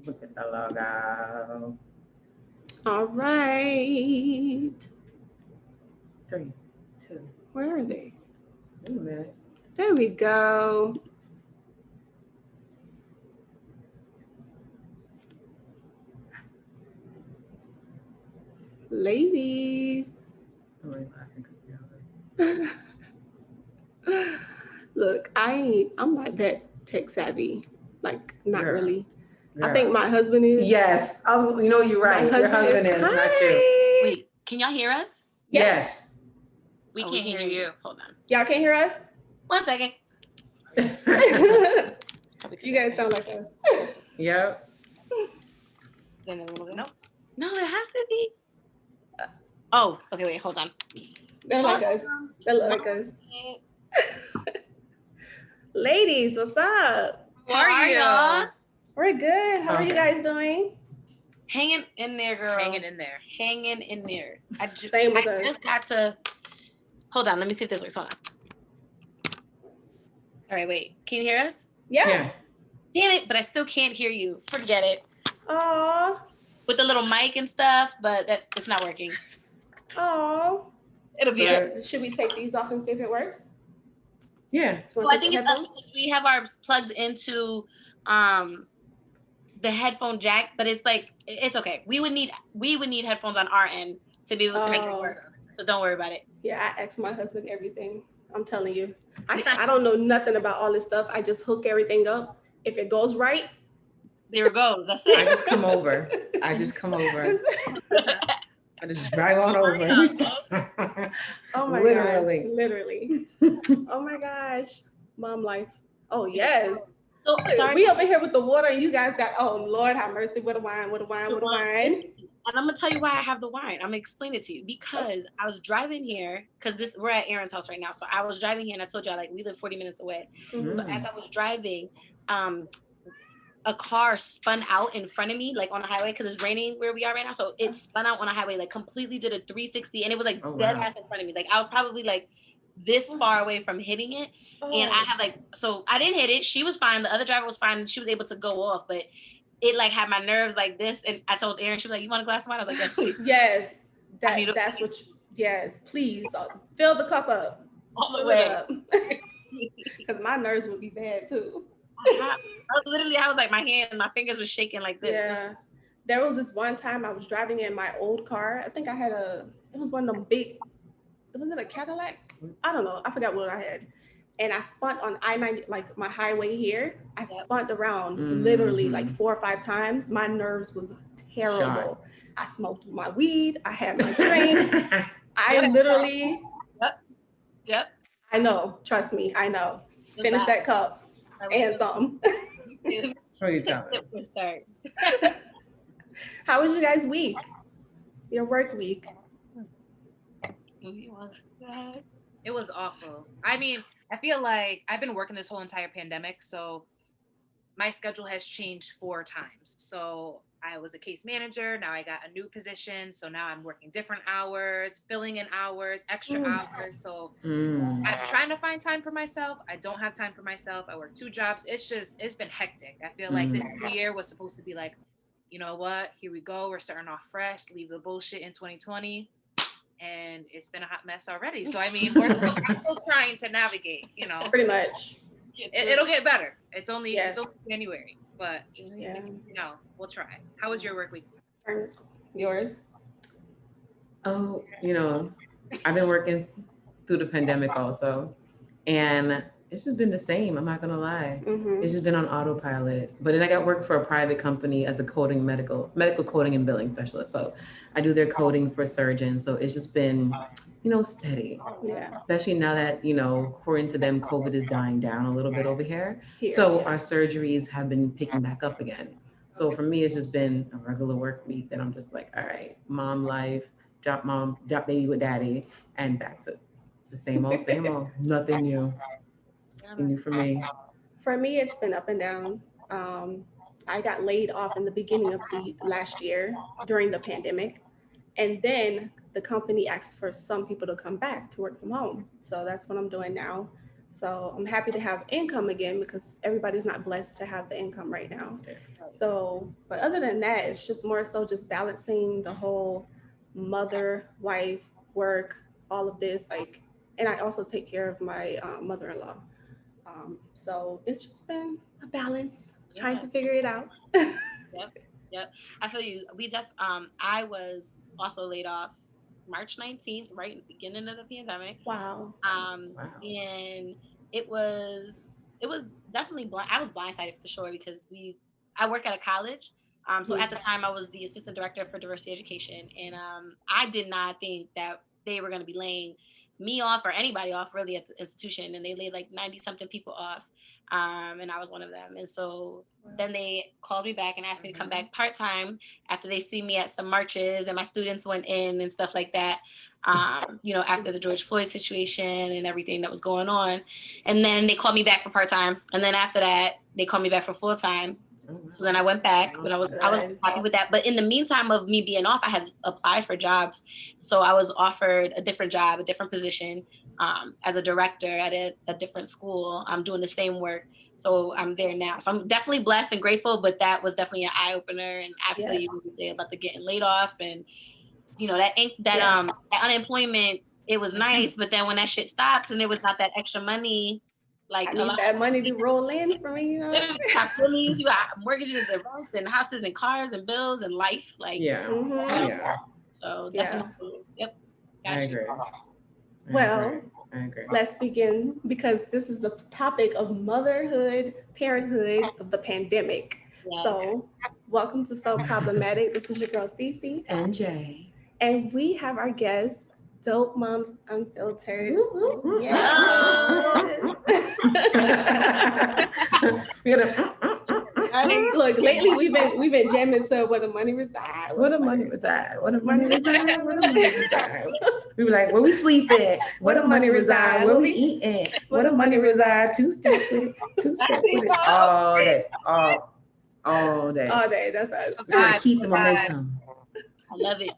Look at the logo. All right. 3, 2. Where are they? Wait a minute. There we go. Ladies. I'm like, I think it's Look, I'm not that tech savvy. Like, not Girl. really. I Girl. think my husband is. Yes. Oh, you know you're right. My Your husband husband is, not you. Hi. Wait, can y'all hear us? Yes. We Oh, can't hear you. Hold on. Y'all can't hear us? 1 second. You guys sound like us. Yep. Nope. No, it has to be. Oh, okay, wait, hold on. They're like us. They look like us. Ladies, what's up? How are y'all? We're good. How are you Okay. guys doing? Hanging in there, girl. Hanging in there. Hanging in there. Same with us. Just got to. Hold on, let me see if this works. Hold on. All right, wait. Can you hear us? Yeah. Damn it, but I still can't hear you. Forget it. Aw. With the little mic and stuff, but it's not working. Aw. It'll be there. Should we take these off and see if it works? Yeah. Well, I think it's us because we have ours plugged into the headphone jack, but it's like it's okay. We would need headphones on our end to be able to make it work. So don't worry about it. Yeah, I ask my husband everything. I'm telling you. I don't know nothing about all this stuff. I just hook everything up. If it goes right, there it goes. That's I it. just come over. I just drive on over. Oh my Literally. gosh. Literally. Oh my gosh. Mom life. Oh yes. So sorry. We over here with the water and you guys got, oh Lord have mercy, with the wine. And I'm gonna tell you why I have the wine. I'm gonna explain it to you because I was driving here because we're at Aaron's house right now. So I was driving here and I told y'all like we live 40 minutes away. Mm-hmm. So as I was driving, a car spun out in front of me, like on the highway, because it's raining where we are right now. So it spun out on a highway, like completely did a 360, and it was like dead ass in front of me. Like I was probably like this far away from hitting it, and I had like, so I didn't hit it. She was fine. The other driver was fine. And she was able to go off, but it like had my nerves like this. And I told Erin, she was like, "You want a glass of wine?" I was like, "Yes, please." Yes, that's what. Yes, please fill the cup up all the way, because my nerves would be bad too. I was like, my fingers were shaking like this. Yeah. There was this one time I was driving in my old car. I think I had it was one of them big, was it a Cadillac? I don't know. I forgot what I had. And I spun on I-90, like my highway here. I spun around literally like 4 or 5 times. My nerves was terrible. I smoked my weed. I had my drink. I literally. Yep. I know. Trust me. I know. Finish that cup. And some. Start. How was you guys' week? Your work week? It was awful. I mean, I feel like I've been working this whole entire pandemic, so my schedule has changed 4 times. So I was a case manager. Now I got a new position. So now I'm working different hours, filling in hours, extra hours. So I'm trying to find time for myself. I don't have time for myself. I work 2 jobs. It's been hectic. I feel like this year was supposed to be like, you know what? Here we go. We're starting off fresh. Leave the bullshit in 2020. And it's been a hot mess already. So, I mean, I'm still trying to navigate, you know. Pretty much. It'll get better. It's only January, but you know, we'll try. How was your work week? Yours? Oh, you know, I've been working through the pandemic also, and it's just been the same. I'm not gonna lie. It's just been on autopilot. But then I got work for a private company as a medical coding and billing specialist. So I do their coding for surgeons. So it's just been, steady. Yeah. Especially now that, according to them, COVID is dying down a little bit over here. So our surgeries have been picking back up again. So for me, it's just been a regular work week that I'm just like, all right, mom life, drop baby with daddy, and back to the same old, nothing new. Nothing new for me. For me, it's been up and down. I got laid off in the beginning of the last year during the pandemic. And then the company asked for some people to come back to work from home. So that's what I'm doing now. So I'm happy to have income again because everybody's not blessed to have the income right now. So, but other than that, it's just more so just balancing the whole mother, wife, work, all of this. Like, and I also take care of my mother-in-law. So it's just been a balance, trying to figure it out. Yep. Yep. I feel you. I was also laid off March 19th, right in the beginning of the pandemic. Wow. And it was definitely I was blindsided for sure because I work at a college. So at the time I was the assistant director for diversity education, and I did not think that they were going to be laying me off or anybody off really at the institution, and they laid like 90 something people off, and I was one of them. And so then they called me back and asked me to come back part-time after they see me at some marches and my students went in and stuff like that, after the George Floyd situation and everything that was going on. And then they called me back for part-time, and then after that they called me back for full-time. So then I went back, but I was happy with that. But in the meantime of me being off, I had applied for jobs. So I was offered a different job, a different position, as a director at a different school. I'm doing the same work. So I'm there now. So I'm definitely blessed and grateful, but that was definitely an eye opener. And I feel you when you say about the getting laid off, and that unemployment, it was nice, but then when that shit stopped and there was not that extra money, like I need that money to roll in for me, You got families, you got mortgages and rents and houses and cars and bills and life. Like, So definitely, yep. I agree. Well, I agree. Let's begin because this is the topic of motherhood, parenthood of the pandemic. Yes. So, welcome to So Problematic. This is your girl Cece and Jay, and we have our guest, Dope Moms Unfiltered. Yes. Look, lately we've been jamming to where the money resides. Where the money reside? Where the money reside? Where the money reside? We were like, where we sleeping? Where the money reside? Where we eating? Where the money reside? Two step with it. All day. All day. All day. That's us. We're gonna keep the momentum. I love it.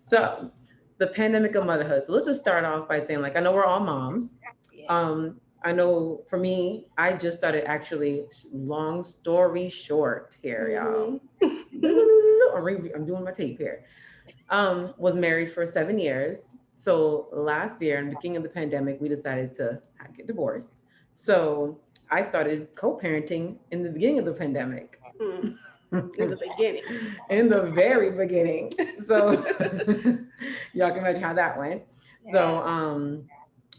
So, the pandemic of motherhood. So let's just start off by saying, like, I know we're all moms. I know for me, I just started actually, long story short here, y'all. I'm doing my tape here. Was married for 7 years. So last year, in the beginning of the pandemic, we decided to get divorced. So I started co-parenting in the beginning of the pandemic. In the beginning. In the very beginning. So y'all can imagine how that went. Yeah. So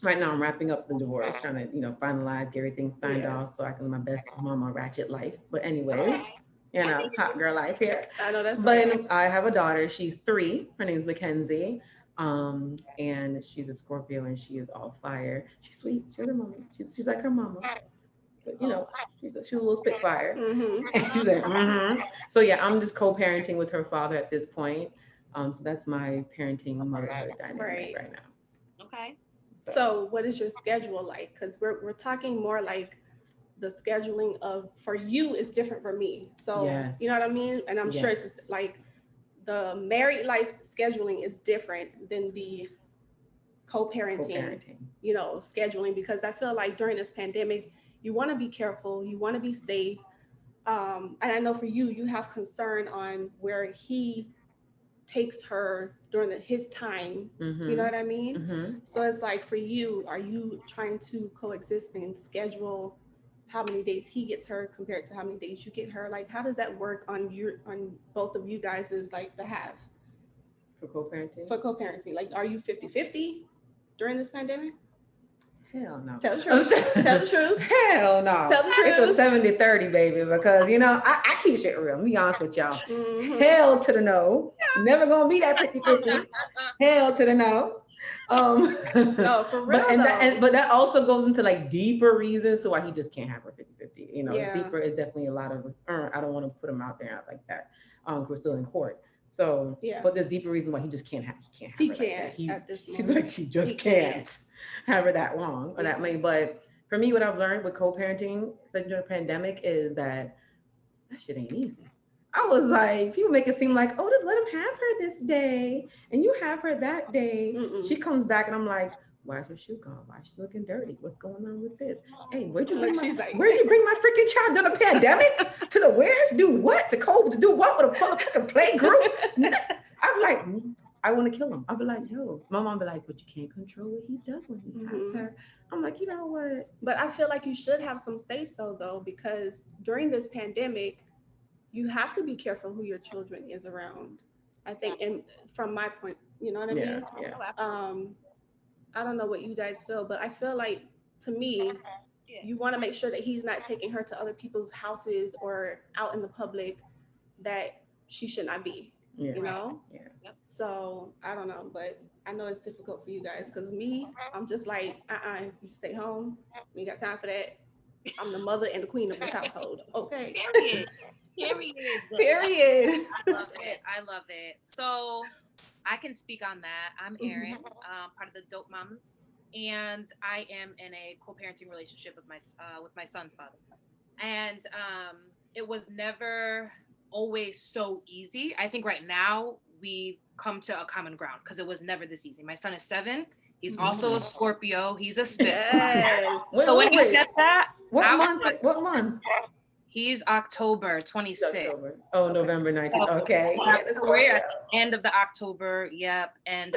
right now I'm wrapping up the divorce, trying to, finalize, get everything signed off so I can live my best mama ratchet life. But anyways, hot girl life here. I know that's But right. I have a daughter, she's 3. Her name's Mackenzie. And she's a Scorpio and she is all fire. She's sweet. She's her mama. She's like her mama. But she's a little spitfire. And she's like, So yeah, I'm just co-parenting with her father at this point. So that's my parenting motherhood dynamic right now. Okay. So what is your schedule like? Because we're talking more like the scheduling of, for you is different for me. So you know what I mean? And I'm sure it's like the married life scheduling is different than the co-parenting, scheduling, because I feel like during this pandemic, you want to be careful, you want to be safe. And I know for you, you have concern on where he takes her during his time, you know what I mean? So it's like for you, are you trying to coexist and schedule how many days he gets her compared to how many days you get her? Like, how does that work on both of you guys' behalf? For co-parenting? For co-parenting. Like, are you 50-50 during this pandemic? Hell no. Tell the truth. Tell the truth. Hell no. Tell the truth. It's a 70-30, baby, because, I keep shit real. Be honest with y'all. Hell to the no. Never gonna be that 50-50. Hell to the no. No, for real. But that also goes into like deeper reasons to why he just can't have her 50-50. It's deeper. It's definitely a lot of, I don't want to put him out there like that. We're still in court. So, but there's deeper reasons why he just can't have her. He can't at this moment. She's like, he just can't have her that long or that late. But for me, what I've learned with co-parenting, especially during the pandemic, is that shit ain't easy. I was like, people make it seem like, oh, just let him have her this day and you have her that day. She comes back and I'm like, Why is her shoe gone? Why is she looking dirty? What's going on with this? Hey, where'd you But bring she's like, where'd you bring my freaking child during a pandemic? To the where? To do what? To COVID? To do what? With a fucking play group? I'm like, I want to kill him. I'll be like, yo, my mom be like, but you can't control what he does when he has her. I'm like, you know what? But I feel like you should have some say so though, because during this pandemic, you have to be careful who your children is around. I think, and from my point, you know what I mean? Yeah. I don't know what you guys feel, but I feel like, to me, you want to make sure that he's not taking her to other people's houses or out in the public that she should not be. Yeah. You know? Yeah. So I don't know, but I know it's difficult for you guys, because me, I'm just like, you stay home. We ain't got time for that. I'm the mother and the queen of this household. Okay. Period. Period. I love it. I love it. So I can speak on that. I'm Erin, part of the Dope Moms, and I am in a co-parenting relationship with my son's father. And it was never always so easy. I think right now we've come to a common ground because it was never this easy. My son is 7. He's also a Scorpio. He's a Spitfire. Yes. So when you said that, what month? He's October 26th. Oh, November 19th. Okay. So we're at the end of the October. Yep. And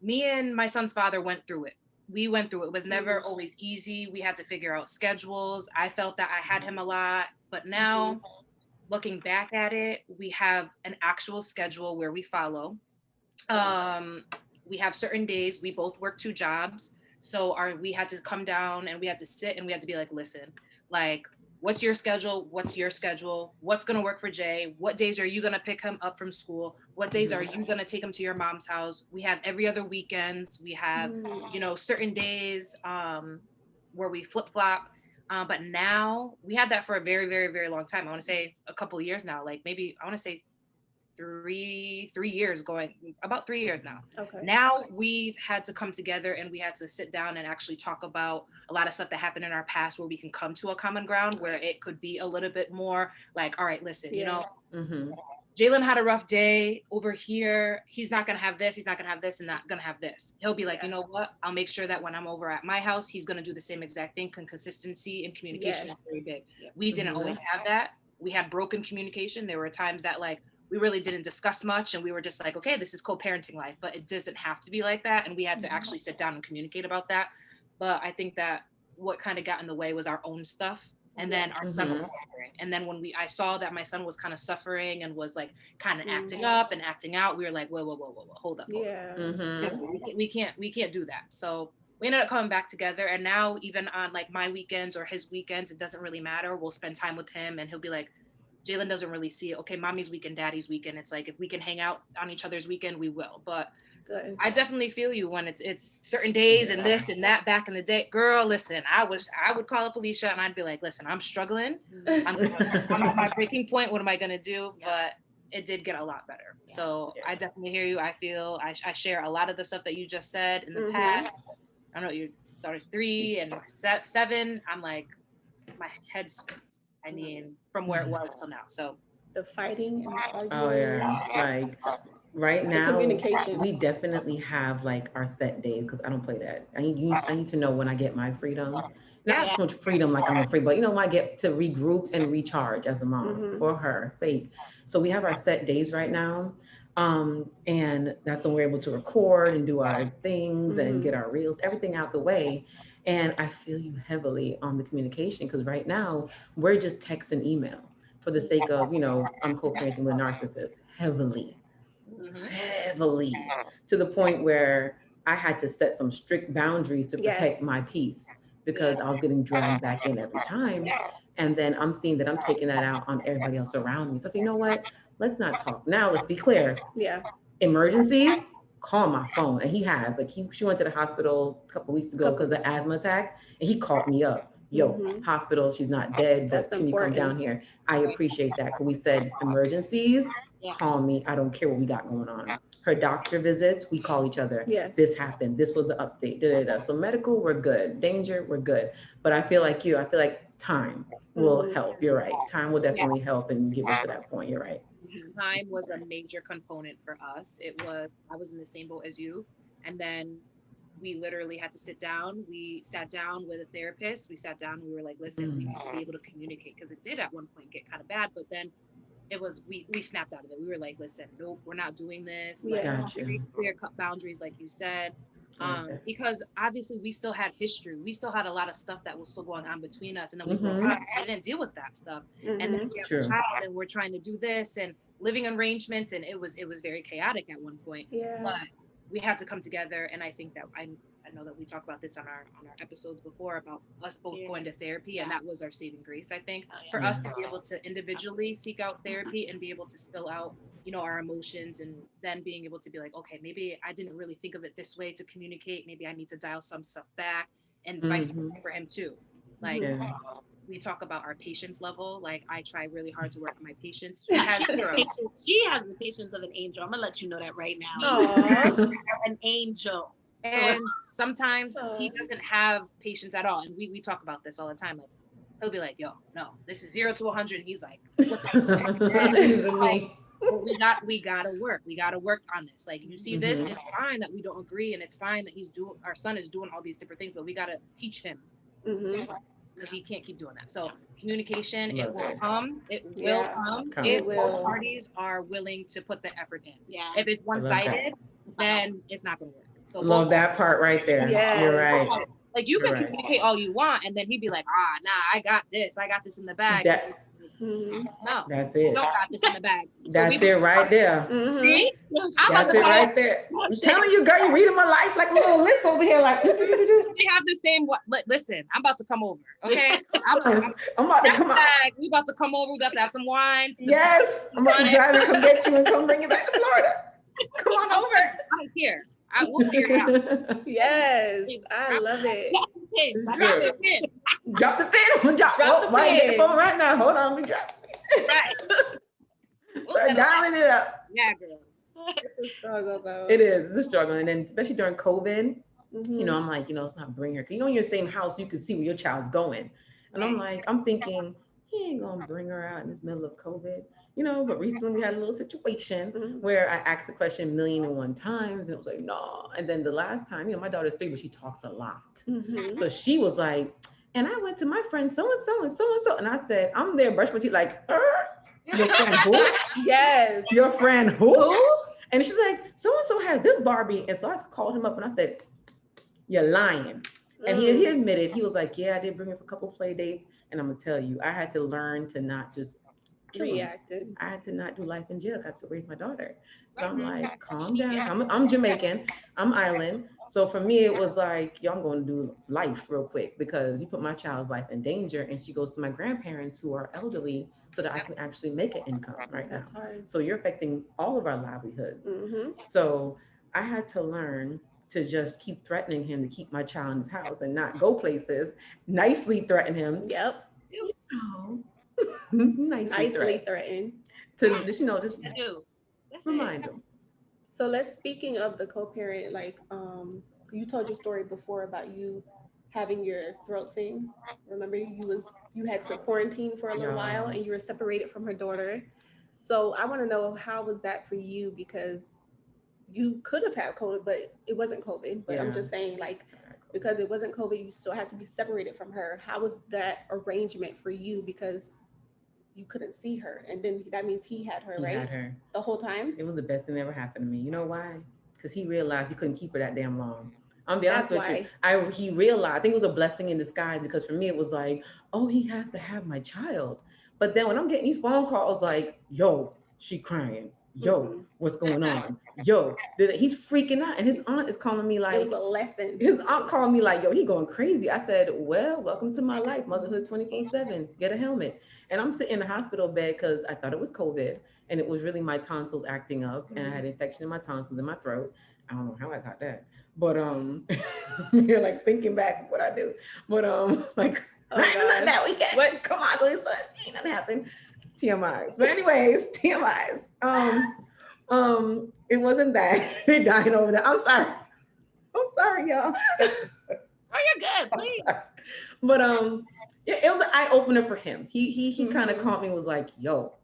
me and my son's father went through it. We went through it. It was never always easy. We had to figure out schedules. I felt that I had him a lot, but now looking back at it, we have an actual schedule where we follow. We have certain days. We both work 2 jobs. So we had to come down and we had to sit and we had to be like, listen, like, what's your schedule? What's your schedule? What's going to work for Jay? What days are you going to pick him up from school? What days are you going to take him to your mom's house? We have every other weekends. We have, certain days where we flip flop. But now we had that for a very, very, very long time. I want to say a couple of years now, like maybe I want to say 3 years going, about 3 years now. Okay. Now we've had to come together and we had to sit down and actually talk about a lot of stuff that happened in our past where we can come to a common ground where it could be a little bit more like, all right, listen, Jalen had a rough day over here. He's not going to have this. He's not going to have this and not going to have this. He'll be like, you know what? I'll make sure that when I'm over at my house, he's going to do the same exact thing. Consistency and communication is very big. We didn't always have that. We had broken communication. There were times that like, we really didn't discuss much and we were just like, okay, this is co-parenting life, but it doesn't have to be like that. And we had to actually sit down and communicate about that. But I think that what kind of got in the way was our own stuff. And then our son was suffering. And then when I saw that my son was kind of suffering and was like kind of acting up and acting out, we were like, whoa, hold up. We can't do that. So we ended up coming back together. And now even on like my weekends or his weekends, it doesn't really matter. We'll spend time with him and he'll be like, Jalen doesn't really see it. Okay, mommy's weekend, daddy's weekend. It's like, if we can hang out on each other's weekend, we will. But I definitely feel you when it's certain days and this and that back in the day. Girl, listen, I would call up Alicia and I'd be like, listen, I'm struggling. I'm at my breaking point. What am I going to do? But it did get a lot better. So I definitely hear you. I feel I share a lot of the stuff that you just said in the past. I don't know, your daughter's 3 and 7. I'm like, my head spins. I mean, from where it was till now. So the fighting and the arguing. Oh yeah, like right now, we definitely have like our set days because I don't play that. I need to know when I get my freedom. Not so much freedom like I'm free, but when I get to regroup and recharge as a mom for her sake. So we have our set days right now. And that's when we're able to record and do our things and get our reels, everything out the way. And I feel you heavily on the communication because right now we're just text and email for the sake of, I'm co-parenting with a narcissist heavily to the point where I had to set some strict boundaries to protect my peace because I was getting dragged back in every time. And then I'm seeing that I'm taking that out on everybody else around me. So I say, you know what? Let's not talk. Now let's be clear. Yeah. Emergencies, call my phone. And he has, she went to the hospital a couple weeks ago because of the asthma attack. And he called me up. Yo, hospital, she's not dead, but can you come down here? I appreciate that. Because we said emergencies, call me. I don't care what we got going on. Her doctor visits, we call each other. Yes. This happened. This was the update. So medical, we're good. Danger, we're good. But I feel like time will help. You're right. Time will definitely help and get us to that point. You're right. Time was a major component for us. I was in the same boat as you. And then we literally had to sit down. We sat down with a therapist. We sat down and we were like, listen, we need to be able to communicate, because it did at one point get kind of bad. But then it was, we snapped out of it. We were like, listen, nope, we're not doing this. Like, very clear cut boundaries, like you said. Because obviously we still had history. We still had a lot of stuff that was still going on between us. And then we didn't deal with that stuff. And then we have a child and we're trying to do this and living arrangements. And it was very chaotic at one point. But we had to come together. And I think that I know that we talked about this on our episodes before about us both going to therapy. And that was our saving grace, I think, for us to be able to individually seek out therapy and be able to spill out, you know, our emotions, and then being able to be like, okay, maybe I didn't really think of it this way to communicate. Maybe I need to dial some stuff back, and vice versa for him too. Like, we talk about our patience level. Like, I try really hard to work on my patience. She has the patience of an angel. I'm gonna let you know that right now. An angel. And sometimes he doesn't have patience at all. And we talk about this all the time. Like, he'll be like, yo, no, this is 0 to 100. And he's like, what the well, we gotta work. We gotta work on this. Like, you see this, it's fine that we don't agree, and it's fine that our son is doing all these different things, but we gotta teach him. Because he can't keep doing that. So communication, it will come. It will come if both parties are willing to put the effort in. Yeah. If it's one-sided, then it's not gonna work. So love that part right there. You're right. Like, you can communicate all you want, and then he'd be like, nah, I got this in the bag. No, that's it. You don't got this in the bag. That's it right there. See? That's it right there. I'm telling you, girl, you're reading my life like a little list over here. Like, we have the same. Listen, I'm about to come over. Okay, I'm about to come out. We about to come over. We got to have some wine. Yes, I'm about to drive and come get you and come bring you back to Florida. Come on over. I don't care. I will figure it out. Yes, I love it. Drop the pin. Drop the pin. Drop the pin. Right now. Hold on. We drop it. Right. Start dialing it up. Yeah, girl. It's a struggle, though. It is. It's a struggle. And then, especially during COVID, you know, I'm like, you know, let's not bring her. You know, in your same house, you can see where your child's going. And I'm like, I'm thinking, he ain't going to bring her out in the middle of COVID. You know, but recently we had a little situation where I asked the question 1,000,001 times, and it was like, no. And then the last time, you know, my daughter's 3, but she talks a lot. So she was like, and I went to my friend so-and-so and so-and-so. And I said, I'm there, brush my teeth, like, your friend who? Yes. Your friend who? And she's like, so-and-so has this Barbie. And so I called him up and I said, you're lying. And he admitted, he was like, yeah, I did bring her for a couple play dates. And I'm going to tell you, I had to learn to not just reacted. I had to not do life in jail. I got to raise my daughter. So I'm like, calm down. I'm Jamaican. I'm island. So for me, it was like, yo, I'm going to do life real quick because you put my child's life in danger. And she goes to my grandparents who are elderly so that I can actually make an income right now. So you're affecting all of our livelihoods. So I had to learn to just keep threatening him to keep my child in his house and not go places, nicely threaten him. Nicely threatened. To, you know, just remind them. So speaking of the co-parent, like, you told your story before about you having your throat thing. Remember, you had to quarantine for a little while and you were separated from her daughter. So I want to know, how was that for you? Because you could have had COVID, but it wasn't COVID. But I'm just saying, like, because it wasn't COVID, you still had to be separated from her. How was that arrangement for you? Because you couldn't see her, and then that means he had her, right? Had her the whole time. It was the best thing that ever happened to me. You know why? Because he realized he couldn't keep her that damn long. I'm gonna be honest with you. He realized. I think it was a blessing in disguise, because for me it was like, oh, he has to have my child. But then when I'm getting these phone calls like, yo, she crying. Yo, what's going on? Yo, he's freaking out. And his aunt is calling me like, it was a lesson. His aunt called me like, yo, he going crazy. I said, well, welcome to my life. Motherhood 24/7. Get a helmet. And I'm sitting in the hospital bed because I thought it was COVID. And it was really my tonsils acting up. And I had infection in my tonsils in my throat. I don't know how I got that. But you're like thinking back what I do. But like, nothing that weekend. What? Come on, Lisa. Ain't nothing happened. TMIs. But anyways, TMIs. It wasn't that. They're dying over there. I'm sorry, y'all. Oh, you're good, please. But it was an eye opener for him. He kind of caught me and was like, yo,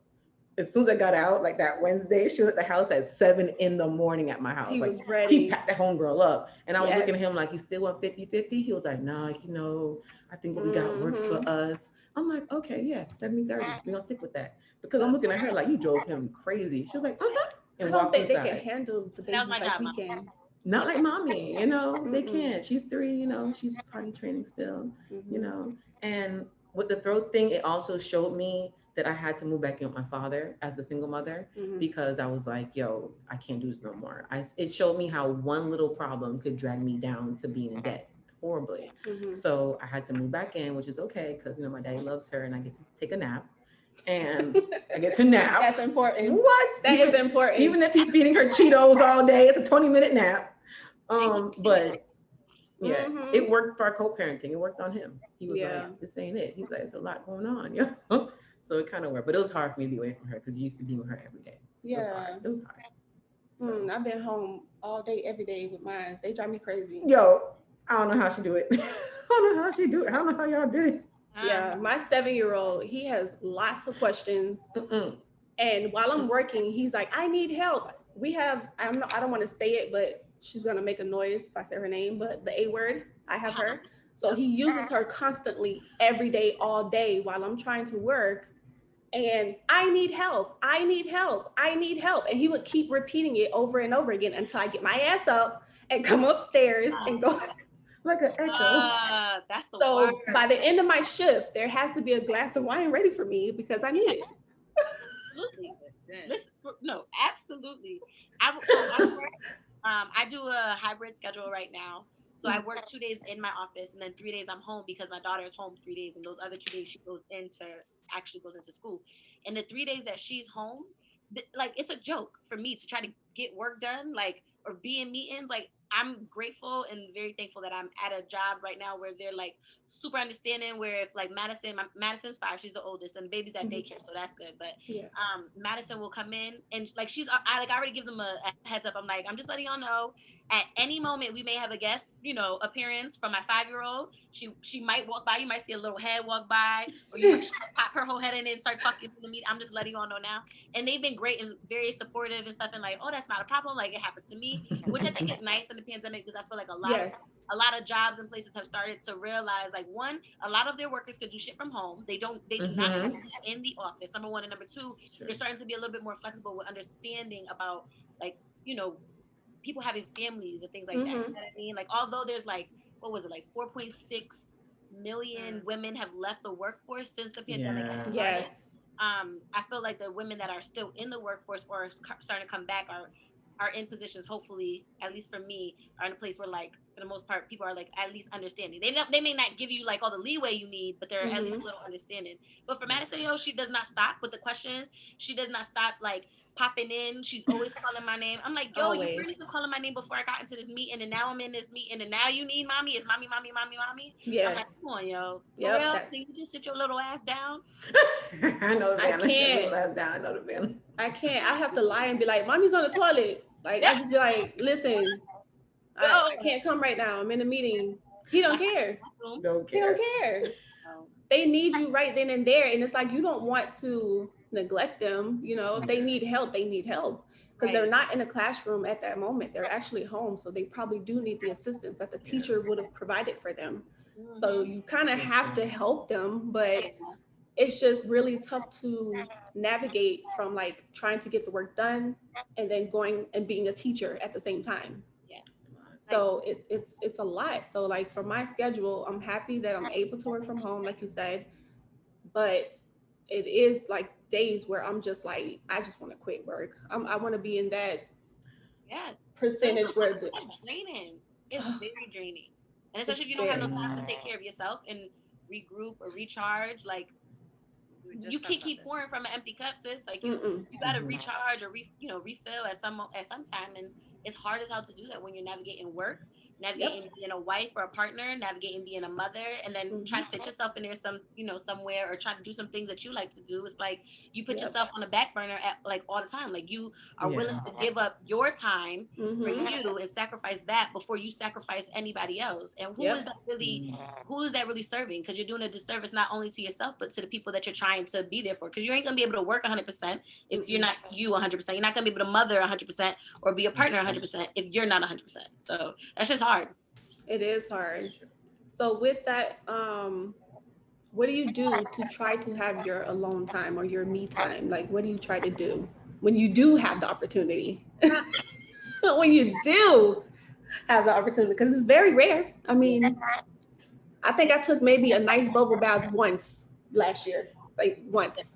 as soon as I got out, like that Wednesday, she was at the house at 7 in the morning at my house. He like was ready. he packed that homegirl up. And I was Yes. looking at him like, you still want 50-50? He was like, no, I think what we got works for us. I'm like, okay, yeah, 70-30. We're gonna stick with that. Because I'm looking at her like, you drove him crazy. She was like, and I don't walked think inside. they can handle the babies my like job, we Mom. can. Not like mommy, they can't. She's 3, she's potty training still, And with the throat thing, it also showed me that I had to move back in with my father as a single mother because I was like, yo, I can't do this no more. It showed me how one little problem could drag me down to being in debt horribly. So I had to move back in, which is okay because my daddy loves her and I get to take a nap. And I get to nap. That's important. What? That is important. Even if he's feeding her Cheetos all day, it's a 20-minute nap. But yeah, it worked for our co-parenting. It worked on him. He was like, this ain't it. He's like, it's a lot going on. Yeah. So it kind of worked. But it was hard for me to be away from her because you used to be with her every day. Yeah. It was hard. So. I've been home all day, every day with mine. They drive me crazy. Yo, I don't know how she do it. I don't know how she do it. I don't know how y'all did it. Yeah, my 7-year-old, he has lots of questions. And while I'm working, he's like, I need help. I don't want to say it, but she's going to make a noise if I say her name, but the A word, I have her. So he uses her constantly every day, all day while I'm trying to work. And I need help. I need help. I need help. And he would keep repeating it over and over again until I get my ass up and come upstairs and go. Like an echo. That's the so worst. By the end of my shift, there has to be a glass of wine ready for me because I need it. Absolutely. Absolutely. I do a hybrid schedule right now. So I work 2 days in my office and then 3 days I'm home because my daughter is home 3 days and those other 2 days she goes into school. And the 3 days that she's home, like it's a joke for me to try to get work done, like or be in meetings. Like I'm grateful and very thankful that I'm at a job right now where they're like super understanding. Where if like Madison's 5, she's the oldest, and baby's at daycare, so that's good. But Madison will come in and like I already give them a heads up. I'm like, I'm just letting y'all know at any moment we may have a guest, appearance from my 5-year-old. She might walk by. You might see a little head walk by, or you might pop her whole head in and start talking to the meet. I'm just letting y'all know now. And they've been great and very supportive and stuff. And like, oh, that's not a problem. Like it happens to me, which I think is nice in the pandemic because I feel like a lot of jobs and places have started to realize like one, a lot of their workers could do shit from home. They do not have to be in the office. Number one, and number two, they're starting to be a little bit more flexible with understanding about like, people having families and things like that. You know what I mean? Like although there's like, what was it, like 4.6 million women have left the workforce since the pandemic has started. I feel like the women that are still in the workforce or starting to come back are in positions, hopefully, at least for me, are in a place where like for the most part people are like at least understanding. They may not give you like all the leeway you need, but they're at least a little understanding. But for Madison, she does not stop with the questions. She does not stop like popping in. She's always calling my name. I'm like, yo, you weren't even calling my name before I got into this meeting, and now I'm in this meeting, and now you need mommy. It's mommy. Yes. I'm like, come on, yo. For real? Can you just sit your little ass down? I know the feeling. I can't. I know the feeling. I can't. I have to lie and be like, mommy's on the toilet. Like I just be like, listen, I can't come right now. I'm in a meeting. He don't care. He don't care. They need you right then and there, and it's like you don't want to neglect them. If they need help, they need help because they're not in a classroom at that moment. They're actually home, so they probably do need the assistance that the teacher would have provided for them. So you kind of have to help them, but it's just really tough to navigate from like trying to get the work done and then going and being a teacher at the same time. So it's a lot. So like for my schedule, I'm happy that I'm able to work from home, like you said, but it is like days where I'm just like, I just want to quit work. I want to be in that percentage where it's draining. It's very draining. And especially if you don't have no time to take care of yourself and regroup or recharge, like you can't keep pouring from an empty cup, sis. Like you gotta recharge or refill at some time, and it's hard as hell to do that when you're navigating work navigating being a wife or a partner, navigating being a mother, and then try to fit yourself in there somewhere, or try to do some things that you like to do. It's like you put yourself on the back burner at like all the time. Like you are willing to give up your time for you and sacrifice that before you sacrifice anybody else. And who is that really serving? Because you're doing a disservice not only to yourself but to the people that you're trying to be there for. Because you ain't gonna be able to work 100% if you're not you 100%. You're not gonna be able to mother 100% or be a partner 100% if you're not 100%. So that's just hard. It is hard. So with that, what do you do to try to have your alone time or your me time? Like, what do you try to do when you do have the opportunity? When you do have the opportunity, because it's very rare. I mean, I think I took maybe a nice bubble bath once last year, like once.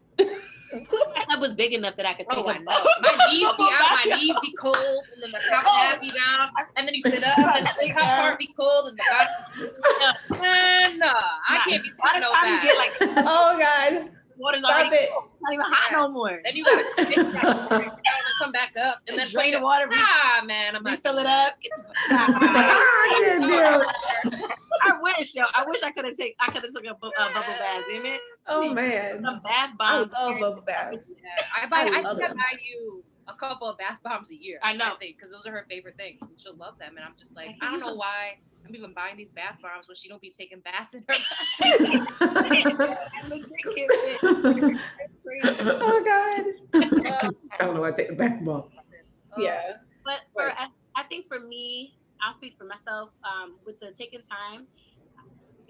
I was big enough that I could take I know. My knees be out, my knees be cold, and then the top half be down, and then you sit up, and the top part be cold, and the bottom. No, I can't be taking no bath. Get like, oh God, water's already cold. Not even hot no more. Then you gotta sit down and come back up, and then drain the water. Man, I'm not refill it up. I wish I could have took a bubble bath, didn't it? Oh man, some bath bombs. I love bubble baths. I buy you a couple of bath bombs a year. I know, because those are her favorite things, and she'll love them. And I'm just like, I don't know why I'm even buying these bath bombs when she don't be taking baths in her Oh God. I don't know why I take the bath bomb. Yeah. But I think for me, I'll speak for myself. With the taking time,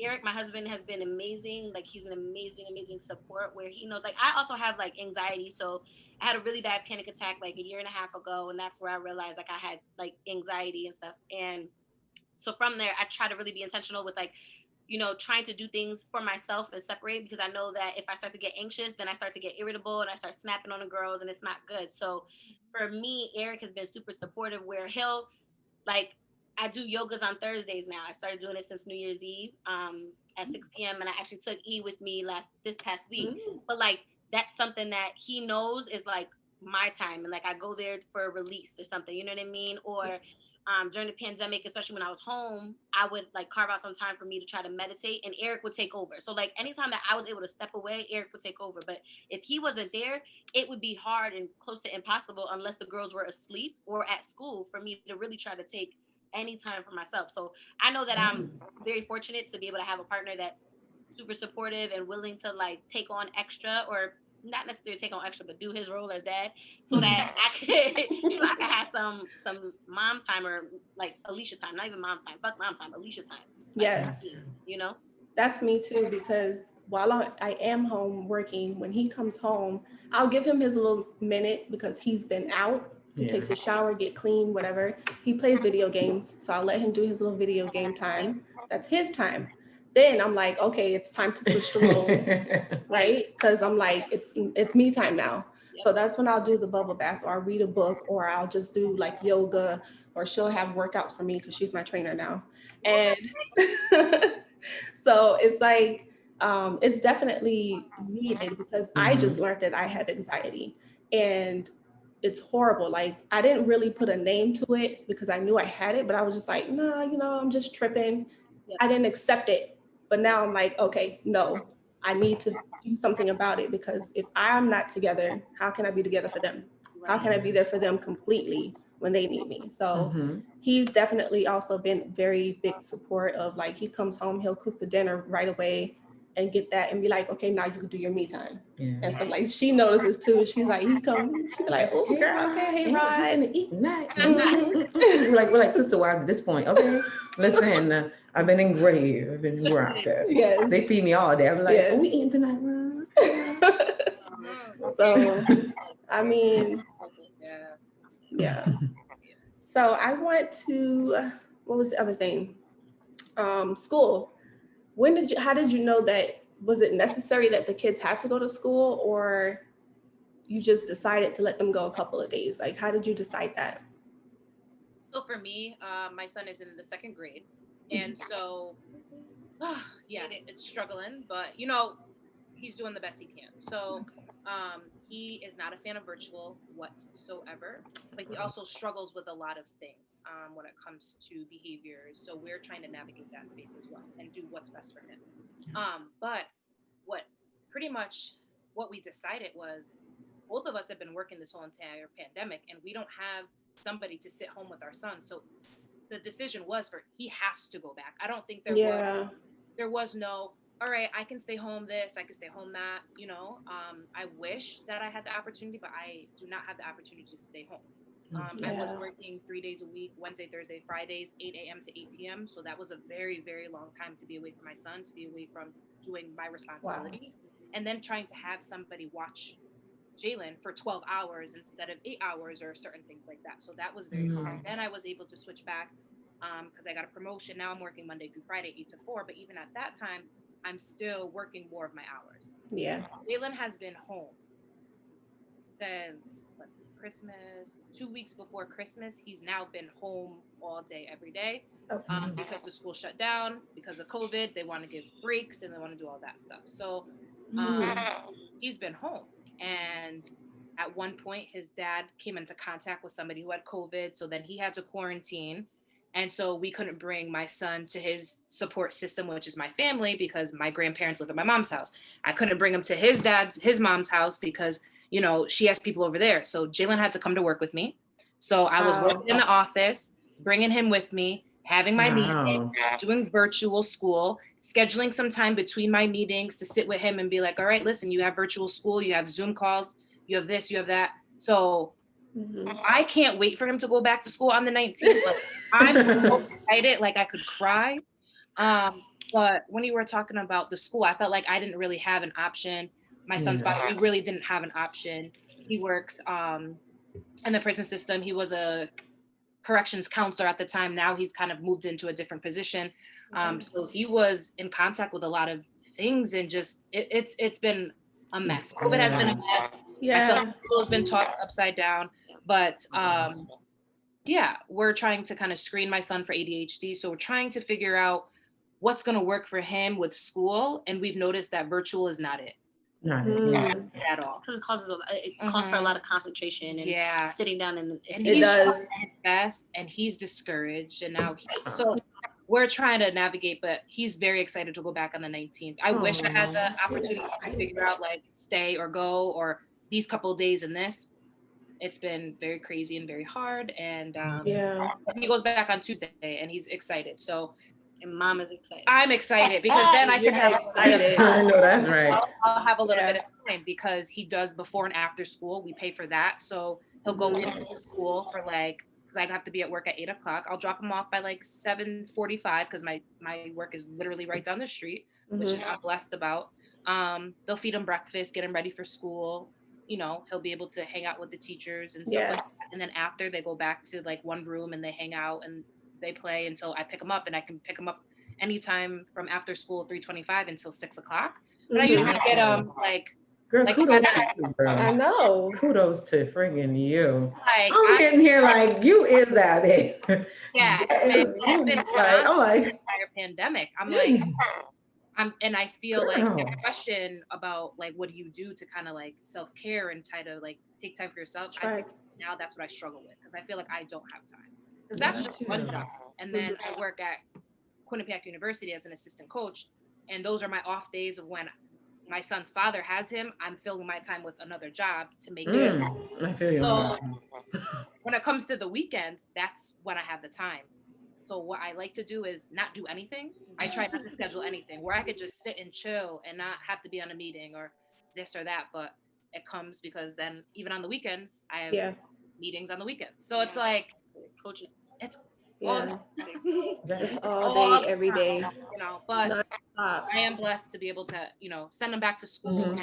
Eric, my husband, has been amazing. Like he's an amazing support where he knows, like I also have like anxiety. So I had a really bad panic attack like a year and a half ago. And that's where I realized like I had like anxiety and stuff. And so from there, I try to really be intentional with like, trying to do things for myself and separate, because I know that if I start to get anxious, then I start to get irritable and I start snapping on the girls and it's not good. So for me, Eric has been super supportive where he'll like, I do yogas on Thursdays now. I started doing it since New Year's Eve at 6 p.m. And I actually took E with me this past week. But like, that's something that he knows is like my time. And like, I go there for a release or something, you know what I mean? Or during the pandemic, especially when I was home, I would like carve out some time for me to try to meditate, and Eric would take over. So like anytime that I was able to step away, Eric would take over. But if he wasn't there, it would be hard and close to impossible unless the girls were asleep or at school for me to really try to take any time for myself. So I know that I'm very fortunate to be able to have a partner that's super supportive and willing to like take on extra, or not necessarily take on extra, but do his role as dad, so that I could, I could have some mom time, or like Alicia time, not even mom time, fuck mom time, Alicia time. Like, yes. That's me too, because while I am home working, when he comes home, I'll give him his little minute because he's been out. He takes a shower, get clean, whatever. He plays video games, so I'll let him do his little video game time. That's his time. Then I'm like, okay, it's time to switch the roles, right? Because I'm like, it's me time now. So that's when I'll do the bubble bath, or I'll read a book, or I'll just do like yoga, or she'll have workouts for me because she's my trainer now. And so it's like, it's definitely needed, because I just learned that I have anxiety, and it's horrible. Like I didn't really put a name to it because I knew I had it, but I was just like, no, I'm just tripping. I didn't accept it. But now I'm like, okay, no, I need to do something about it, because if I'm not together, how can I be together for them? How can I be there for them completely when they need me? So he's definitely also been very big support of like, he comes home, he'll cook the dinner right away and get that and be like, okay, now you can do your me time. And so like, she notices too. She's like, she be like, oh girl, okay, hey Rod, and eat. We're like sister wives at this point. Okay, listen, I've been engraved. I've been rocked. Yes. They feed me all day. I'm like, we eating tonight, Rod? So, I mean, yeah. So I want to, what was the other thing? School. How did you know that, was it necessary that the kids had to go to school, or you just decided to let them go a couple of days? Like, how did you decide that? So for me, my son is in the 2nd grade. And so, yes, it's struggling, but he's doing the best he can. So he is not a fan of virtual whatsoever, but he also struggles with a lot of things when it comes to behaviors. So we're trying to navigate that space as well and do what's best for him. But what pretty much what we decided was both of us have been working this whole entire pandemic and we don't have somebody to sit home with our son. So the decision was for he has to go back. I don't think there was no, all right, I can stay home this, I can stay home that, you know. I wish that I had the opportunity, but I do not have the opportunity to stay home. I was working 3 days a week, Wednesday, Thursday, Fridays, 8 a.m. to 8 p.m. So that was a very, very long time to be away from my son, to be away from doing my responsibilities. And then trying to have somebody watch Jalen for 12 hours instead of 8 hours or certain things like that. So that was very hard. Then I was able to switch back because I got a promotion. Now I'm working Monday through Friday, 8 to 4. But even at that time, I'm still working more of my hours. Yeah. Jalen has been home since, let's see, Christmas, 2 weeks before Christmas. He's now been home all day, every day. Because the school shut down, because of COVID, they want to give breaks and they want to do all that stuff. So he's been home. And at one point, his dad came into contact with somebody who had COVID. So then he had to quarantine. And so we couldn't bring my son to his support system, which is my family, because my grandparents live at my mom's house. I couldn't bring him to his mom's house because, you know, she has people over there. So Jalen had to come to work with me. So I was working in the office, bringing him with me, having my meeting, doing virtual school, scheduling some time between my meetings to sit with him and be like, all right, listen, you have virtual school, you have Zoom calls, you have this, you have that. So I can't wait for him to go back to school on the 19th. Like, I'm so excited, like I could cry. But when you were talking about the school, I felt like I didn't really have an option. My son's father, he really didn't have an option. He works in the prison system. He was a corrections counselor at the time. Now he's kind of moved into a different position. So he was in contact with a lot of things and just it's been a mess. COVID has been a mess. My son's school has been tossed upside down. But we're trying to kind of screen my son for ADHD. So we're trying to figure out what's going to work for him with school. And we've noticed that virtual is not it. Not at all, because it calls for a lot of concentration and sitting down and he's trying his best and he's discouraged and now so we're trying to navigate, but he's very excited to go back on the 19th. I wish I had the opportunity to figure out like stay or go or these couple of days in this. It's been very crazy and very hard and he goes back on Tuesday and he's excited. So and mom is excited. I'm excited because then I can have I know that's right. I'll have a little bit of time because he does before and after school. We pay for that. So he'll go into the school for like, because I have to be at work at 8 o'clock. I'll drop him off by like 7:45 because my work is literally right down the street, which is I'm blessed about. They'll feed him breakfast, get him ready for school. You know, he'll be able to hang out with the teachers and stuff like that. And then after they go back to like one room and they hang out and they play until I pick them up, and I can pick them up anytime from after school 3:25 until 6 o'clock. But I usually get like girl, like kudos to you, girl. I know. Kudos to friggin' you. Like, I'm getting here like you is that it. Yeah, it's been like, I'm like entire pandemic. I'm like and I feel like a question about like what do you do to kind of like self-care and try to like take time for yourself. Now that's what I struggle with because I feel like I don't have time. Because that's just one job. And then I work at Quinnipiac University as an assistant coach. And those are my off days of when my son's father has him. I'm filling my time with another job to make it. I feel you. So when it comes to the weekends, that's when I have the time. So what I like to do is not do anything. I try not to schedule anything where I could just sit and chill and not have to be on a meeting or this or that. But it comes because then even on the weekends, I have meetings on the weekends. So it's like coaches. It's all day, every day. You know, but I am blessed to be able to, you know, send him back to school.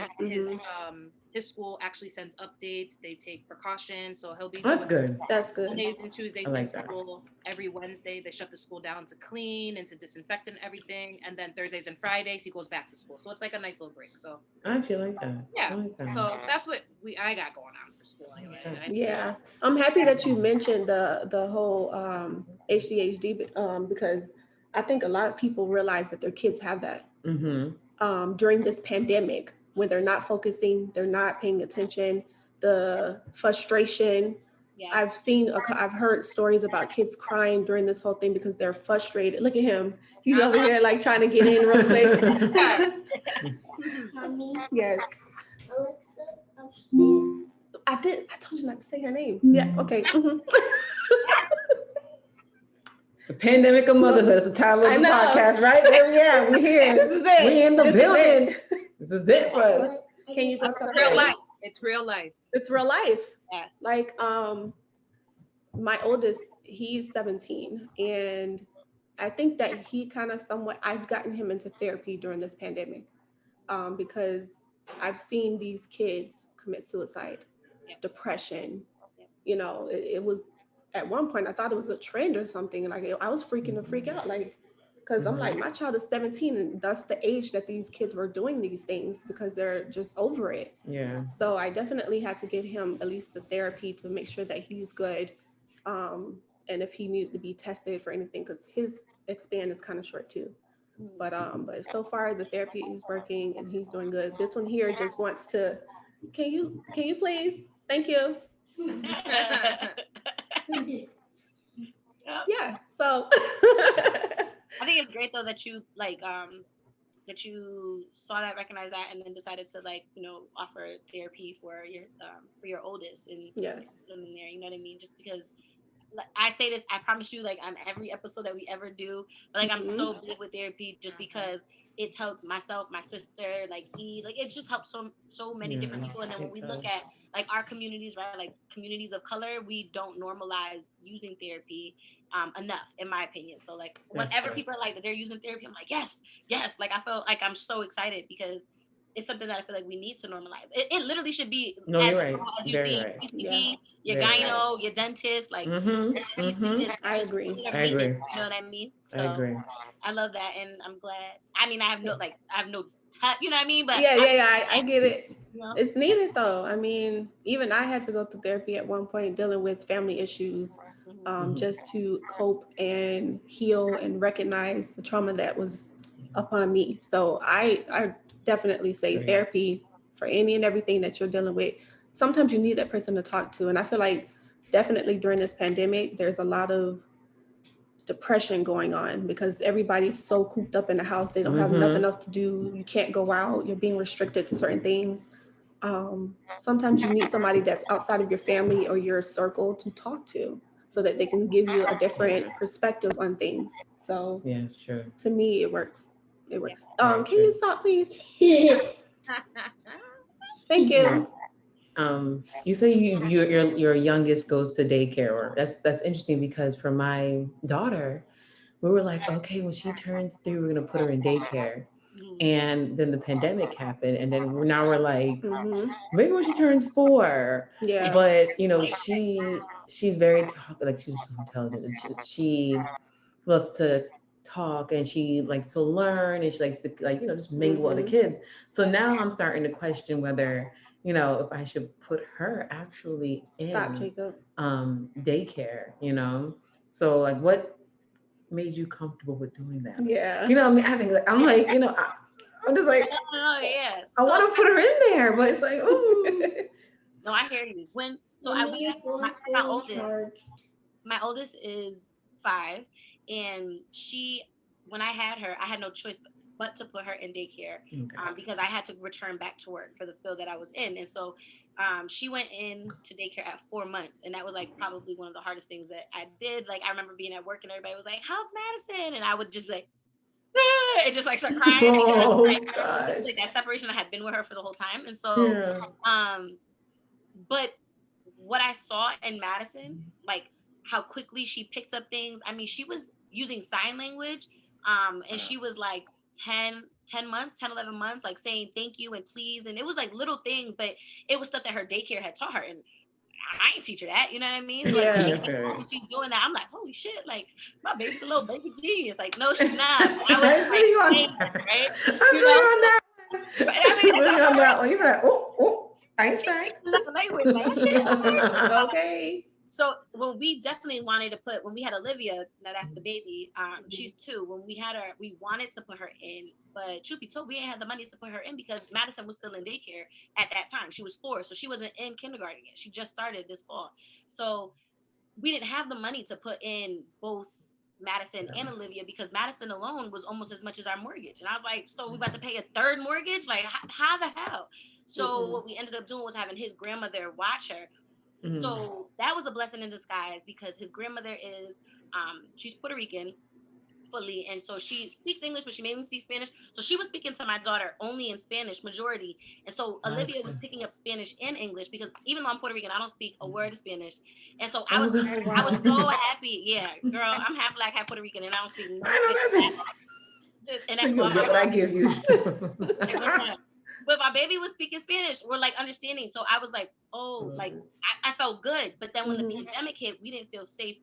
His school actually sends updates. They take precautions, so he'll be. That's good. That's good. Mondays and Tuesdays in school. Every Wednesday they shut the school down to clean and to disinfect and everything. And then Thursdays and Fridays he goes back to school. So it's like a nice little break. So I actually like that. Yeah. Like that. So that's what I got going on for school anyway. I'm happy that you mentioned the whole ADHD because I think a lot of people realize that their kids have that during this pandemic. when they're not focusing, they're not paying attention, the frustration. Yeah. I've heard stories about kids crying during this whole thing because they're frustrated. Look at him. He's over here like trying to get in real quick. Mommy. Yes. Alexa upstairs. I told you not to say her name. Yeah, okay. Mm-hmm. The pandemic of motherhood is the title of the podcast, right? Where we at? We here. This is it. We in the building. This is it for us. Can you go to It's real life. It's real life. It's real life. Yes. Like my oldest, he's 17, and I think that he kind of I've gotten him into therapy during this pandemic, because I've seen these kids commit suicide, depression. You know, it was at one point I thought it was a trend or something, and like I was freaking the freak out, like, because I'm like, my child is 17, and that's the age that these kids were doing these things because they're just over it. Yeah. So I definitely had to get him at least the therapy to make sure that he's good, and if he needed to be tested for anything, because his span is kind of short too. But so far the therapy is working and he's doing good. This one here just wants to, can you please? Thank you. Yeah. So I think it's great though that you like that you saw that, recognized that, and then decided to, like, you know, offer therapy for your oldest and yes, in there. You know what I mean? Just because, like, I say this, I promise you, like on every episode that we ever do, but like I'm so big with therapy just because it's helped myself, my sister, like it just helps so many different people. And then when we look at like our communities, right, like communities of color, we don't normalize using therapy enough, in my opinion. So like whenever people are like that they're using therapy, I'm like, yes, like I felt like I'm so excited because it's something that I feel like we need to normalize. It literally should be as you see PCP, your gyno, your dentist, like I agree. You know what I mean? So I agree. I love that, and I'm glad. I mean, I have no touch, you know what I mean? But I get it. You know? It's needed though. I mean, even I had to go through therapy at one point dealing with family issues, just to cope and heal and recognize the trauma that was upon me. So I definitely say therapy for any and everything that you're dealing with. Sometimes you need that person to talk to. And I feel like definitely during this pandemic, there's a lot of depression going on because everybody's so cooped up in the house. They don't have nothing else to do. You can't go out. You're being restricted to certain things. Sometimes you need somebody that's outside of your family or your circle to talk to so that they can give you a different perspective on things. So yeah, it's true. To me, it works. It works. Can you stop, please? Thank you. You say your youngest goes to daycare, or that's interesting because for my daughter, we were like, okay, when she turns 3, we're gonna put her in daycare, and then the pandemic happened, and then now we're like, maybe when she turns 4. Yeah. But you know, she's very she's so intelligent. She loves to talk and she likes to learn and she likes to just mingle with other kids. So now I'm starting to question whether if I should put her actually in daycare, So like, what made you comfortable with doing that? Yeah. I mean, I'm just like, oh yeah. I want to put her in there, but it's like, oh. No, I hear you. My oldest is 5, and when I had her, I had no choice but to put her in daycare because I had to return back to work for the field that I was in. And so she went into daycare at 4 months. And that was like probably one of the hardest things that I did. Like I remember being at work and everybody was like, how's Madison? And I would just be like, and just like start crying. Because, like that separation, I had been with her for the whole time. And so, but what I saw in Madison, like how quickly she picked up things. I mean, she was using sign language and she was like 10, 11 months, like saying thank you and please. And it was like little things, but it was stuff that her daycare had taught her. And I ain't teach her that, you know what I mean? So like when she's doing that, I'm like, holy shit, like my baby's a little baby G. It's like, no, she's not. I was like, right? You like, oh, Einstein. Language, like, shit, okay. So when we definitely wanted to put, when we had Olivia, now that's the baby, she's 2. When we had her, we wanted to put her in, but truth be told, we didn't have the money to put her in because Madison was still in daycare at that time. She was 4, so she wasn't in kindergarten yet. She just started this fall. So we didn't have the money to put in both Madison and Olivia because Madison alone was almost as much as our mortgage. And I was like, so we about to pay a 3rd mortgage? Like, how the hell? So what we ended up doing was having his grandmother watch her. So that was a blessing in disguise because his grandmother is, she's Puerto Rican fully, and so she speaks English, but she mainly speaks Spanish. So she was speaking to my daughter only in Spanish majority, and so Olivia was picking up Spanish and English because even though I'm Puerto Rican, I don't speak a word of Spanish, and so I was so happy. Yeah, girl, I'm half Black, half Puerto Rican, and I don't speak no Spanish. And that's what I give you. But my baby was speaking Spanish. We're like understanding. So I was like, oh, like I felt good. But then when the pandemic hit, we didn't feel safe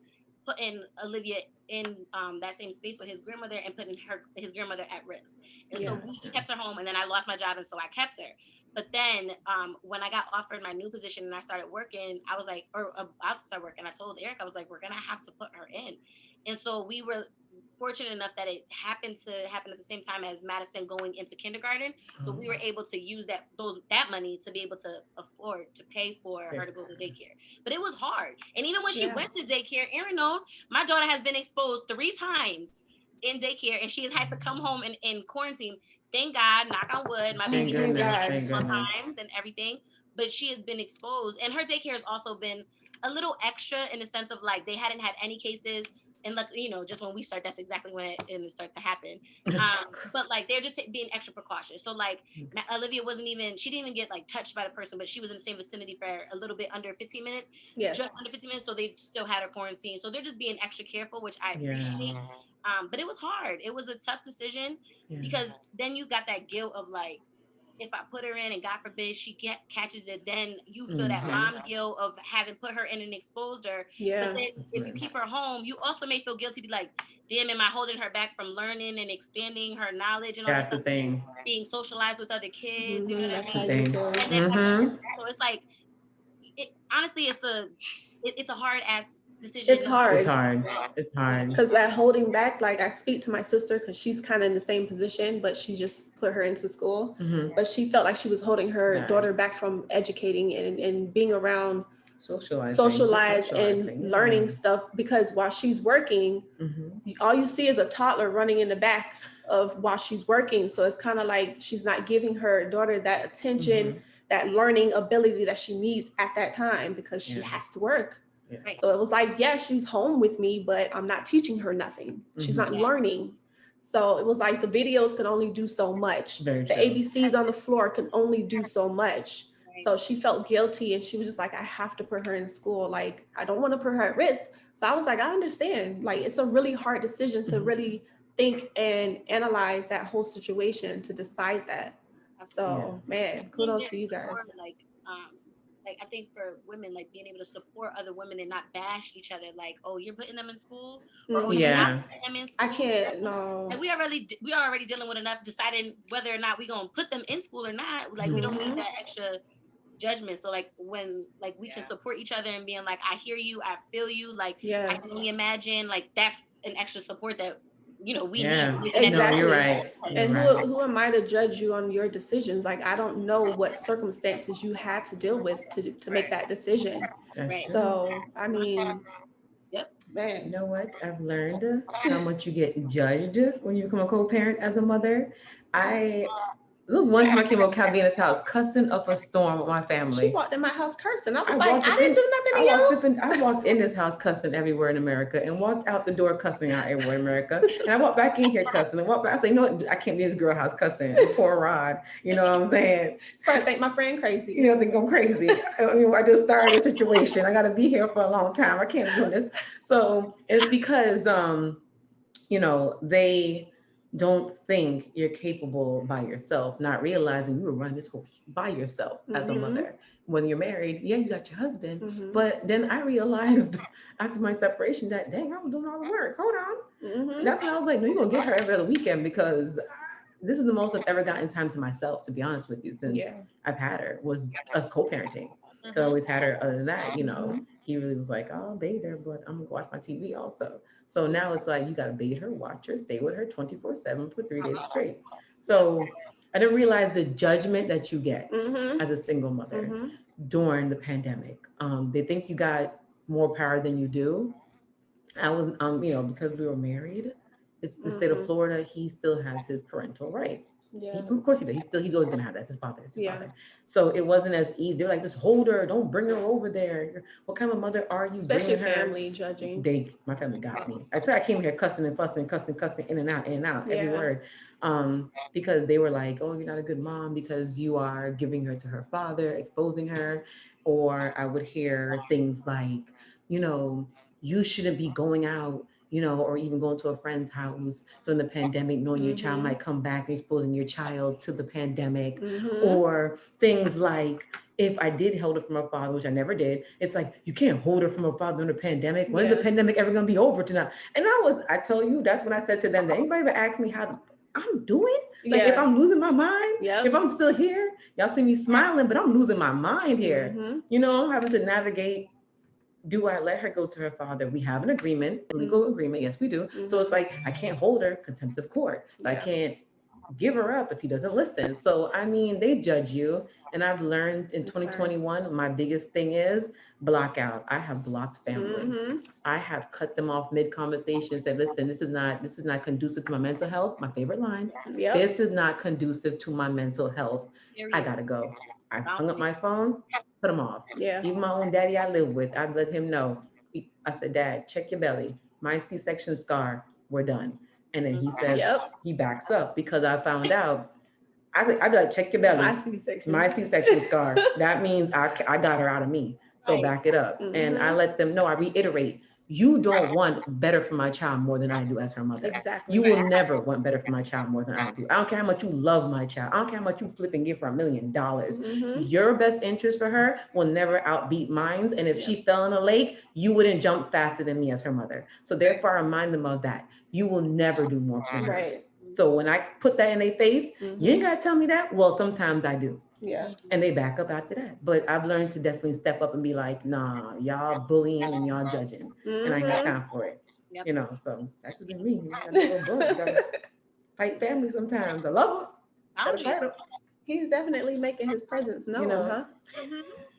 putting Olivia in that same space with his grandmother and putting his grandmother at risk. And so we kept her home, and then I lost my job, and so I kept her. But then when I got offered my new position and I started working, I was like, or about to start working, I told Eric, I was like, we're gonna have to put her in. And so we were fortunate enough that it happened to happen at the same time as Madison going into kindergarten. So we were able to use that money to be able to afford to pay for her to go to daycare. But it was hard. And even when she went to daycare, Erin knows my daughter has been exposed 3 times in daycare, and she has had to come home in quarantine. Thank God, knock on wood, my baby has been multiple times and everything, but she has been exposed. And her daycare has also been a little extra in the sense of like they hadn't had any cases. And like, you know, just when we start, that's exactly when it starts to happen. But like, they're just being extra precautious. So like Olivia she didn't even get like touched by the person, but she was in the same vicinity for a little bit under 15 minutes, just under 15 minutes. So they still had her quarantine. So they're just being extra careful, which I appreciate. But it was hard. It was a tough decision because then you got that guilt of like, if I put her in and God forbid she catches it, then you feel that mom guilt of having put her in and exposed her. But then if you keep her home, you also may feel guilty, be like, damn, am I holding her back from learning and expanding her knowledge and all that stuff? Being socialized with other kids, you know what I mean? And then so it's like, honestly, it's a hard ass decision. It's hard. It's hard. Because that holding back, like I speak to my sister because she's kind of in the same position, but she just put her into school. But she felt like she was holding her daughter back from educating and being around, socialize and learning stuff. Because while she's working, all you see is a toddler running in the back of while she's working. So it's kind of like she's not giving her daughter that attention, that learning ability that she needs at that time because she has to work. So it was like, she's home with me, but I'm not teaching her nothing. She's not learning. So it was like the videos can only do so much. The ABCs on the floor can only do so much. So she felt guilty and she was just like, I have to put her in school. Like, I don't want to put her at risk. So I was like, I understand. Like, it's a really hard decision to really think and analyze that whole situation to decide that. So man, kudos to you guys. Like I think for women, like being able to support other women and not bash each other, like, oh, you're putting them in school, or oh, you're not putting them in school. I can't. No. Like we are already dealing with enough deciding whether or not we're gonna put them in school or not. Like we don't need that extra judgment. So like when like we can support each other and being like, I hear you, I feel you. Like I can only imagine. Like that's an extra support that we need. Exactly. No, you're right. And who am I to judge you on your decisions? Like I don't know what circumstances you had to deal with to make that decision. So I mean, man, you know what? I've learned how much you get judged when you become a co-parent as a mother. There was one time I came over Calvina's house cussing up a storm with my family. She walked in my house cursing. I was like, I didn't do nothing to you. I walked in this house cussing everywhere in America and walked out the door cussing out everywhere in America. And I walked back in here cussing and walked back. I said, you know what? I can't be in this girl house cussing. Poor Rod. You know what I'm saying? I think my friend crazy. You know, think I'm crazy. I just started a situation. I got to be here for a long time. I can't do this. So it's because, they don't think you're capable by yourself, not realizing you were running this whole by yourself as a mother. When you're married, you got your husband. But then I realized after my separation that, dang, I was doing all the work. Hold on. That's when I was like, no, you're going to get her every other weekend because this is the most I've ever gotten time to myself, to be honest with you, since I've had her, was us co-parenting. 'Cause I always had her. Other than that, he really was like, I'll bathe her, but I'm gonna watch my TV also. So now it's like, you got to bathe her, watch her, stay with her 24/7 for 3 days straight. So I didn't realize the judgment that you get as a single mother during the pandemic. They think you got more power than you do. I was, because we were married, it's the state of Florida. He still has his parental rights. Yeah. Of course he does. He's always gonna have that. His father. Father. So it wasn't as easy. They're like, just hold her. Don't bring her over there. What kind of mother are you? Especially family judging. My family got me. I came here cussing and fussing, cussing in and out, every word. Because they were like, oh, you're not a good mom because you are giving her to her father, exposing her. Or I would hear things like, you shouldn't be going out, or even going to a friend's house during the pandemic, knowing your child might come back, exposing your child to the pandemic, or things like, if I did hold her from her father, which I never did, it's like, you can't hold her from her father during the pandemic. When is the pandemic ever going to be over tonight? And I told you, that's when I said to them, did anybody ever ask me how I'm doing? Like, if I'm losing my mind, if I'm still here, y'all see me smiling, but I'm losing my mind here. I'm having to navigate. Do I let her go to her father? We have an agreement, legal agreement. Yes, we do. So it's like, I can't hold her, contempt of court. I can't give her up if he doesn't listen. So, they judge you. And I've learned in 2021, my biggest thing is block out. I have blocked family. I have cut them off mid-conversation, said, listen, this is not conducive to my mental health. My favorite line. This is not conducive to my mental health. I gotta go. I hung up my phone, put him off. Even my own daddy I live with, I let him know. I said, Dad, check your belly. My C-section scar, we're done. And then he says, he backs up because I found out. I'd be like, check your belly. My C-section scar. That means I got her out of me. So back it up. And I let them know, I reiterate, you don't want better for my child more than I do as her mother. Exactly. You will never want better for my child more than I do. I don't care how much you love my child. I don't care how much you flip and give her $1 million. Your best interest for her will never outbeat mine. And if she fell in a lake, you wouldn't jump faster than me as her mother. So therefore, I remind them of that. You will never do more for her. Right. So when I put that in their face, you ain't gotta tell me that. Well, sometimes I do. Yeah. And they back up after that. But I've learned to definitely step up and be like, nah, y'all bullying and y'all judging. And I ain't got time for it. So that's just been me. Fight family sometimes. I love him. He's definitely making his presence known, huh?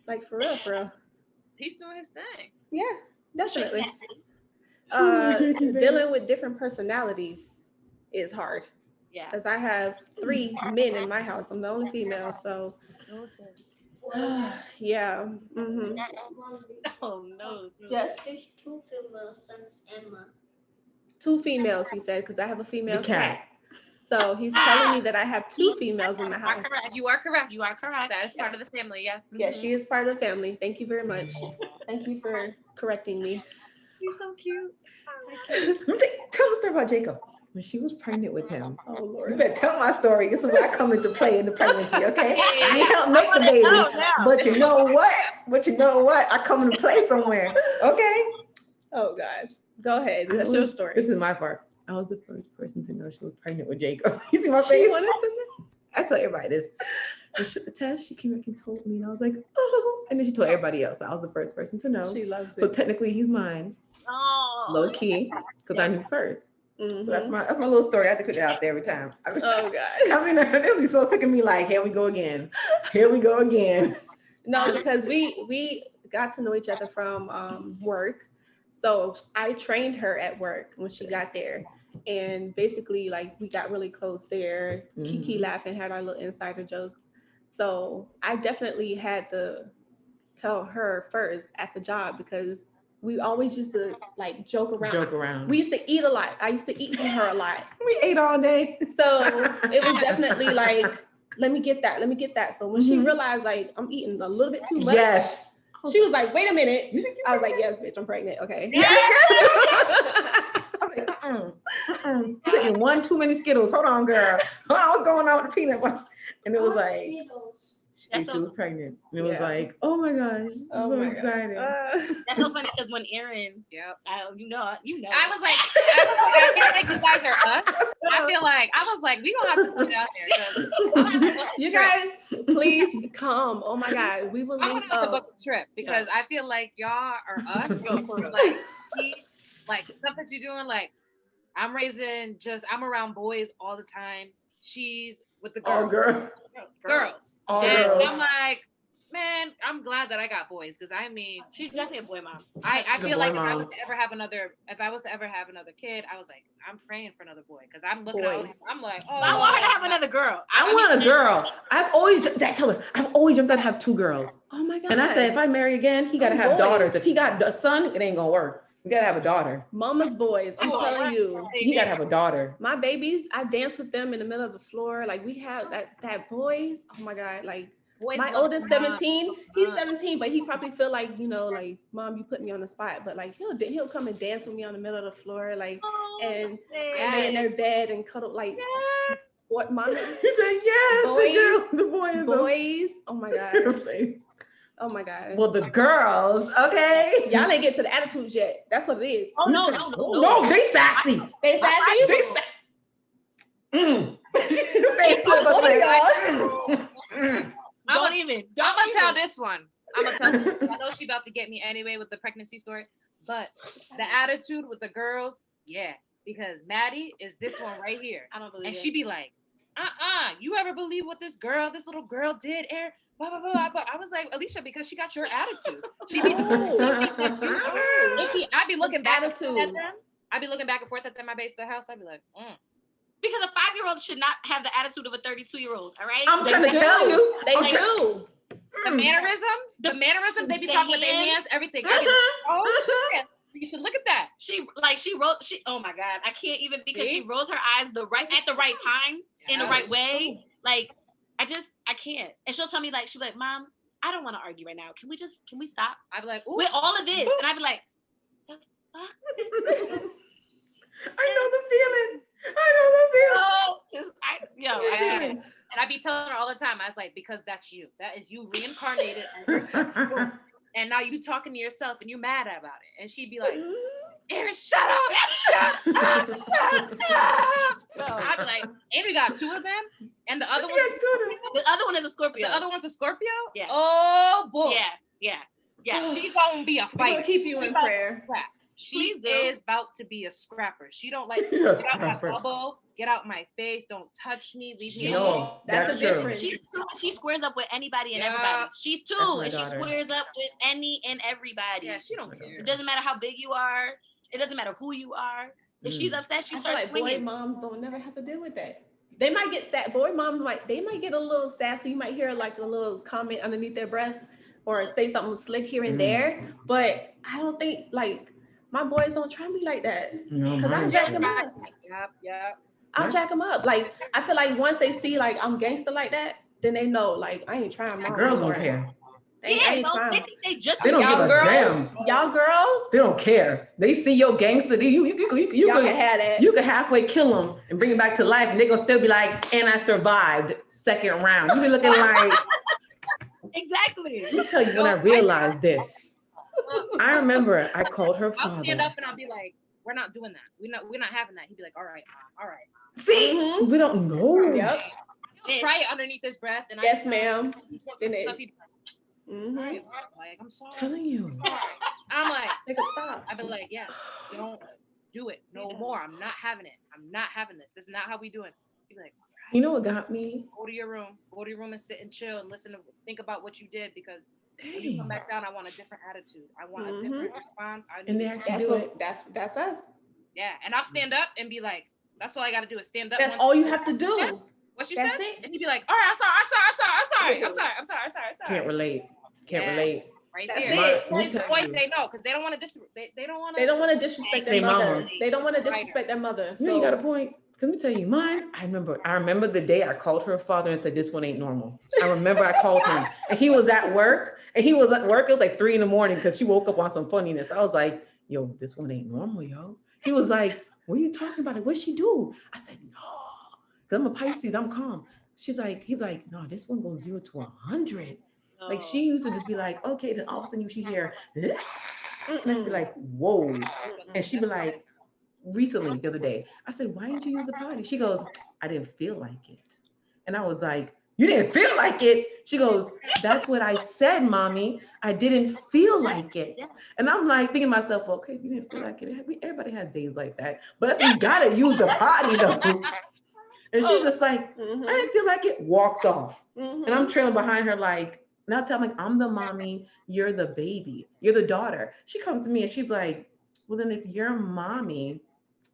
Like for real. He's doing his thing. Yeah, definitely. Dealing with different personalities is hard. Yeah. Because I have 3 men in my house. I'm the only female, so. Yeah. Oh no. Yes. There's 2 female sons, Emma. 2 females, he said, because I have a female cat. So he's telling me that I have 2 females in the house. You are correct. That is part of the family, yeah. Yeah, she is part of the family. Thank you very much. Thank you for correcting me. He's so cute. Tell a story about Jacob. When she was pregnant with him. Oh Lord. You better tell my story. This is where I come into play in the pregnancy, okay? You help make the baby. But you know what? I come into play somewhere. Okay? Oh gosh. Go ahead. That's your story. This is my part. I was the first person to know she was pregnant with Jacob. You see my face? I tell everybody this. She took the test. She came back and told me, and I was like, oh. And then she told everybody else. I was the first person to know. She loves it. So technically, he's mine. Oh. Low key, because I knew first. So that's my little story. I have to put it out there every time. Oh God. They'll be so sick of me. Like, here we go again. No, because we got to know each other from work. So I trained her at work when she got there, and basically, like, we got really close there. Kiki laughing, had our little insider jokes. So I definitely had to tell her first at the job because we always used to like joke around. We used to eat a lot. I used to eat from her a lot. We ate all day. So it was definitely like, let me get that. So when she realized like I'm eating a little bit too much. Yes. She was like, wait a minute. I was like, yes, bitch, I'm pregnant. Okay. I'm taking 1 too many Skittles. Hold on, girl. Hold on, what's going on with the peanut butter? And it was like, That's she was pregnant. And it was Yeah. like, oh my gosh, I'm Oh so my excited. That's so funny because when Aaron, Yep. you know, I was like, I feel like you guys are us. I was like, we gonna have to put it out there. You guys, please come. Oh my God, we will I'm link gonna have to up. book a trip because I feel like y'all are us. Go for it. Like stuff that you're doing. Like I'm around boys all the time. She's with the girls. Oh, girl. Girls. All and girls. I'm like, man, I'm glad that I got boys because I mean, she's definitely a boy mom. I feel like if I mom. was to ever have another kid, I was like, I'm praying for another boy because I'm looking at I'm like, oh, I want her to have another girl. I want a girl. I've always dreamt I'd have 2 girls. Oh my God. And I said, if I marry again, he got to have daughters. If he got a son, it ain't gonna work. You gotta have a daughter. Mama's boys. I'm telling you. He gotta have a daughter. My babies, I dance with them in the middle of the floor. Like we have that boys. Oh my God. Like boys my oldest 17. He's 17, but he probably feel like, you know, like mom, you put me on the spot. But like he'll come and dance with me on the middle of the floor, like and lay in their bed and cuddle like what mom. He said yes. The boys. Oh my God. Oh my God. Well, the girls, okay. Y'all ain't get to the attitudes yet. That's what it is. Oh no, they sassy. They sassy? They sassy. Oh my God. I'm gonna tell this one. I'm gonna tell this. I know she about to get me anyway with the pregnancy story, but the attitude with the girls, yeah, because Maddie is this one right here. I don't believe and it. she be like, you ever believe what this little girl did, Aaron? Blah, blah, blah. But I was like, Alicia, because she got your attitude. She be doing the same thing that you do. I'd be looking back and forth at them. I'd be looking back and forth at them. I be at the house. I'd be like, Because a 5-year-old should not have the attitude of a 32-year-old. All right. I'm trying to tell you. They do. The mannerisms, they be talking with their hands, everything. I be like, oh shit. You should look at that. Oh my God. I can't even because she rolls her eyes at the right time in the right way. Like, I can't. And she'll tell me she'll be like, Mom, I don't want to argue right now. Can we stop? I'd be like, ooh. With all of this. And I'd be like, the fuck? I know the feeling. Oh, I can't. And I be telling her all the time, I was like, because that's you. That is you reincarnated. And now you talking to yourself and you mad about it. And she'd be like, Aaron, shut up. I'd be like, and we got 2 of them. And the other one is a Scorpio. The other one's a Scorpio? Yeah. Oh boy. Yeah. She's gonna be a fighter. Keep you in prayer. She is about to be a scrapper. She don't like get out my bubble, get out my face, don't touch me, leave me alone. That's the difference. She squares up with anybody and everybody. She's 2 and she squares up with any and everybody. Yeah, she don't care. It doesn't matter how big you are. It doesn't matter who you are. If she's upset, she starts swinging. Boy moms don't never have to deal with that. They might get sad. Boy moms might get a little sassy. You might hear like a little comment underneath their breath or say something slick here and there. But I don't think my boys don't try me like that. Because I jack them up. Yep. I'll jack them up. Like I feel like once they see I'm gangster like that, then they know I ain't trying. My girls don't care. They think they just they don't give a damn. Y'all girls, they don't care. They see your gangster. You can have that. You can halfway kill them and bring him back to life, and they gonna still be like, "And I survived 2nd round." You be looking like exactly. Let me tell you when I realized this. I remember I called her father. I'll stand up and I'll be like, "We're not doing that. We're not having that." He'd be like, "All right." See, we don't know. Yep. He'll try it underneath his breath, and yes, ma'am. I'm sorry. Telling you. I'm like, stop. I'd be like, yeah, don't do it no more. I'm not having it. I'm not having this. This is not how we do it. He'd be like, right. You know what got me? Go to your room and sit and chill and think about what you did because when you come back down, I want a different attitude. I want a different response. And they actually do it. That's us. Yeah, and I'll stand up and be like, that's all I got to do is stand up. That's all you have to do. Yeah. What you said? And he'd be like, all right, I'm sorry. Can't relate. Right there. Boys, they know because they don't want to they don't want to disrespect their mother. They don't want to disrespect their mother. You got a point. Let me tell you mine. I remember the day I called her father and said, this one ain't normal. I remember I called him and he was at work. It was like 3 a.m. because she woke up on some funniness. I was like, yo, this one ain't normal, yo. He was like, what are you talking about? What'd she do? I said, no, because I'm a Pisces, I'm calm. he's like, no, this one goes 0 to 100. Like Oh. she used to just be like, okay, then all of a sudden you should hear, and I'd be like, whoa. And she'd be like, recently, the other day, I said, why didn't you use the potty? She goes, I didn't feel like it. And I was like, you didn't feel like it? She goes, that's what I said, mommy. I didn't feel like it. And I'm like thinking to myself, okay, if you didn't feel like it, everybody has days like that. But you gotta use the potty though. And she's just like, I didn't feel like it, walks off. And I'm trailing behind her like, now tell me, I'm the mommy, you're the baby, you're the daughter. She comes to me and she's like, well, then if you're mommy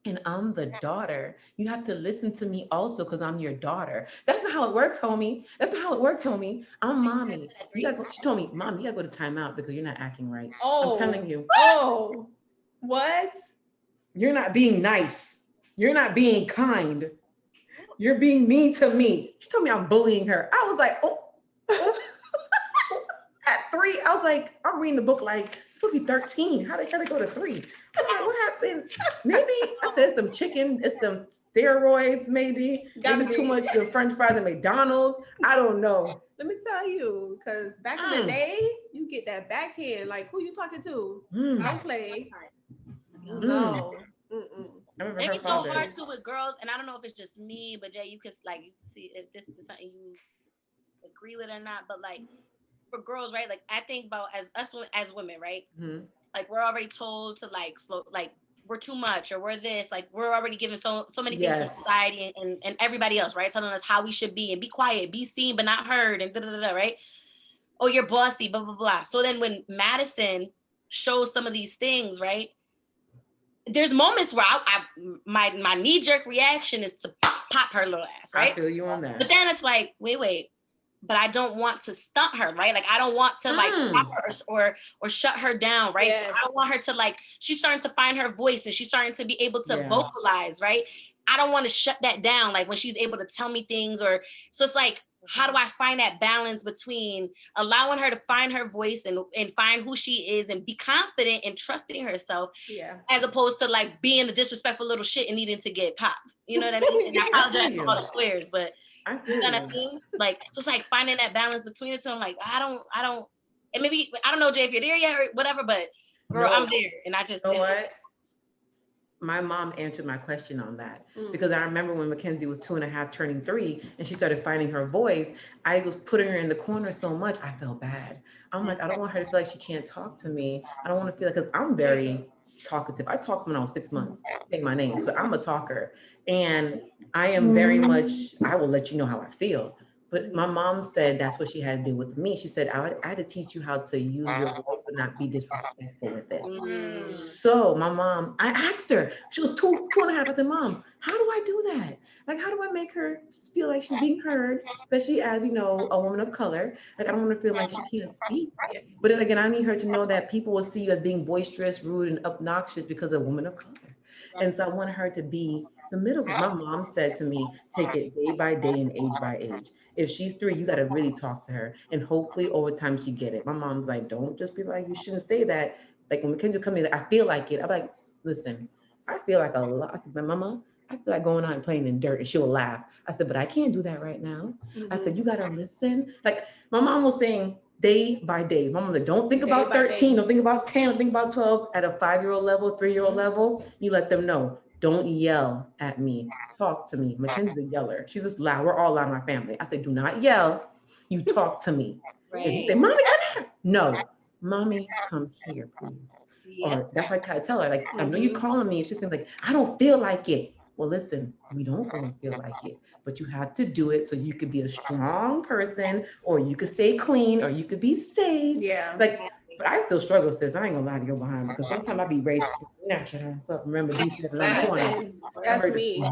and I'm the daughter, you have to listen to me also because I'm your daughter. That's not how it works, homie. That's not how it works, homie. I'm mommy. You gotta go, she told me, Mom, you gotta go to timeout because you're not acting right. I'm telling you. Oh, what? You're not being nice. You're not being kind. You're being mean to me. She told me I'm bullying her. I was like, oh. At 3, I was like, I'm reading the book like, you'll be 13. How they gotta go to 3? I'm like, what happened? Maybe I said some chicken, it's some steroids, maybe too much of French fries at McDonald's. I don't know. Let me tell you, because back in the day, you get that backhand. Like, who you talking to? Don't play. No. Maybe so hard too with girls, and I don't know if it's just me, but Jay, you could like you see if this is something you agree with or not. But like for girls, right? Like I think about as women, right? Like we're already told to like slow, like we're too much or we're this, like we're already given so many things from society and everybody else, right? Telling us how we should be and be quiet, be seen but not heard, and right? Oh, you're bossy, blah blah blah. So then when Madison shows some of these things, right? There's moments where my knee-jerk reaction is to pop her little ass, right? I feel you on that. But then it's like, wait, but I don't want to stunt her, right? Like I don't want to like stop her or shut her down, right? So I don't want her to like, she's starting to find her voice and she's starting to be able to vocalize, right? I don't want to shut that down, like when she's able to tell me things or, so it's like, how do I find that balance between allowing her to find her voice and find who she is and be confident and trusting herself, as opposed to like being a disrespectful little shit and needing to get popped. You know what I mean? And I apologize for all the swears, but you know what I mean? Like, so it's like finding that balance between the two. I'm like, I don't, and maybe, I don't know, Jay, if you're there yet or whatever, but girl, I'm there. And I just, you know what? My mom answered my question on that because I remember when Mackenzie was 2.5 turning 3 and she started finding her voice, I was putting her in the corner so much, I felt bad. I'm like, I don't want her to feel like she can't talk to me. I don't want to feel like, because I'm very talkative. I talked when I was 6 months, saying my name. So I'm a talker and I am very much, I will let you know how I feel. But my mom said that's what she had to do with me. She said, I had to teach you how to use your voice but not be disrespectful with it. So my mom, I asked her, she was 2.5. I said, Mom, how do I do that? Like, how do I make her feel like she's being heard, especially as, you know, a woman of color? Like, I don't want to feel like she can't speak. But then again, I need her to know that people will see you as being boisterous, rude, and obnoxious because of a woman of color. And so I want her to be the middle. My mom said to me, take it day by day and age by age. If she's 3, you got to really talk to her. And hopefully over time she get it. My mom's like, don't just be like, you shouldn't say that. Like when Mackenzie come in, I feel like it. I'm like, listen, I feel like a lot. I said, Mama, I feel like going out and playing in dirt. And she'll laugh. I said, but I can't do that right now. I said, you got to listen. Like my mom was saying, day by day. My mom said, don't think about 13, don't think about 10, don't think about 12. At a 5-year-old level, 3-year-old level, you let them know. Don't yell at me. Talk to me. Mackenzie's a yeller. She's just loud. We're all loud in my family. I said, do not yell. You talk to me. Right. If you say, Mommy, come here. No, Mommy, come here, please. Or that's why I kind of tell her, like, I know you're calling me. And she's like, I don't feel like it. Well, listen, we don't always feel like it, but you have to do it so you could be a strong person, or you could stay clean, or you could be safe. Yeah. Like, but I still struggle, sis. I ain't gonna lie to your behind, because sometimes I be ready to snatch your ass up. Remember, these that's me.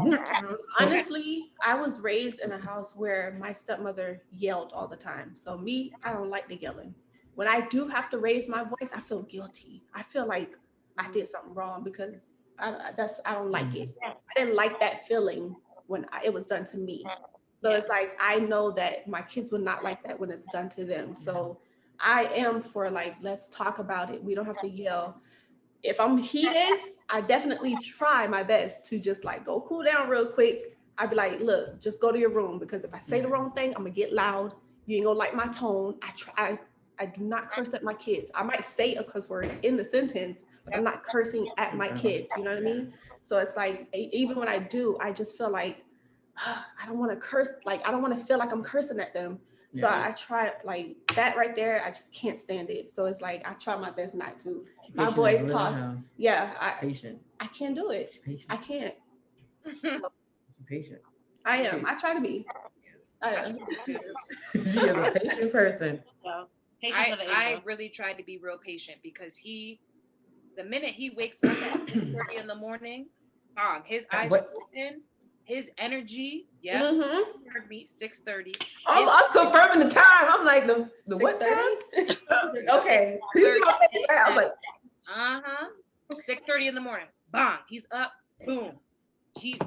Honestly, I was raised in a house where my stepmother yelled all the time. So me, I don't like the yelling. When I do have to raise my voice, I feel guilty. I feel like I did something wrong because I don't like it. I didn't like that feeling when it was done to me. So it's like, I know that my kids would not like that when it's done to them. So I am for like, let's talk about it. We don't have to yell. If I'm heated, I definitely try my best to just like go cool down real quick. I'd be like, look, just go to your room, because if I say the wrong thing, I'm gonna get loud. You ain't gonna like my tone. I do not curse at my kids. I might say a cuss word in the sentence, but I'm not cursing at my kids. You know what I mean? So it's like, even when I do, I just feel like I don't want to curse. Like, I don't want to feel like I'm cursing at them. So I try, like, that right there. I just can't stand it. So it's like, I try my best not to. My boys talk. Patient. I can't do it. I can't. Patient. I am. I try to be. I am. She is a patient person. I really tried to be real patient, because the minute he wakes up at 6:30 in the morning, his eyes are open, his energy, heard me, 6:30. I was confirming the time. I'm like, the what time? Okay. I was like, 6:30 in the morning. Bang, he's up. Boom, he's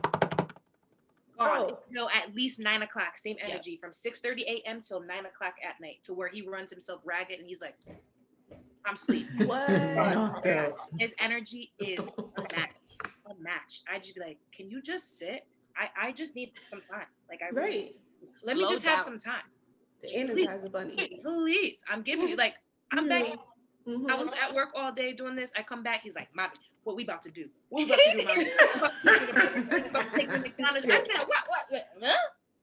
gone until at least 9 o'clock. Same energy from 6:30 a.m. till 9 o'clock at night, to where he runs himself ragged and he's like, I'm sleeping. What? His energy is unmatched. I just be like, can you just sit? I just need some time. Like, let me just have some time. The Energizer Bunny. Please, I'm giving you, like, I'm back. I was at work all day doing this. I come back. He's like, Mommy, what we about to do? What we about to do, Mommy? We about to take the McDonald's. I said, what? Huh?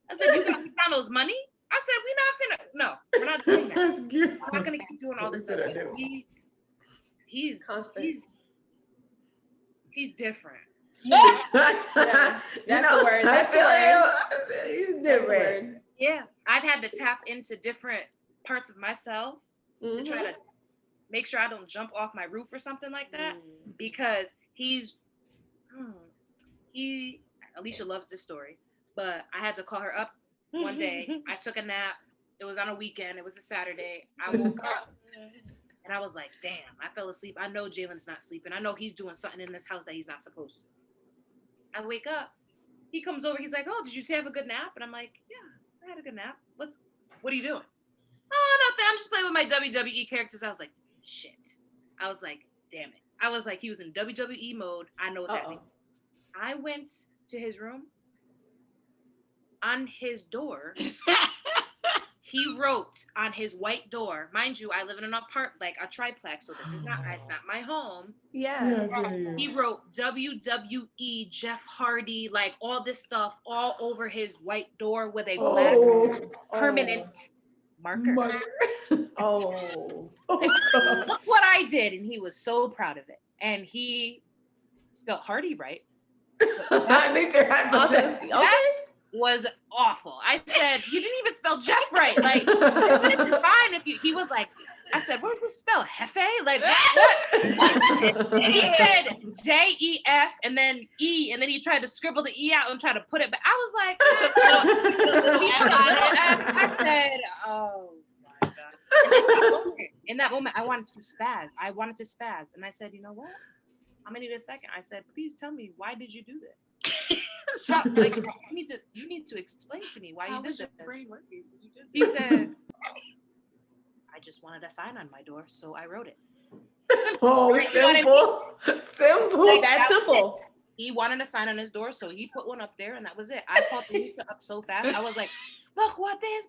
I said, you got McDonald's money? I said, we're not doing that. We're not gonna keep doing all this stuff. He's different. That's the word. That's the word. He's different. Yeah, I've had to tap into different parts of myself to try to make sure I don't jump off my roof or something like that, because Alicia loves this story, but I had to call her up one day. I took a nap. It was on a weekend. It was a Saturday. I woke up and I was like, damn, I fell asleep. I know Jalen's not sleeping. I know he's doing something in this house that he's not supposed to. I wake up. He comes over. He's like, oh, did you have a good nap? And I'm like, yeah, I had a good nap. What are you doing? Oh, nothing. I'm just playing with my WWE characters. I was like, shit. I was like, damn it. I was like, he was in WWE mode. I know what that means. I went to his room. On his door, he wrote on his white door. Mind you, I live in a triplex, so it's not my home. Yeah. He wrote WWE Jeff Hardy, like all this stuff all over his white door with a black permanent marker. Look what I did, and he was so proud of it. And he spelled Hardy right. That was awful. I said, you didn't even spell Jeff right. Like, it's fine if you. He was like, I said, what does this spell? Hefe? Like, what? He said J-E-F and then E, and then he tried to scribble the E out and try to put it back. I was like, I said, oh my God. In that moment, I wanted to spaz. And I said, you know what? I'm gonna need a second. I said, please tell me, why did you do this? So, like, you need to explain to me why you did this. He said, I just wanted a sign on my door, so I wrote it. Simple. Right? Simple. Like, that's simple. He wanted a sign on his door, so he put one up there, and that was it. I called Lisa up so fast. I was like, look what this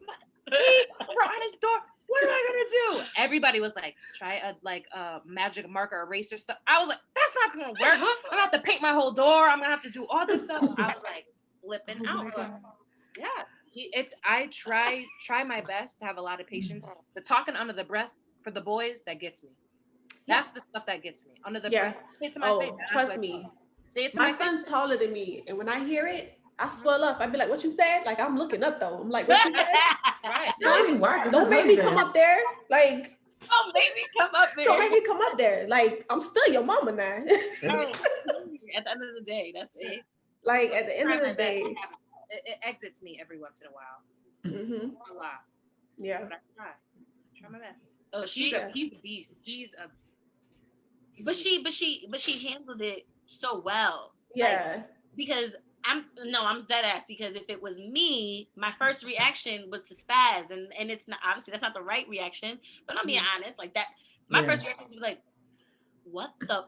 he wrote on his door. What am I gonna do? Everybody was like, try a magic marker eraser stuff. I was like, that's not gonna work. I'm gonna have to paint my whole door. I'm gonna have to do all this stuff. I was like flipping out. Yeah, I try my best to have a lot of patience. The talking under the breath for the boys, that gets me. That's the stuff that gets me. Under the breath. Say it to my face. Trust me. Say it to my son's taller than me, and when I hear it, I swell up. I'd be like, what you said? Like, I'm looking up though. I'm like, what you said? Right. Don't make me come up there. Like, don't make me come up there. Don't make me come up there. Like, I'm still your mama now. At the end of the day, that's it. Like, at the end of the day, it exits me every once in a while. Mm-hmm. A lot. Yeah. But I try my best. Oh, he's a beast. But she handled it so well. Yeah. Like, because I'm dead ass, because if it was me, my first reaction was to spaz, and it's not, obviously that's not the right reaction, but I'm being honest, like that, my first reaction to be like, what the,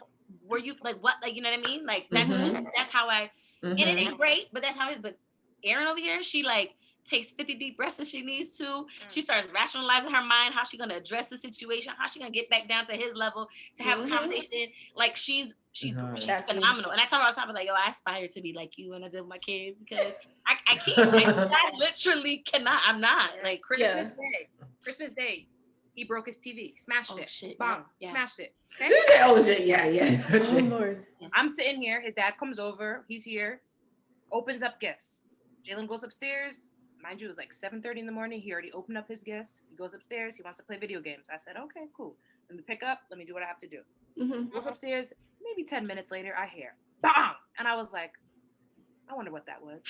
were you, like, what, like, you know what I mean? Like, that's just, that's how and it ain't great, but that's how it is. But Erin over here, she like takes 50 deep breaths if she needs to. She starts rationalizing her mind, how she gonna address the situation, how she gonna get back down to his level to have a conversation. Like she's phenomenal. And I tell her all the time, I'm like, yo, I aspire to be like you when I did with my kids because I can't. I literally cannot. I'm not. Like Christmas Day. He broke his TV, smashed it. Shit, Bang, smashed it. Okay? Oh shit, yeah. Oh Lord. I'm sitting here. His dad comes over. He's here. Opens up gifts. Jalen goes upstairs. Mind you, it was like 7:30 in the morning. He already opened up his gifts. He goes upstairs. He wants to play video games. I said, okay, cool. Let me pick up. Let me do what I have to do. Goes upstairs. Maybe 10 minutes later, I hear bang, and I was like, I wonder what that was.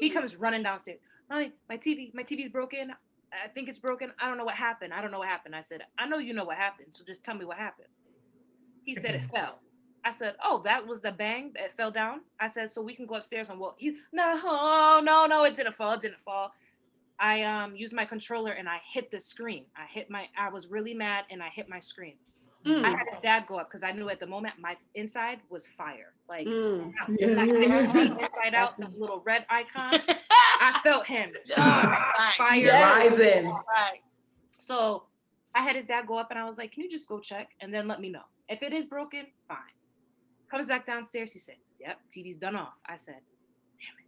He comes running downstairs. Mommy, my TV's broken. I think it's broken. I don't know what happened. I said, I know you know what happened, so just tell me what happened. He said it fell. I said, oh, that was the bang that fell down? I said, so we can go upstairs and no, it didn't fall. I used my controller and I hit the screen. I was really mad and I hit my screen. I had his dad go up because I knew at the moment my inside was fire. Like inside out, the little red icon. I felt him. Fire rising. Right. So I had his dad go up and I was like, can you just go check and then let me know? If it is broken, fine. Comes back downstairs. He said, yep, TV's done off. I said, damn it.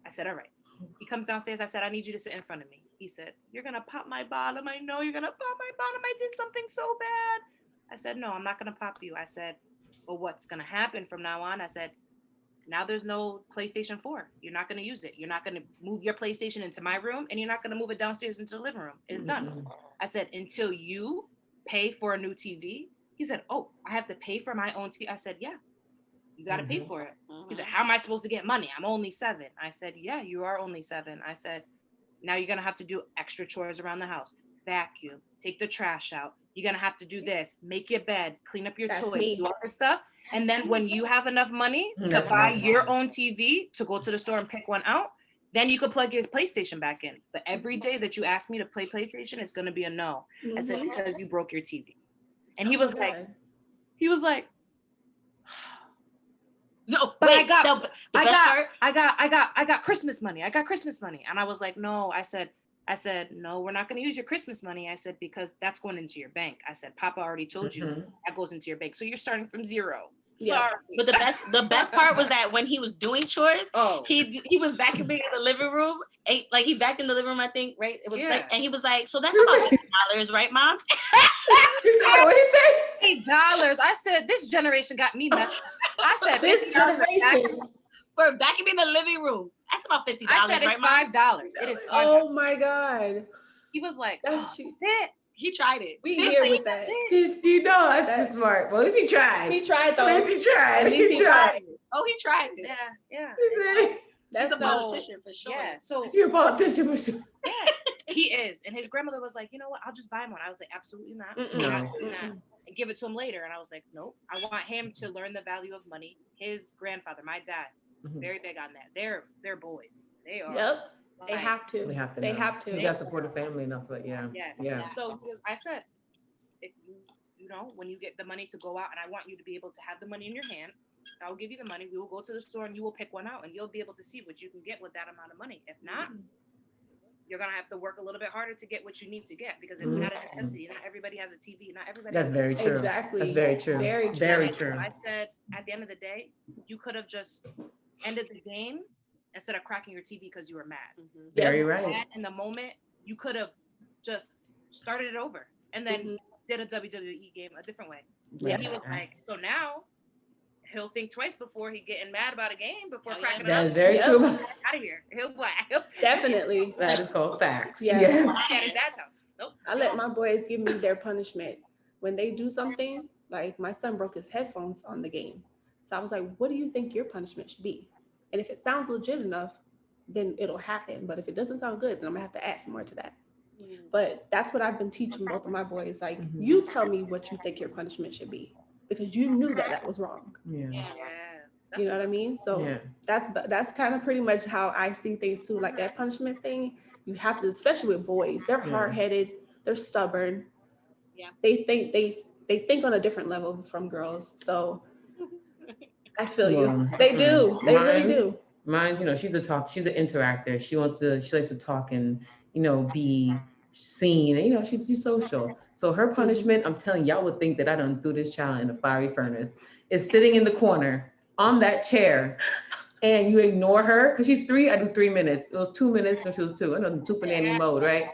I said, all right. He comes downstairs. I said, I need you to sit in front of me. He said, you're going to pop my bottom. I know you're going to pop my bottom. I did something so bad. I said, no, I'm not going to pop you. I said, well, what's going to happen from now on? I said, now there's no PlayStation 4. You're not going to use it. You're not going to move your PlayStation into my room and you're not going to move it downstairs into the living room. It's done. I said, until you pay for a new TV. He said, oh, I have to pay for my own TV. I said, yeah, you got to pay for it. He said, how am I supposed to get money? I'm only 7. I said, yeah, you are only 7. I said, now you're going to have to do extra chores around the house. Vacuum, take the trash out. You're going to have to do this, make your bed, clean up your toys, do all this stuff. And then when you have enough money to buy your own TV, to go to the store and pick one out, then you could plug your PlayStation back in. But every day that you ask me to play PlayStation, it's going to be a no. I said, because you broke your TV. And he was like, no, but wait, I got Christmas money. And I was like, no, I said, no, we're not going to use your Christmas money. I said, because that's going into your bank. I said, Papa already told you that goes into your bank. So you're starting from zero. Yeah. Sorry. But the best part was that when he was doing chores, he was vacuuming in the living room. Like he vacuumed the living room, I think, right? It was like, and he was like, so that's about $50, right, Mom? $8. I said, this generation got me messed up. I said, this generation for vacuuming the living room. That's about $50. I said it's $5. It is $5. Oh my God. He was like, that's it. He tried it. We here with that. $50. That's smart. Well, at least he tried. He tried though. At least he tried. At least he tried. Oh, he tried it. Yeah. That's a politician for sure. Yeah. So you're a politician for sure. Yeah, he is. And his grandmother was like, you know what? I'll just buy him one. I was like, absolutely not. Absolutely not. And give it to him later. And I was like, nope. I want him to learn the value of money. His grandfather, my dad, very big on that. They're boys. They are. Yep. They have to. They have to. You got to support a family enough, so Yes. Yeah. So I said, if you know, when you get the money to go out, and I want you to be able to have the money in your hand, I will give you the money. We will go to the store and you will pick one out and you'll be able to see what you can get with that amount of money. If not, you're going to have to work a little bit harder to get what you need to get because it's not a necessity. Not everybody has a TV. Not everybody That's has very true. Exactly. That's very true. Very true. I said, at the end of the day, you could have just ended the game instead of cracking your TV because you were mad. Very right. Mad in the moment, you could have just started it over and then did a WWE game a different way. Yeah. He was like, so now he'll think twice before he getting mad about a game before cracking it up. That is very true. Out of here. He'll definitely. That is called facts. Yes. At his dad's house. Nope. I let my boys give me their punishment when they do something. Like my son broke his headphones on the game, so I was like, "What do you think your punishment should be?" And if it sounds legit enough, then it'll happen. But if it doesn't sound good, then I'm gonna have to add some more to that. But that's what I've been teaching both of my boys. Like, you tell me what you think your punishment should be, because you knew that was wrong. Yeah. You know what I mean? So that's kind of pretty much how I see things too. Like that punishment thing, you have to, especially with boys. They're hard-headed. They're stubborn. Yeah. They think on a different level from girls. So I feel you. They do. They really do. Mine's, she's she's an interactor. She likes to talk and, be seen. And, she's social. So her punishment, I'm telling y'all would think that I done threw this child in a fiery furnace, is sitting in the corner on that chair, and you ignore her because she's 3. I do 3 minutes. It was 2 minutes when she was 2. I know the super nanny mode, right?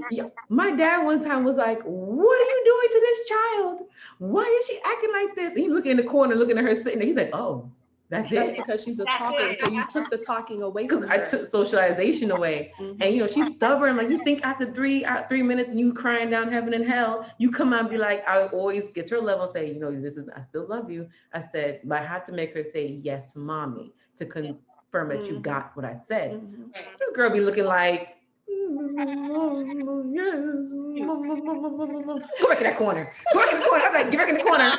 Yeah. My dad one time was like, "What are you doing to this child? Why is she acting like this?" And he looking in the corner, looking at her sitting there. He's like, "Oh, that's it." Because she's a talker. So you took the talking away from her. I took socialization away. And she's stubborn. Like, you think after 3 minutes and you crying down heaven and hell, you come out and be like, I always get to her level and say, I still love you. I said, but I have to make her say, "Yes, mommy," to confirm that you got what I said. This girl be looking like, yes. Go back in that corner. Go back in the corner. I'm like, get back in the corner.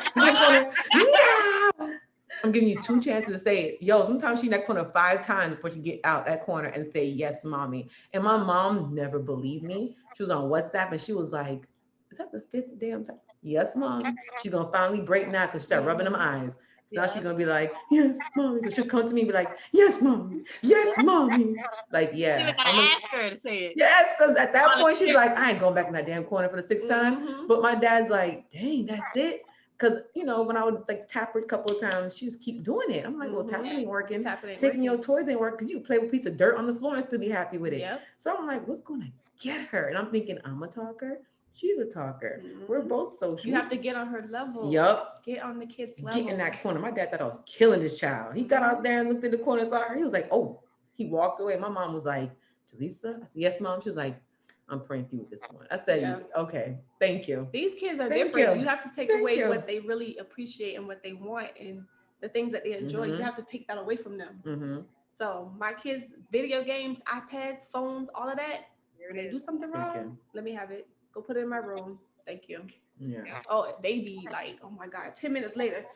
I'm giving you 2 chances to say it. Yo, sometimes she in that corner 5 times before she get out that corner and say, "Yes, mommy." And my mom never believed me. She was on WhatsApp and she was like, "Is that the 5th damn time?" "Yes, mom." She's gonna finally break now because she started rubbing them eyes. So now she's gonna be like, "Yes, mommy." So she'll come to me and be like, "Yes, mommy. Yes, mommy." Like, yeah. You gotta ask her to say it. Yes, because at that point she's like, "I ain't going back in that damn corner for the 6th time." But my dad's like, "Dang, that's it." Because, when I would like tap her a couple of times, she just keep doing it. I'm like, well, tapping ain't working. Taking your toys ain't working because you play with a piece of dirt on the floor and still be happy with it. Yep. So I'm like, what's going to get her? And I'm thinking, I'm a talker. She's a talker. We're both social. You have to get on her level. Yup. Get on the kid's level. Get in that corner. My dad thought I was killing this child. He got out there and looked in the corner and saw her. He was like, "Oh." He walked away. My mom was like, "Jaleesa?" I said, "Yes, mom." She was like, "I'm praying for you with this one." I said, "Okay, thank you." These kids are different. You have to take away what they really appreciate and what they want and the things that they enjoy. You have to take that away from them. So my kids, video games, iPads, phones, all of that. When they do something wrong, let me have it. Go put it in my room. Thank you. Yeah. Oh, they be like, "Oh my God!" 10 minutes later,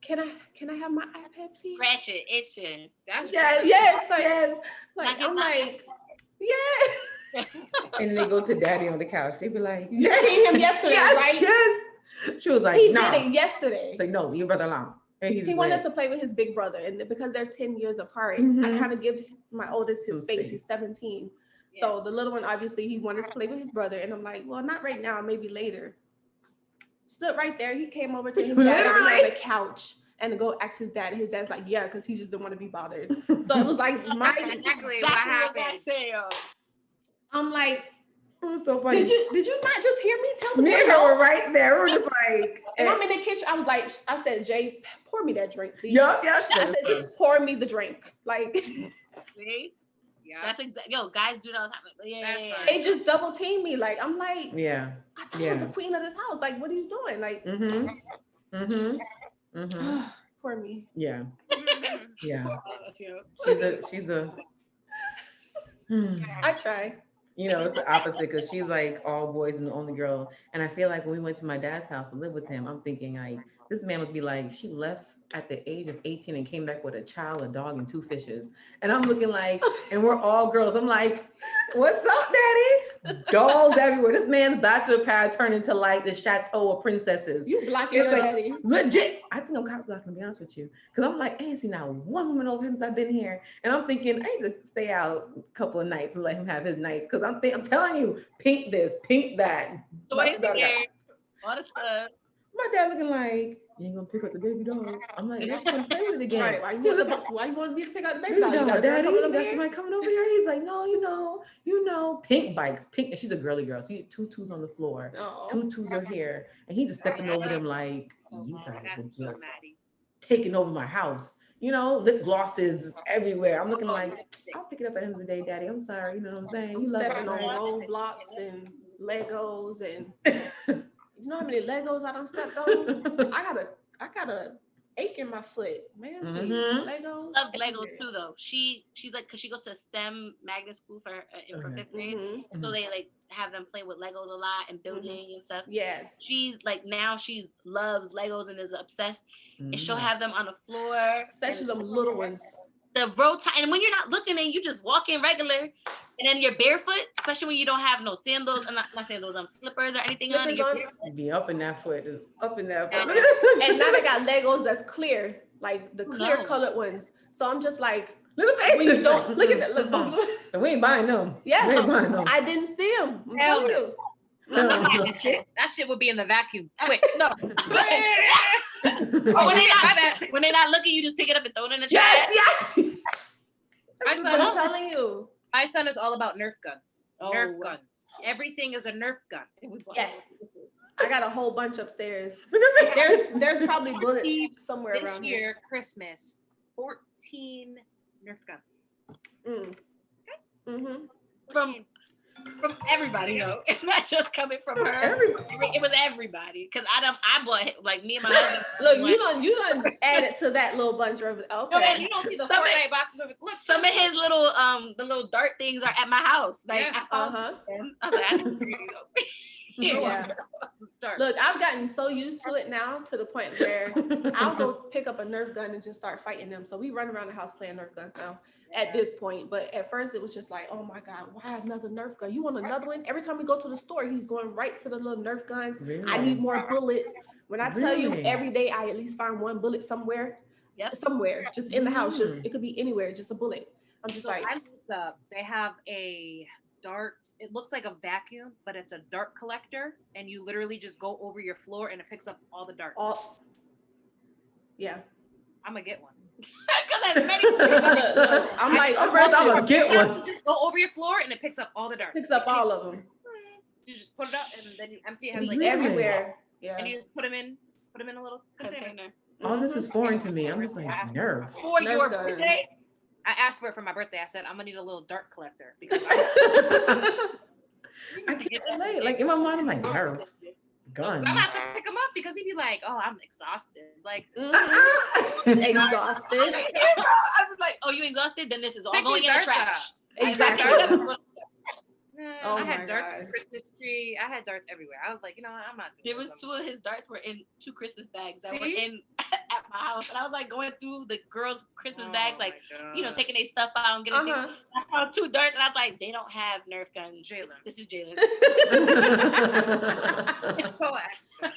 can I have my iPad, please? Scratch it, itching. That's yes. Like I'm like, yeah. And they go to daddy on the couch. They be like, "You seen him yesterday, right?" Yes. She was like, "He "No." did it yesterday." It's like, "No, your brother alone." He wanted to play with his big brother, and because they're 10 years apart, I kind of give my oldest his space. He's 17. Yeah. So the little one, obviously, he wanted to play with his brother, and I'm like, well, not right now, maybe later. Stood right there. He came over to his dad on the couch and to go ask his dad. His dad's like, "Yeah," because he just didn't want to be bothered. So it was like exactly what happened. I'm like, it was so funny. Did you not just hear me tell me? Me and her were right there. We were just like, and I'm in the kitchen. I said, "Jay, pour me that drink, please." Yeah. I said, "Just pour me the drink." Like, see? Yeah. That's guys do that all the time. Yeah. They just double team me. Like, I'm like, yeah. I thought I was the queen of this house. Like, what are you doing? Like, pour me. Yeah. Yeah. She's a. I try. It's the opposite because she's like all boys and the only girl. And I feel like when we went to my dad's house to live with him, I'm thinking like this man must be like, she left at the age of 18 and came back with a child, a dog, and 2 fishes. And I'm looking like, and we're all girls. I'm like, "What's up, daddy?" Dolls everywhere. This man's bachelor pad turned into like the chateau of princesses. You blocking your daddy. Legit. I think I'm kind of blocking, to be honest with you. Because I'm like, I ain't seen not one woman over him since I've been here. And I'm thinking, I need to stay out a couple of nights and let him have his nights. Because I'm telling you, pink this, pink that. So what is it? All the stuff. My dad looking like, "You ain't gonna pick up the baby dog." I'm like, "You're gonna play with it again." Right. Why you want me to pick up the baby dog? Daddy, you got somebody coming over here. He's like, "No, you know, pink bikes, pink." And she's a girly girl. So you had 2 twos on the floor, 2 twos are here, and he just stepping over them like, "You guys are just taking over my house." Lip glosses everywhere. I'm looking like, I'll pick it up at the end of the day, Daddy. I'm sorry. You know what I'm saying? I'm stepping on roadblocks and Legos and. You know how many Legos I done stepped on? I got a ache in my foot, man. Legos. Loves Legos too, though. She's like, cause she goes to STEM magnet school for 5th grade, so they like have them play with Legos a lot and building and stuff. Yes. She's like now she loves Legos and is obsessed, and she'll have them on the floor, especially them little ones. The road time, and when you're not looking and you just walk in regular, and then you're barefoot, especially when you don't have no sandals, not sandals, slippers or anything on. You be up in that foot, just up in that foot. And now they got Legos that's clear, like the clear colored ones. So I'm just like, Little baby. when you don't look at that, look, So we ain't buying them. yeah, we ain't buying them. I didn't see them. I'm Hell telling no. you. That shit would be in the vacuum quick. No. When they not looking, you just pick it up and throw it in the trash. Yes. My I'm telling you. My son is all about Nerf guns. Oh. Nerf guns. Everything is a Nerf gun. Yes. I got a whole bunch upstairs. There's probably bullets somewhere this around year, Christmas, 14 Nerf guns. From everybody, though. It's not just coming from her. It was everybody. Because I bought, like, me and my husband. Look, you done added to that little bunch of okay. No, And you don't see the Fortnite boxes over. Look, some of his little the little dart things are at my house. Like, Yeah. I found them. I was like, I didn't agree, Yeah. Look, I've gotten so used to it now to the point where I'll go pick up a Nerf gun and just start fighting them. So we run around the house playing Nerf guns now at this point. But at first it was just like, oh my God, why another Nerf gun? You want another one? Every time we go to the store, he's going right to the little Nerf guns. Really? I need more bullets. When I tell you Really? every day I at least find one bullet somewhere, just in the house, just it could be anywhere, just a bullet. I'm just like, I looked up. They have a dart. It looks like a vacuum, but it's a dart collector, and you literally just go over your floor and it picks up all the darts. Yeah. I'm gonna get one. Because there's many. I'm like, I'm gonna get one. You just go over your floor and it picks up all the darts. Picks up all of them. You just put it up and then you empty it. Has like Really? Everywhere. Yeah. and you just put them in a little container. All this is foreign to me. I'm just like, Nerf. For Nerf your gun. birthday. I asked for it for my birthday. I said I'm gonna need a little dart collector because I can't relate. Like in my mind, I'm like, Nerf. Gun. I'm about to pick him up because he'd be like, "Oh, I'm exhausted." Like, Exhausted. I was like, "Oh, you exhausted? Then this is all Pick going these in the darts trash." Exactly. Oh I my had darts on God. the Christmas tree. I had darts everywhere. I was like, you know what? I'm not doing There was this. 2 of his darts were in 2 Christmas bags that were See? in at my house, and I was like going through the girls' Christmas Oh bags, like my God. taking their stuff out and getting things. I found 2 darts, and I was like, they don't have Nerf guns. Jalen. This is Jalen. It's so extra.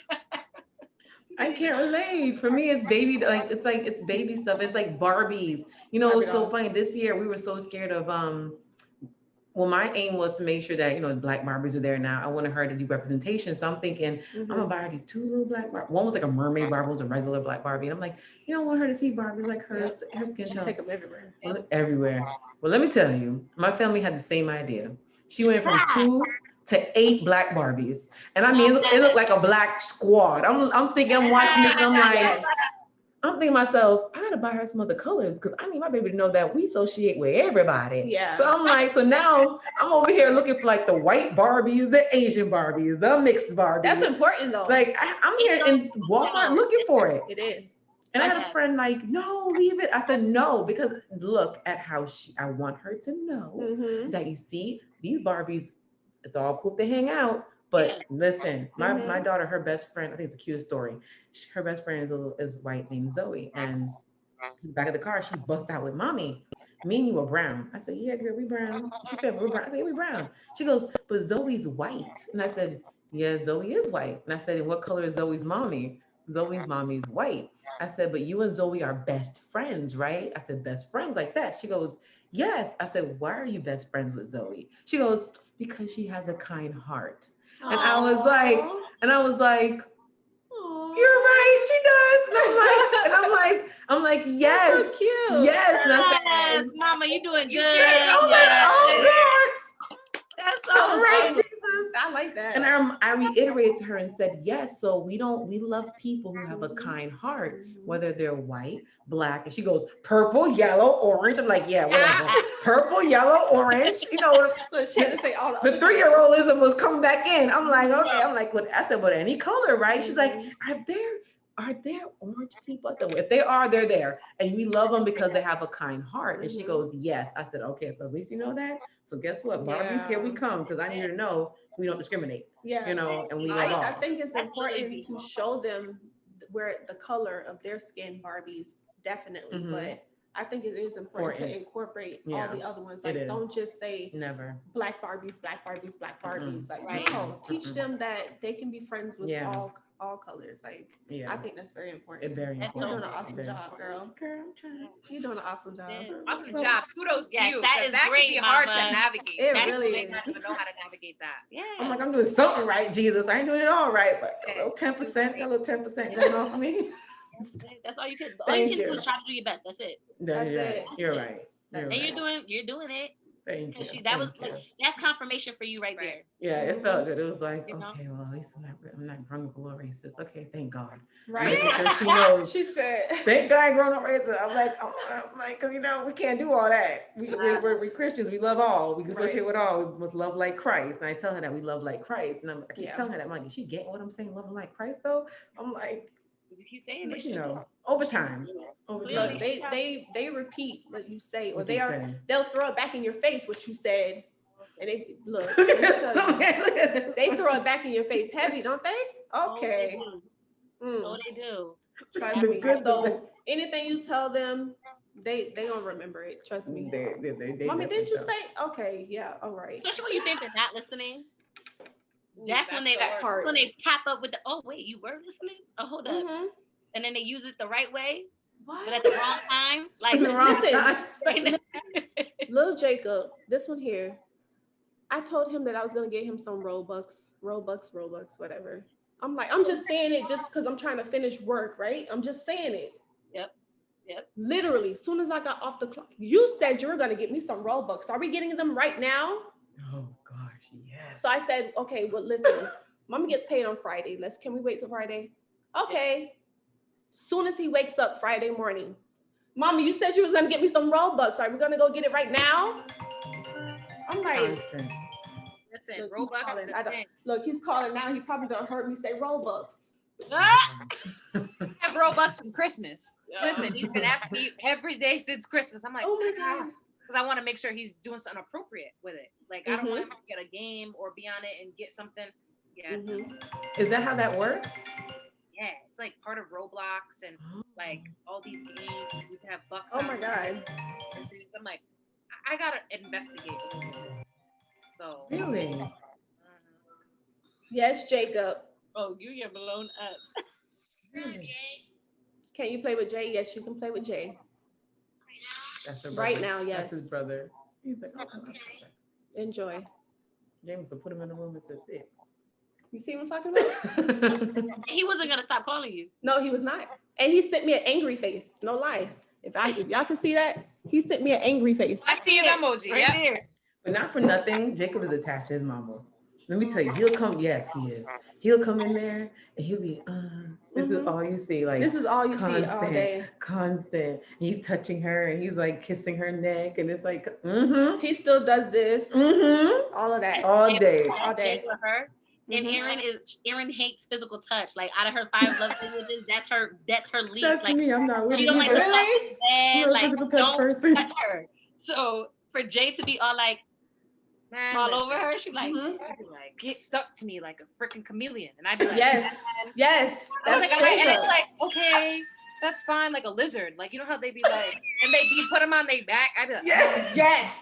I can't relate. For me, it's baby, it's baby stuff. It's like Barbies. You know, it was so funny. This year we were so scared of well, my aim was to make sure that, Black Barbies are there now. I wanted her to do representation. So I'm thinking, I'm gonna buy her these 2 little Black Barbies. One was like a mermaid Barbie, one was a regular Black Barbie. And I'm like, I want her to see Barbies like her skin tone. Take them everywhere. Everywhere. Well, let me tell you, my family had the same idea. She went from 2 to 8 Black Barbies. And I mean, it looked like a black squad. I'm thinking, I'm watching this, and I'm thinking to myself, I gotta buy her some other colors because I need my baby to know that we associate with everybody. Yeah. So I'm like, so now I'm over here looking for like the white Barbies, the Asian Barbies, the mixed Barbies. That's important though. Like I'm here in Walmart looking for it. It is. And I had a friend like, no, leave it. I said no, because look at how I want her to know that you see these Barbies, it's all cool to hang out. But listen, my daughter, her best friend, I think it's the cutest story. Her best friend is white named Zoe. And in the back of the car, she bust out with mommy. Me and you are brown. I said, yeah, girl, we brown. She said, we're brown. I said, yeah, we brown. She goes, but Zoe's white. And I said, yeah, Zoe is white. And I said, and what color is Zoe's mommy? Zoe's mommy's white. I said, but you and Zoe are best friends, right? I said, best friends like that. She goes, yes. I said, why are you best friends with Zoe? She goes, because she has a kind heart. And I was like, you're right, she does. And I'm like, yes, that's so cute. Yes. And I Yes, said, Mama, you doing good. I was like, oh God. That's so All right, awesome. Jesus. I like that. And I reiterated to her and said, yes, so we love people who have a kind heart, whether they're white, black. And she goes, purple, yellow, orange. I'm like, yeah, whatever. Purple, yellow, orange. So she had to say all the 3-year-oldism was coming back in. I'm like, okay. I'm like, what? I said, but any color, right? She's like, are there orange people? I said, well, if they are, they're there. And we love them because they have a kind heart. And she goes, yes. I said, okay, so at least you know that. So guess what? Barbies, here we come, because I need her to know we don't discriminate. Yeah. And we love all. I think it's important to show them where the color of their skin, Barbies, definitely. But I think it is important to incorporate all the other ones. Like, don't just say never Black Barbies, Black Barbies, Black Barbies. Like, no, teach them that they can be friends with all colors. Like, Yeah. I think that's very important. It's very That's important. You're doing an awesome Very job, girl. Girl, I'm trying. You're doing an awesome job. Awesome job. Kudos to Yes, you. that 'Cause is that great, can be hard to Mama. navigate. It Some really people may is. not even know how to navigate that. Yeah. I'm like, I'm doing something right, Jesus. I ain't doing it all right, but a little 10%, a little 10% going off of me. That's all you can. All you can do is try to do your best. That's it. That's That's right. it. You're right. You're And right. you're doing it. Thank you. That was like, that's confirmation for you right there. Yeah, it felt good. It was like, You know? okay, well, at least I'm not grown up a little racist. Okay, thank God. Right. Making sure she knows. She said, Thank God I grown up racist. I'm like, because we can't do all that. We're Christians. We love all. We can associate with all. We must love like Christ. And I tell her that we love like Christ. And I keep telling her that. I'm like, is she getting what I'm saying? Loving like Christ, though? I'm like, You keep saying but, it. over time. look, Really? they repeat what you say, or What they you are say. they'll throw it back in your face what you said, and they look. Let me tell you, they throw it back in your face heavy, don't they? Okay. Oh, they do. Trust me. So anything you tell them, they gonna remember it. Trust me. They Mommy, didn't you definitely say? Okay, yeah, all right. Especially when you think they're not listening. That's when they pop up with the, oh wait, you were listening? Oh, hold up. Mhm. And then they use it the right way, What? but at the wrong time. Like, The wrong listen. Little Jacob, this one here. I told him that I was gonna get him some Robux, whatever. I'm like, I'm just saying it just because I'm trying to finish work, right? I'm just saying it. Yep. Literally, as soon as I got off the clock, you said you were gonna get me some Robux. Are we getting them right now? Oh gosh, yes. So I said, okay, well listen, Mommy gets paid on Friday. Can we wait till Friday? Okay. Soon as he wakes up Friday morning, Mommy, you said you was gonna get me some Robux. Are we gonna go get it right now? I'm like, listen, Robux is a thing. Look, he's calling now. He probably gonna heard me say Robux. I have Robux from Christmas. Listen, he's been asking me every day since Christmas. I'm like, oh my God. Because I want to make sure he's doing something appropriate with it. Like, I don't want him to get a game or be on it and get something. Yeah. Is that how that works? Yeah, it's like part of Roblox and like all these games. You can have bucks. Oh my God. And things. I'm like, I gotta investigate a little bit. So Really? Yes, Jacob. Oh, you get blown up. Can you play with Jay? Yes, you can play with Jay. That's her Right brother. now, yes. That's his brother. He's like, Enjoy. James will put him in the room and says it. You see what I'm talking about? He wasn't gonna stop calling you. No, he was not. And he sent me an angry face. No lie. If y'all can see that, he sent me an angry face. I see his emoji. Right there. But not for nothing, Jacob is attached to his mama. Let me tell you, he'll come. Yes, he is. He'll come in there and he'll be, this is all you see. Like, this is all you see all day. Constant. He's touching her and he's like kissing her neck. And it's like, He still does this. All of that. All day. All day. With her. And Erin hates physical touch. Like, out of her 5 love languages, that's her least. That's like, me. I'm not with she don't like to touch really? bed. Like, don't person. touch her. So for Jay to be all like, Man, all over her, she like, get stuck to me like a freaking chameleon. And I'd be like, yes. I was like, and it's like, okay, that's fine, like a lizard. Like, you know how they be like, and you put them on their back. I'd be like, yes.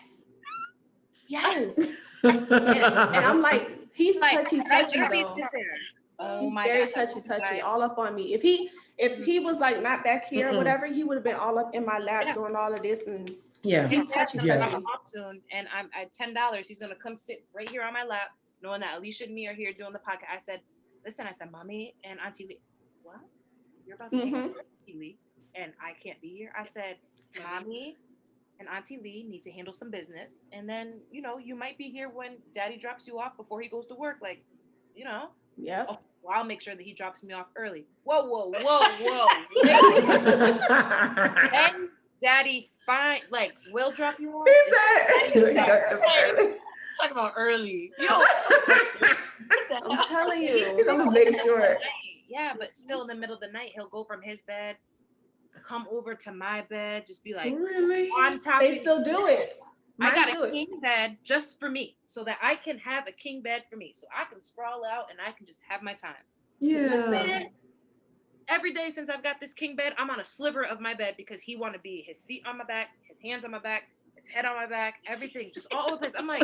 And I'm like, he's like, touchy though. Oh my Very gosh, touchy, all up on me. If he was like not back here or whatever, he would have been all up in my lap doing all of this and he's touchy. Soon, and I'm at $10. He's gonna come sit right here on my lap, knowing that Alicia and me are here doing the podcast. I said, Mommy and Auntie Lee, what? You're about to hang out with Auntie Lee, and I can't be here. I said, Mommy and Auntie Lee need to handle some business, and then you might be here when Daddy drops you off before he goes to work. Like, Yeah. Okay, well, I'll make sure that he drops me off early. Whoa. Then Daddy will drop you off. talk about early. I'm telling you. I'm gonna make sure. Yeah, but still in the middle of the night, he'll go from his bed, come over to my bed, just be like, really? On top. They still do it. I got a king bed just for me, so that I can have a king bed for me, so I can sprawl out and I can just have my time. Yeah. Listen, every day since I've got this king bed, I'm on a sliver of my bed because he want to be his feet on my back, his hands on my back, his head on my back, everything, just all over the place. I'm like,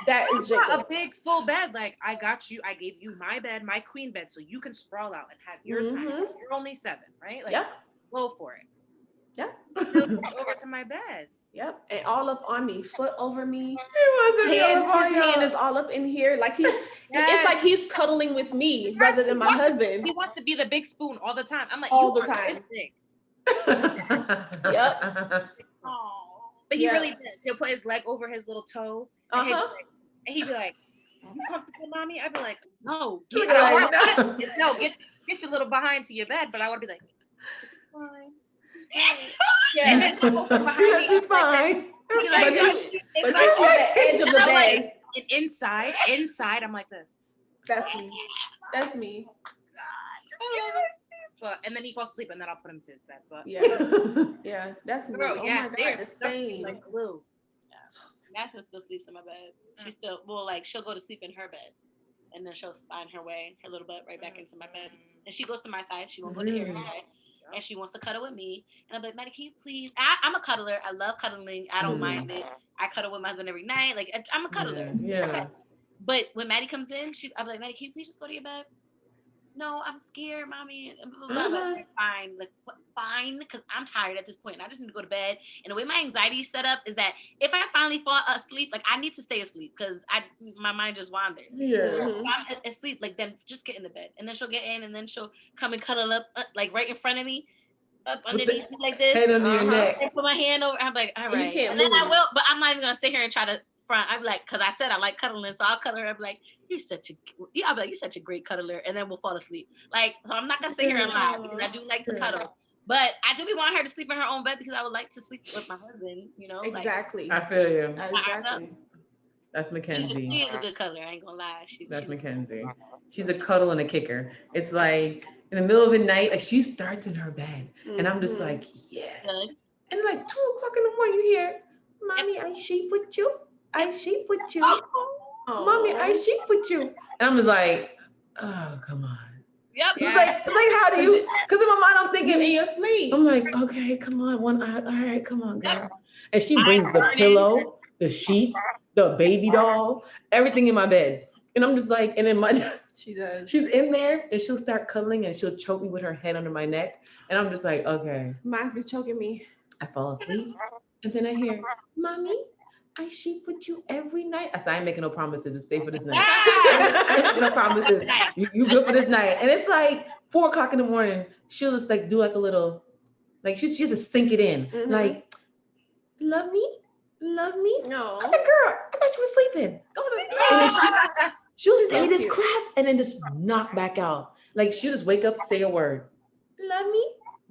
that is a big full bed. Like, I got you. I gave you my bed, my queen bed, so you can sprawl out and have your time. You're only 7, right? Like, go for it. Yep. Still goes over to my bed. Yep. And all up on me, foot over me. His hand is all up in here. Like it's like he's cuddling with me rather than my husband. He wants to be the big spoon all the time. I'm like, all you the time. Yep. Oh, but he really does. He'll put his leg over his little toe, and he'd be like, "You comfortable, mommy?" I'd be like, "No, get your little behind to your bed." But I would be like, "This is fine. This is great." Yeah, and then he'll open behind me. It's fine. But she's at the edge of the bed. And inside, I'm like this. That's me. That's me. Just give me space. But and then he falls asleep, and then I'll put him to his bed. But yeah, that's girl. me. Yes, they're the same. Like glue. Madison still sleeps in my bed. She still she'll go to sleep in her bed, and then she'll find her little butt right back into my bed. And she goes to my side. She won't go to Harry's side. And she wants to cuddle with me. And I'm like, Maddie, can you please? I'm a cuddler. I love cuddling. I don't mind it. I cuddle with my husband every night. Like, I'm a cuddler. Yeah. Okay. But when Maddie comes in, I'm like, Maddie, can you please just go to your bed? No, I'm scared, mommy. And blah, blah, blah. Like, fine. Like, fine. Because I'm tired at this point. And I just need to go to bed. And the way my anxiety is set up is that if I finally fall asleep, like, I need to stay asleep because my mind just wanders. Yeah. So if I'm asleep, like, then just get in the bed. And then she'll get in and then she'll come and cuddle up, like, right in front of me. Up underneath me like this. Head under your neck. And put my hand over. I'm like, all right. And then I will, but I'm not even going to sit here and try to front. I'm like, because I said I like cuddling. So I'll cuddle her. I'm like, you're such a great cuddler. And then we'll fall asleep. Like, so I'm not going to sit here and lie because I do like to cuddle. But I do be wanting her to sleep in her own bed because I would like to sleep with my husband, you know? Exactly. I feel you. Exactly. That's Mackenzie. She is a good cuddler. I ain't going to lie. That's Mackenzie. She's a cuddle and a kicker. It's like, in the middle of the night, like she starts in her bed, and I'm just like, yes. Good. And like 2:00 in the morning, you hear, "Mommy, I sheep with you. I sheep with you. Mommy, I sheep with you." And I'm just like, oh, come on. Yep. It's like how do you? Because in my mind, I'm thinking, in your sleep. I'm like, okay, come on, one eye. All right, come on, girl. And she brings the pillow, the sheet, the baby doll, everything in my bed, and I'm just like, and then she does. She's in there and she'll start cuddling and she'll choke me with her head under my neck. And I'm just like, okay. Mine's be choking me. I fall asleep. And then I hear, "Mommy, I sheep with you every night." I said, I ain't making no promises. Just stay for this night. I ain't making no promises. You good for this night. And it's like 4:00 in the morning. She'll just like do like a little, like she just sink it in. Like, love me? No. I said, girl, I thought you were sleeping. Go to bed. She'll say this crap and then just knock back out. Like she'll just wake up, say a word, "Love me,"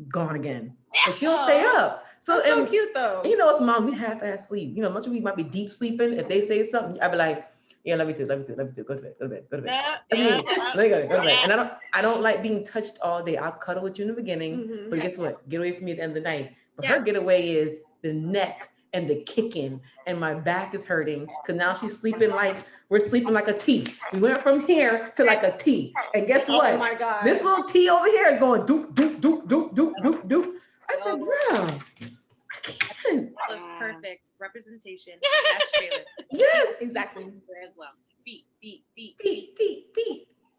gone again. And she'll stay up. So, so cute though. You know, it's mom, we half-ass sleep. You know, much of we might be deep sleeping. If they say something, I'd be like, yeah, love me too. Go to bed. Let me go to bed. And I don't like being touched all day. I'll cuddle with you in the beginning, but guess what? Get away from me at the end of the night. But her getaway is the neck and the kicking, and my back is hurting because now she's sleeping like we're sleeping like a T. We went from here to like a T, and guess what? Oh my God! This little T over here is going doop doop doop doop doop doop doop. I said, bro, I can't. That was perfect representation. That's trailer. Yes, exactly. As well. Feet.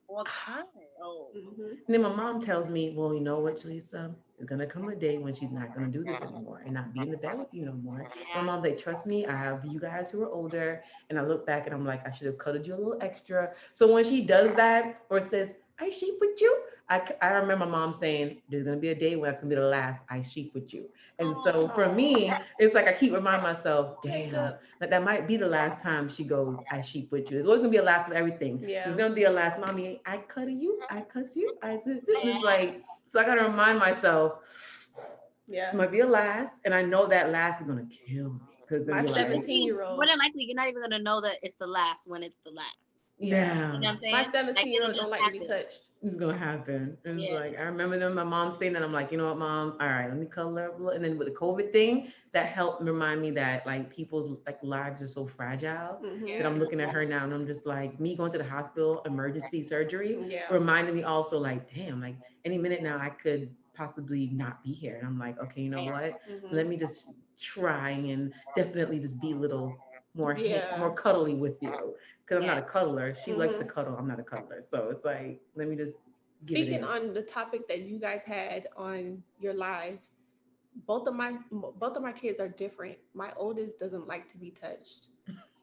All the time. Oh. And then my mom tells me, well, you know what, Jaleesa? There's gonna come a day when she's not gonna do this anymore and not be in the bed with you no more. My mom's like, trust me, I have you guys who are older. And I look back and I'm like, I should have cuddled you a little extra. So when she does that or says, "I sheep with you," I remember my mom saying, there's gonna be a day when it's gonna be the last I sheep with you. And so for me, it's like I keep reminding myself, damn, that might be the last time she goes, "I sheep with you." There's always gonna be a last of everything. Yeah. There's gonna be a last, "Mommy, I cuddle you, I cuss you, I do this." It's like, so I gotta remind myself, it might be a last, and I know that last is gonna kill me. Because my 17-year-old. More than likely, you're not even gonna know that it's the last when it's the last. Yeah. You know what I'm saying? My 17-year-old don't like to be touched. It's gonna happen. And it's like, I remember them, my mom saying that. I'm like, you know what, Mom? All right, let me cuddle her up a little. And then with the COVID thing, that helped remind me that like people's like lives are so fragile. That I'm looking at her now and I'm just like, me going to the hospital, emergency surgery, reminded me also like, damn, like any minute now I could possibly not be here. And I'm like, okay, you know what? Let me just try and definitely just be a little more Yeah. more cuddly with you because I'm not Yeah. a cuddler. She likes to cuddle. I'm not a cuddler, so it's like let me just give it Speaking in. on the topic that you guys had on your live, both of my kids are different. My oldest doesn't like to be touched.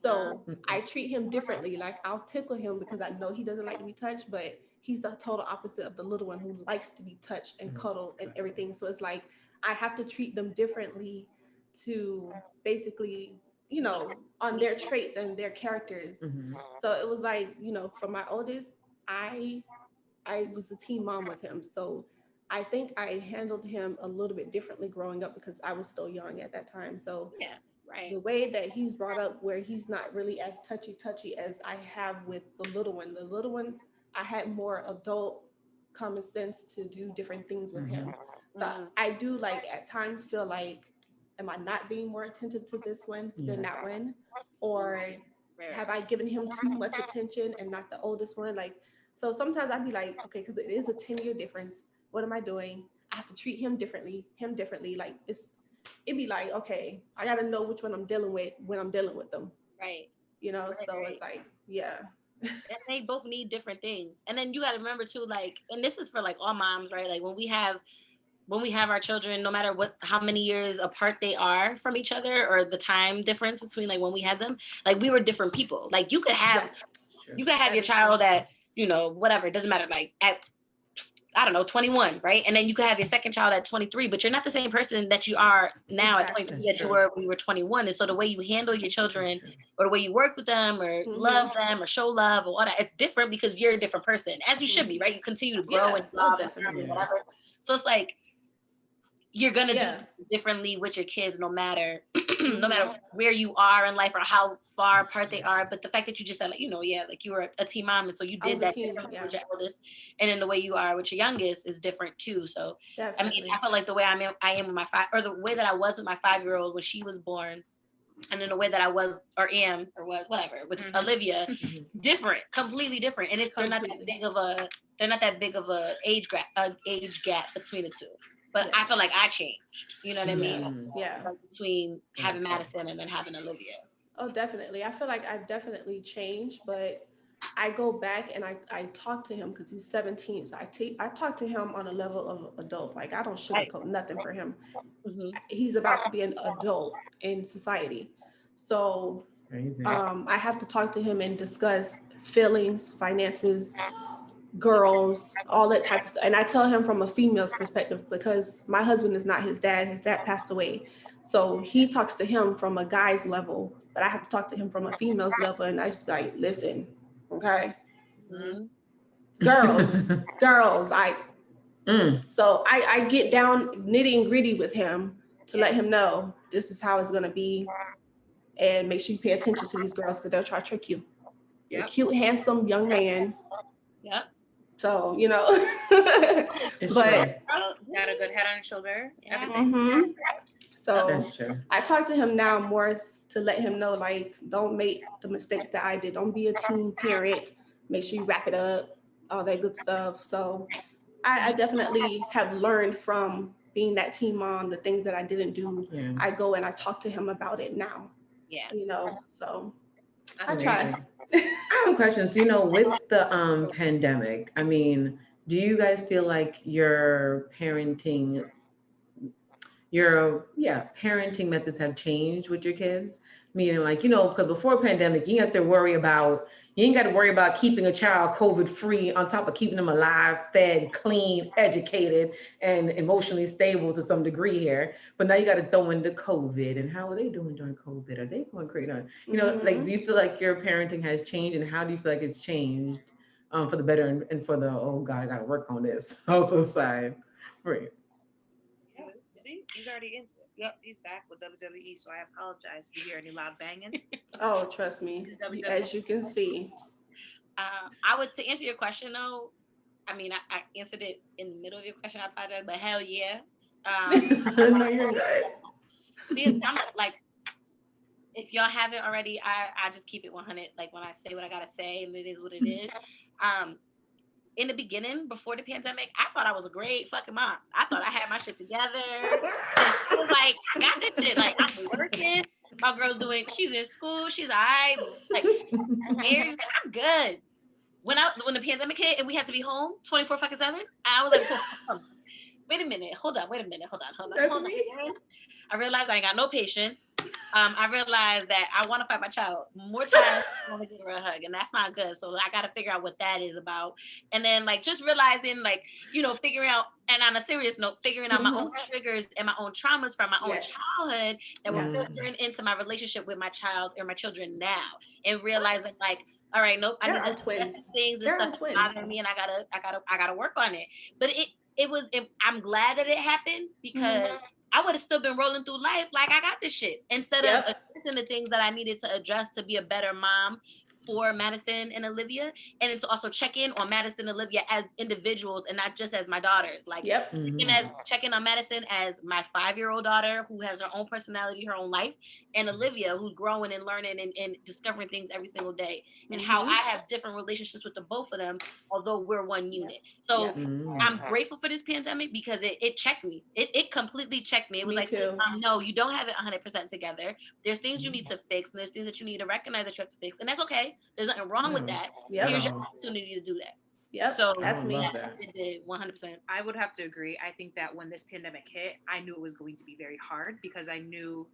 So I treat him differently. Like I'll tickle him because I know he doesn't like to be touched, but he's the total opposite of the little one who likes to be touched and cuddled and everything. So it's like I have to treat them differently to basically, on their traits and their characters. So it was like, for my oldest, I I was a teen mom with him. So I think I handled him a little bit differently growing up because I was still young at that time. So Yeah. Right. the way that he's brought up where he's not really as touchy as I have with the little one. The little one, I had more adult common sense to do different things with him. So I do like at times feel like, am I not being more attentive to this one than that one? Or have I given him too much attention and not the oldest one? Like, so sometimes I'd be like, okay, because it is a 10-year difference. What am I doing? I have to treat him differently. Like it'd be like, okay, I gotta know which one I'm dealing with when I'm dealing with them. Right. So it's like, yeah. And they both need different things. And then you gotta remember too, like, and this is for like all moms, right? Like when we have our children, no matter how many years apart they are from each other or the time difference between like when we had them, like we were different people. Like you could have your child at, whatever, it doesn't matter, like at, I don't know, 21, right? And then you could have your second child at 23, but you're not the same person that you are now at 23 that you were when you were 21. And so the way you handle your children or the way you work with them or love them or show love or all that, it's different because you're a different person, as you should be, right? You continue to grow and love and whatever. So it's like, you're going to do things differently with your kids, no matter where you are in life or how far apart they are. But the fact that you just said, like, like you were a teen mom, and so you did that differently with your oldest, and then the way you are with your youngest is different too. So definitely. I mean, I feel like the way I am with my the way that I was with my 5-year-old when she was born, and then the way that I was or am or was whatever with Olivia, different, completely different, and they're not that big of a age gap between the two. But I feel like I changed. You know what I mean? Yeah. Like between having Madison and then having Olivia. Oh, definitely. I feel like I've definitely changed, but I go back and I talk to him because he's 17. So I talk to him on a level of adult. Like I don't sugarcoat nothing for him. He's about to be an adult in society. So I have to talk to him and discuss feelings, finances, girls, all that type of stuff. And I tell him from a female's perspective because my husband is not his dad. His dad passed away. So he talks to him from a guy's level, but I have to talk to him from a female's level. And I just like, listen, okay? Girls, So I get down nitty and gritty with him to let him know this is how it's going to be. And make sure you pay attention to these girls because they'll try to trick you. You're a cute, handsome young man. Yep. So, but got a good head on your shoulder. So I talk to him now more to let him know, like, don't make the mistakes that I did. Don't be a teen parent. Make sure you wrap it up, all that good stuff. So I definitely have learned from being that teen mom, the things that I didn't do. I go and I talk to him about it now. Yeah. So I try. I have a question. So, with the pandemic, I mean, do you guys feel like your parenting methods have changed with your kids? Meaning, like, because before pandemic, you ain't got to worry about keeping a child COVID free on top of keeping them alive, fed, clean, educated, and emotionally stable to some degree here. But now you got to throw in the COVID, and how are they doing during COVID? Are they going crazy? Like, do you feel like your parenting has changed, and how do you feel like it's changed for the better and for the, oh God, I got to work on this also side? Right. Yeah, see, he's already into it. Yep, he's back with WWE, so I apologize if you hear any loud banging. Oh, trust me, as you can see. I would, to answer your question though, I mean, I answered it in the middle of your question, I apologize, but hell yeah. No, you're right. I'm like, if y'all haven't already, I just keep it 100. Like when I say what I gotta say, and it is what it is. in the beginning, before the pandemic, I thought I was a great fucking mom. I thought I had my shit together. I was like, I got this shit. Like, I'm working. My girl's she's in school. She's all right. Like, I'm good. When the pandemic hit and we had to be home 24/7, I was like, wait a minute, hold on. I realized I ain't got no patience. I realized that I want to fight my child more times than I want to give her a hug, and that's not good. So I got to figure out what that is about. And then just realizing figuring out, and on a serious note, figuring out my own triggers and my own traumas from my own childhood that were filtering into my relationship with my child or my children now, and realizing all right, nope, I need to address things and stuff that's bothering me, and I gotta work on it. But I'm glad that it happened, because I would have still been rolling through life like I got this shit, instead of addressing the things that I needed to address to be a better mom for Madison and Olivia, and then to also check in on Madison and Olivia as individuals and not just as my daughters. Checking on Madison as my 5-year-old daughter who has her own personality, her own life, and Olivia who's growing and learning and discovering things every single day, and how I have different relationships with the both of them, although we're one unit. So I'm grateful for this pandemic because it checked me. It completely checked me. It was no, you don't have it 100% together. There's things you need to fix, and there's things that you need to recognize that you have to fix, and that's okay. There's nothing wrong with that. Here's your opportunity to do that. Yep. So that's me. It did 100%. I would have to agree. I think that when this pandemic hit, I knew it was going to be very hard because I knew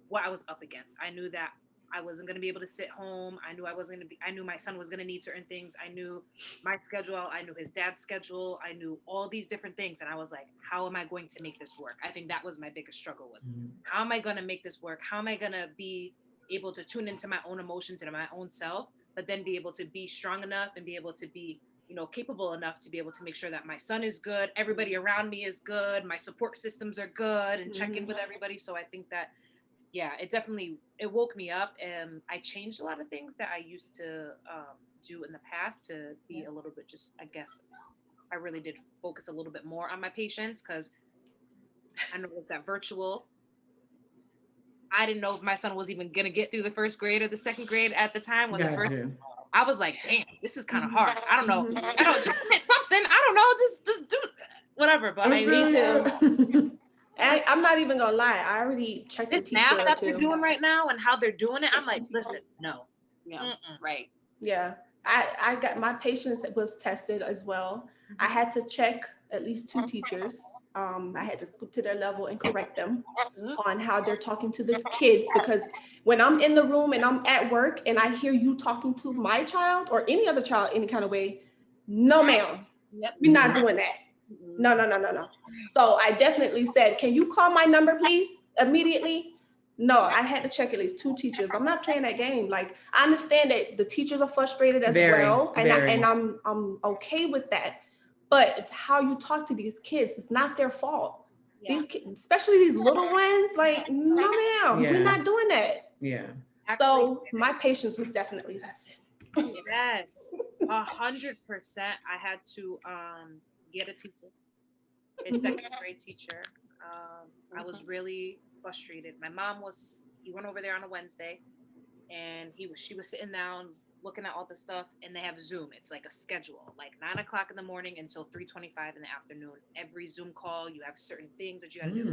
what I was up against. I knew that I wasn't going to be able to sit home. I knew my son was going to need certain things. I knew my schedule. I knew his dad's schedule. I knew all these different things. And I was like, how am I going to make this work? I think that was my biggest struggle was, how am I going to make this work? How am I going to be able to tune into my own emotions and my own self, but then be able to be strong enough and be able to be, capable enough to be able to make sure that my son is good, everybody around me is good, my support systems are good, and check in with everybody. So I think that, it woke me up, and I changed a lot of things that I used to do in the past to be a little bit I really did focus a little bit more on my patients, because I noticed that virtual, I didn't know if my son was even gonna get through the first grade or the second grade at the time when I was like, damn, this is kind of hard. I don't know. I don't just hit something. I don't know. Just do whatever. But me too. I'm not even gonna lie. I already checked this math that they're doing right now and how they're doing it. I'm like, listen, no. Yeah. Right. Yeah. I got my patience was tested as well. I had to check at least 2 teachers. I had to scoop to their level and correct them on how they're talking to the kids, because when I'm in the room and I'm at work and I hear you talking to my child or any other child any kind of way, no ma'am, we're not doing that. No. So I definitely said, can you call my number please immediately? No, I had to check at least 2 teachers. I'm not playing that game. Like, I understand that the teachers are frustrated as well, and I'm okay with that. But it's how you talk to these kids. It's not their fault. Yeah. These kids, especially these little ones, like, no ma'am, we're not doing that. Yeah. Actually, so my patience was definitely tested. Yes, 100%. I had to get a teacher, a second grade teacher. I was really frustrated. My mom he went over there on a Wednesday, and she was sitting down looking at all the stuff, and they have Zoom. It's like a schedule, like 9:00 in the morning until 3:25 in the afternoon. Every Zoom call, you have certain things that you got to do.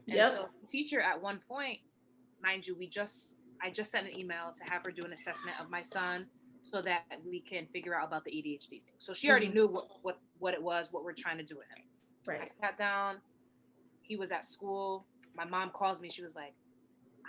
And so the teacher at one point, mind you, I just sent an email to have her do an assessment of my son so that we can figure out about the ADHD thing. So she already knew what it was, what we're trying to do with him. Right. I sat down. He was at school. My mom calls me. She was like,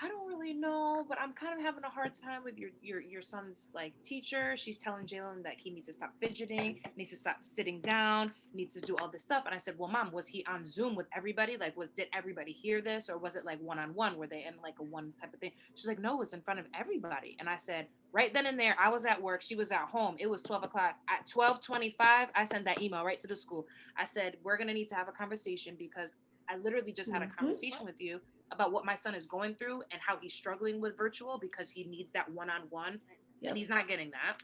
I don't really know, but I'm kind of having a hard time with your son's teacher. She's telling Jalen that he needs to stop fidgeting, needs to stop sitting down, needs to do all this stuff. And I said, well, Mom, was he on Zoom with everybody? Did everybody hear this? Or was it one-on-one? Were they in a one type of thing? She's like, no, it was in front of everybody. And I said, right then and there, I was at work. She was at home. It was 12 o'clock. At 12:25, I sent that email right to the school. I said, we're going to need to have a conversation because I literally just had a conversation with you about what my son is going through and how he's struggling with virtual because he needs that one-on-one and he's not getting that.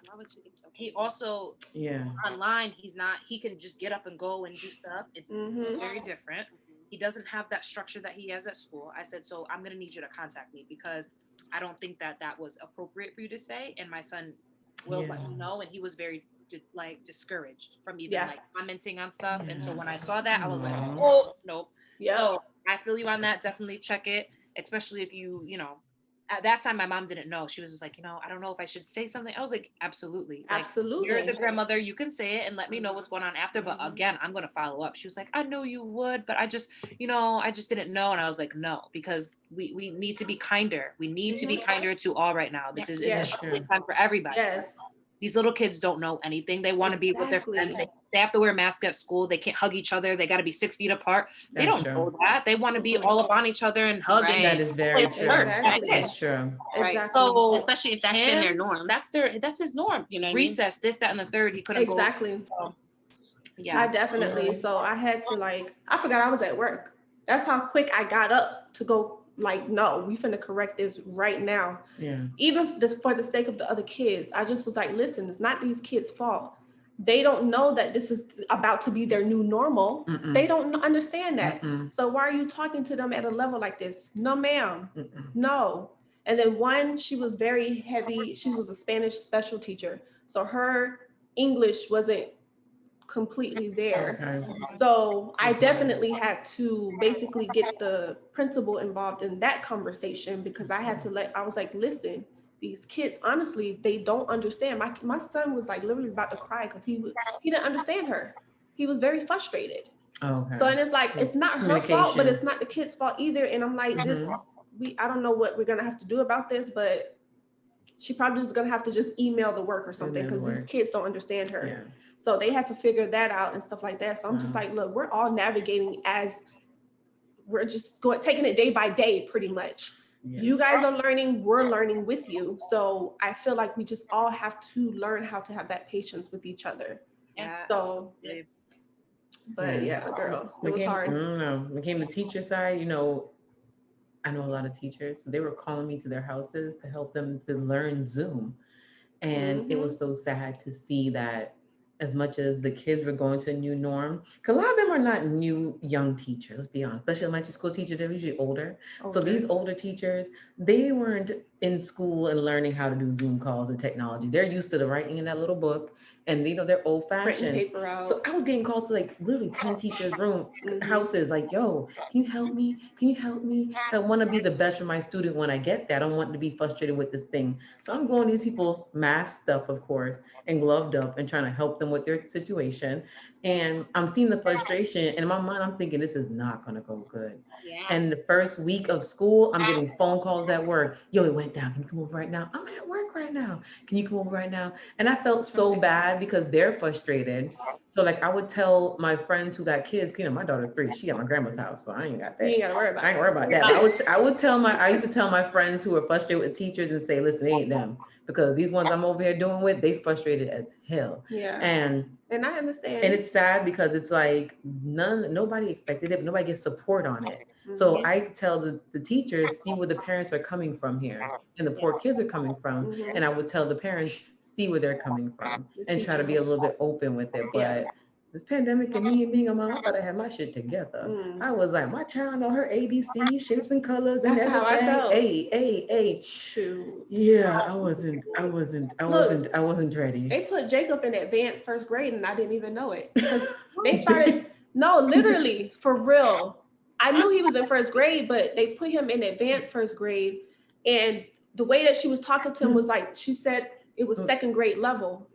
He also, online, he can just get up and go and do stuff. It's very different. He doesn't have that structure that he has at school. I said, so I'm going to need you to contact me because I don't think that was appropriate for you to say. And my son will let me know. And he was very like discouraged from even like commenting on stuff. And so when I saw that, I was like, Aw. oh, nope. Yeah. So I feel you on that. Definitely check it, especially if you know, at that time, my mom didn't know. She was just like, I don't know if I should say something. I was like, absolutely. Like, Absolutely. you're the grandmother. You can say it and let me know what's going on after. But again, I'm going to follow up. She was like, I know you would, but I just didn't know. And I was like, no, because we need to be kinder. We need to be kinder to all right now. This is it's a struggling time for everybody. Yes. These little kids don't know anything. They want to be with their friends. They have to wear masks at school. They can't hug each other. They got to be 6 feet apart. They don't know that. They want to be all up on each other and hug. Right. That is very true. That's true. Right. Exactly. So especially if that's been their norm. That's his norm. You know, recess, this, that, and the third. He couldn't go. Exactly. So, yeah. I definitely. So I had to I forgot I was at work. That's how quick I got up to go. Like, no, we finna correct this right now. Yeah. Even just for the sake of the other kids, I just was like, listen, it's not these kids' fault. They don't know that this is about to be their new normal. They don't understand that. So why are you talking to them at a level like this? No, ma'am. No. And then one, she was very heavy. She was a Spanish special teacher. So her English wasn't completely there. So I definitely had to basically get the principal involved in that conversation, because I had to I was like, listen, these kids, honestly, they don't understand. My son was like literally about to cry because he didn't understand her. He was very frustrated. Okay. So, and it's like, it's not her fault, but it's not the kid's fault either. And I'm like, I don't know what we're gonna have to do about this, but she probably just gonna have to just email the work or something, because these kids don't understand her. Yeah. So they had to figure that out and stuff like that. So I'm just like, look, we're all navigating as we're just taking it day by day, pretty much. Yes. You guys are learning, we're learning with you. So I feel like we just all have to learn how to have that patience with each other. Yeah. So, but yeah, girl, it was hard. When it came to teacher side, I know a lot of teachers, so they were calling me to their houses to help them to learn Zoom. And it was so sad to see that as much as the kids were going to a new norm, because a lot of them are not new young teachers, let's be honest, especially elementary school teachers, they're usually older. Okay. So these older teachers, they weren't in school and learning how to do Zoom calls and technology. They're used to the writing in that little book, and they're old fashioned. So I was getting called to like literally 10 teachers' houses, like, yo, can you help me? Can you help me? I want to be the best for my student when I get there. I don't want to be frustrated with this thing. So I'm going to these people masked up, of course, and gloved up and trying to help them with their situation. And I'm seeing the frustration, and in my mind, I'm thinking this is not going to go good. Yeah. And the first week of school, I'm getting phone calls at work. Yo, it went down. Can you come over right now? I'm at work right now. Can you come over right now? And I felt so bad because they're frustrated. So like I would tell my friends who got kids, my daughter 3, she at my grandma's house, so I ain't got that. You ain't gotta worry about I ain't worry about that. I used to tell my friends who were frustrated with teachers and say, listen, it ain't them. Because these ones I'm over here doing with, they frustrated as hell. Yeah. And I understand. And it's sad because it's like nobody expected it, but nobody gets support on it. So I used to tell the teachers, see where the parents are coming from here, and the poor kids are coming from. And I would tell the parents, see where they're coming from, and try to be a little bit open with it. But this pandemic and me being a mom, I thought I had my shit together. I was like, my child know her ABC, shapes and colors, and that's everything. How I felt. Hey. Shoot. Yeah, I wasn't ready. They put Jacob in advanced first grade, and I didn't even know it because they started. No, literally, for real. I knew he was in first grade, but they put him in advanced first grade, and the way that she was talking to him was like, she said it was second grade level.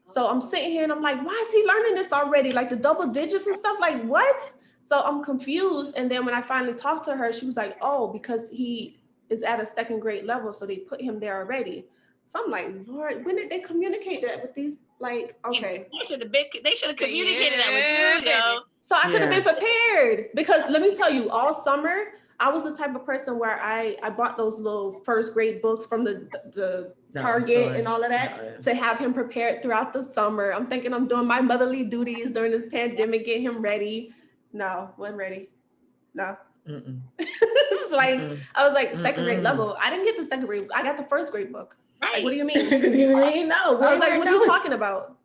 So I'm sitting here and I'm like, why is he learning this already? Like the double digits and stuff, like what? So I'm confused. And then when I finally talked to her, she was like, oh, because he is at a second grade level. So they put him there already. So I'm like, Lord, when did they communicate that with these? Like, okay. They should have communicated that with you, yo. So I could have been prepared, because let me tell you, all summer, I was the type of person where I bought those little first grade books from the Target and all of that to have him prepared throughout the summer. I'm thinking I'm doing my motherly duties during this pandemic, get him ready. No, wasn't ready. No. It's like, I was like second grade level. I didn't get the second grade. I got the first grade book. Right. Like, what do you mean? You ain't know. I was like, what are you talking about?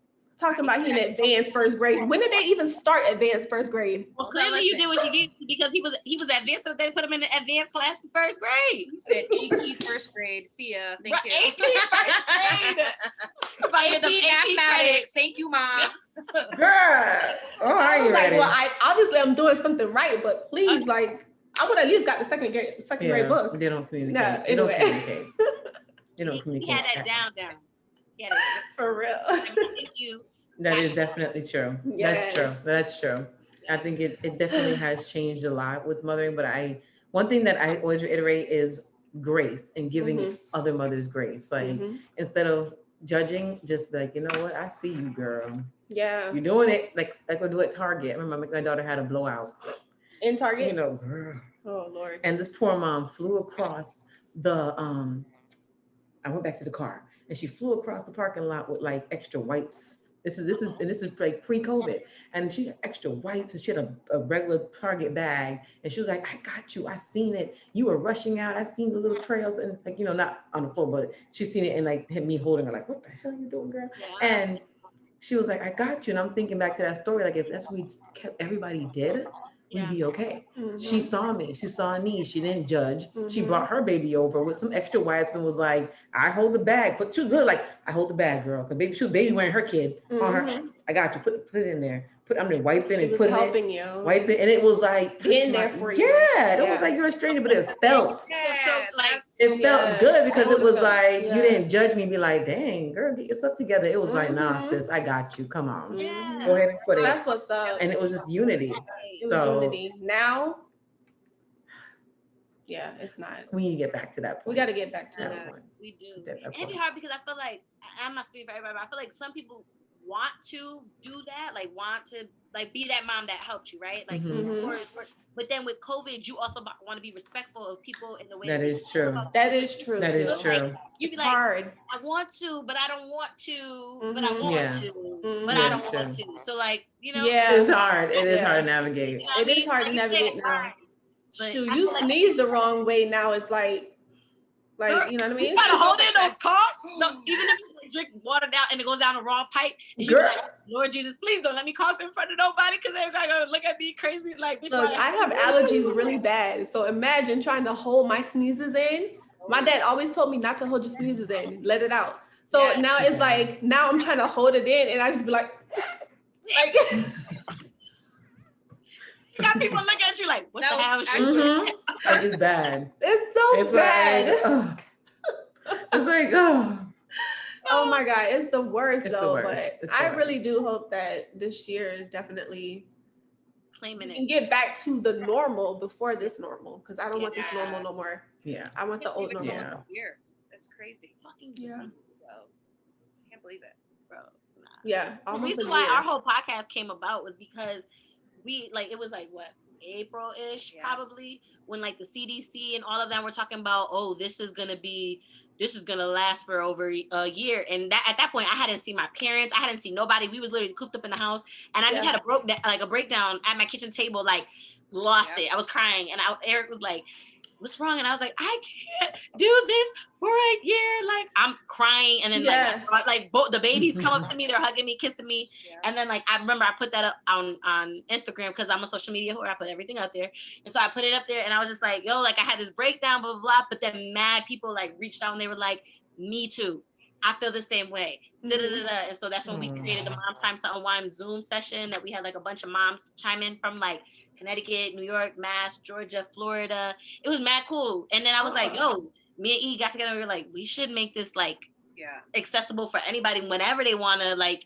talking about he in advanced first grade. When did they even start advanced first grade? Well, clearly you did what you did because he was advanced, so they put him in the advanced class for first grade. He said AP first grade. See ya. Thank you. AP first grade. AP mathematics. Thank you, Mom. Girl. Oh, are you ready? Well, I'm doing something right, but please, like, I would at least got the second grade book. They don't communicate. No, They don't anyway. communicate. They don't communicate. He had that down. He had it. For real. Thank you. That is definitely true. Yes. That's true. I think it definitely has changed a lot with mothering, but one thing that I always reiterate is grace and giving other mothers grace. Like instead of judging, just like, you know what, I see you, girl. Yeah. You're doing it like we do at Target. I remember my daughter had a blowout. In Target? You know, girl. Oh Lord. And this poor mom flew across the I went back to the car and she flew across the parking lot with like extra wipes. This is like pre-COVID, and she had extra wipes and she had a regular Target bag, and she was like, I got you, I seen it, you were rushing out, I seen the little trails, and like, you know, not on the floor, but she seen it and like had me holding her like, what the hell are you doing, girl? Yeah. And she was like, I got you. And I'm thinking back to that story, like if that's what everybody did, we'd be okay. She saw me, she saw a niece, she didn't judge. She brought her baby over with some extra wipes and was like, I hold the bag. But she was really like, I hold the bag, girl. Cause baby, she was baby wearing her kid on her. I got you, put it in there. I'm gonna wipe it and put it helping in, you. Wipe it, and it was like in there for you. Yeah, it was like you're a stranger, but it felt it felt good because it was like you didn't judge me and be like, dang, girl, get yourself together. It was like, nah, sis, I got you. Come on. Go ahead and put it. That's what's up. And it was just unity. Unity. Now, it's not. We need to get back to that point. We got to get back to that point. We do. It'd be hard because I feel like, I'm not speaking for everybody, but I feel like some people want to do that, like want to like be that mom that helped you, right? Like, but then with COVID, you also want to be respectful of people in the way that is true. That is true. That is true. Like, you be like, hard. I want to, but I don't want to, but I want to, but I don't want to. So like, you know, it's hard. It is hard to navigate. You know it is hard to navigate now. But shoot, you sneeze the wrong way now. It's like, you know what I mean? You gotta hold in those coughs. No, even if you drink water down and it goes down the wrong pipe, and you like, Lord Jesus, please don't let me cough in front of nobody because they're gonna look at me crazy. Like, look, I have allergies really bad. So imagine trying to hold my sneezes in. My dad always told me not to hold your sneezes in, let it out. So now it's like, now I'm trying to hold it in, and I just be like you got people looking at you like, what the hell? It's bad. It's bad. Like, it's like, oh my God, it's the worst though. But I really do hope that this year is definitely claiming it and get back to the normal before this normal, because I don't want this normal no more. Yeah, I want the old normal. Year. That's crazy. Fucking bro. I can't believe it, bro. Nah. Yeah, the reason why our whole podcast came about was because we it was like what, April-ish probably, when like the CDC and all of them were talking about, oh, this is gonna last for over a year. And that at that point I hadn't seen my parents, I hadn't seen nobody. We was literally cooped up in the house, and I just had a breakdown at my kitchen table, like lost it. I was crying, and Eric was like, what's wrong? And I was like, I can't do this for a year. Like, I'm crying. And then like both the babies come up to me, they're hugging me, kissing me. Yeah. And then like, I remember I put that up on Instagram because I'm a social media whore. I put everything up there. And so I put it up there and I was just like, yo, like I had this breakdown, blah, blah, blah. But then mad people like reached out and they were like, me too. I feel the same way. And so that's when we created the Mom's Time to Unwind Zoom session that we had like a bunch of moms chime in from like Connecticut, New York, Mass, Georgia, Florida. It was mad cool. And then I was like, yo, me and E got together and we were like, we should make this like accessible for anybody whenever they want to like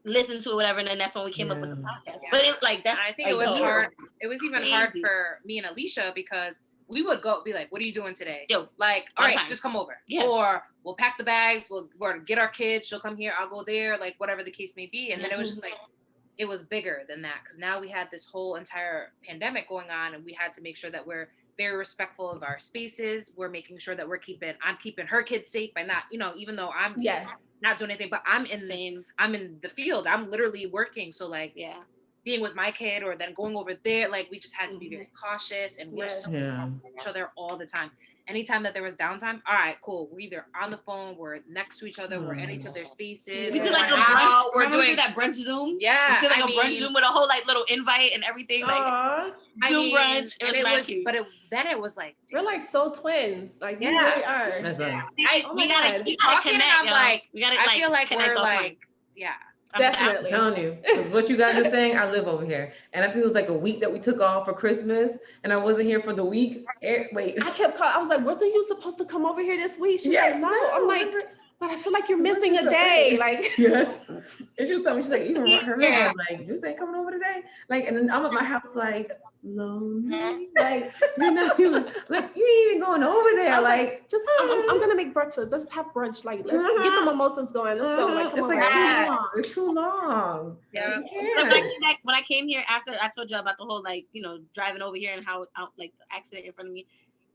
listen to it, whatever. And then that's when we came up with the podcast. Yeah. But it like, that's, I think it was hard. It was even hard for me and Alicia because we would be like, what are you doing today? Yo, like, all right, just come over. Yeah. Or we'll pack the bags, we'll get our kids, she'll come here, I'll go there, like whatever the case may be. And then it was just like, it was bigger than that. Cause now we had this whole entire pandemic going on and we had to make sure that we're very respectful of our spaces. We're making sure that I'm keeping her kids safe by not, even though I'm not doing anything, but I'm in the field. I'm literally working. So like, being with my kid or then going over there, like we just had to be very cautious and we're so each other all the time. anytime that there was downtime, all right, cool. We're either on the phone, we're next to each other, we're in each other's spaces. We did we're like a out, brunch. we're Remember we doing did that brunch Zoom? Yeah, We did like a brunch Zoom with a whole like little invite and everything. Like Zoom brunch. It was cute. But then it was like we're like soul twins. Like we really are. That's right. We gotta keep talking. Connect, I'm like, we gotta I like feel like connect we're offline. like, yeah. Definitely. I'm telling you, because what you guys are saying, I live over here. And I think it was like a week that we took off for Christmas, and I wasn't here for the week. Wait. I kept calling. I was like, wasn't you supposed to come over here this week? She's like, no. I'm like, but I feel like you're missing a day. Like, yes. And she was telling me, she's like, even her man was like, you ain't coming over today? Like, and then I'm at my house like, lonely. Like, you know, like you ain't even going over there. Like, just I'm gonna make breakfast. Let's have brunch. Like, let's get the mimosas going. Let's go. Like, come on. It's too long. Yeah. When I came here after I told you about the whole like, you know, driving over here and how like the accident in front of me.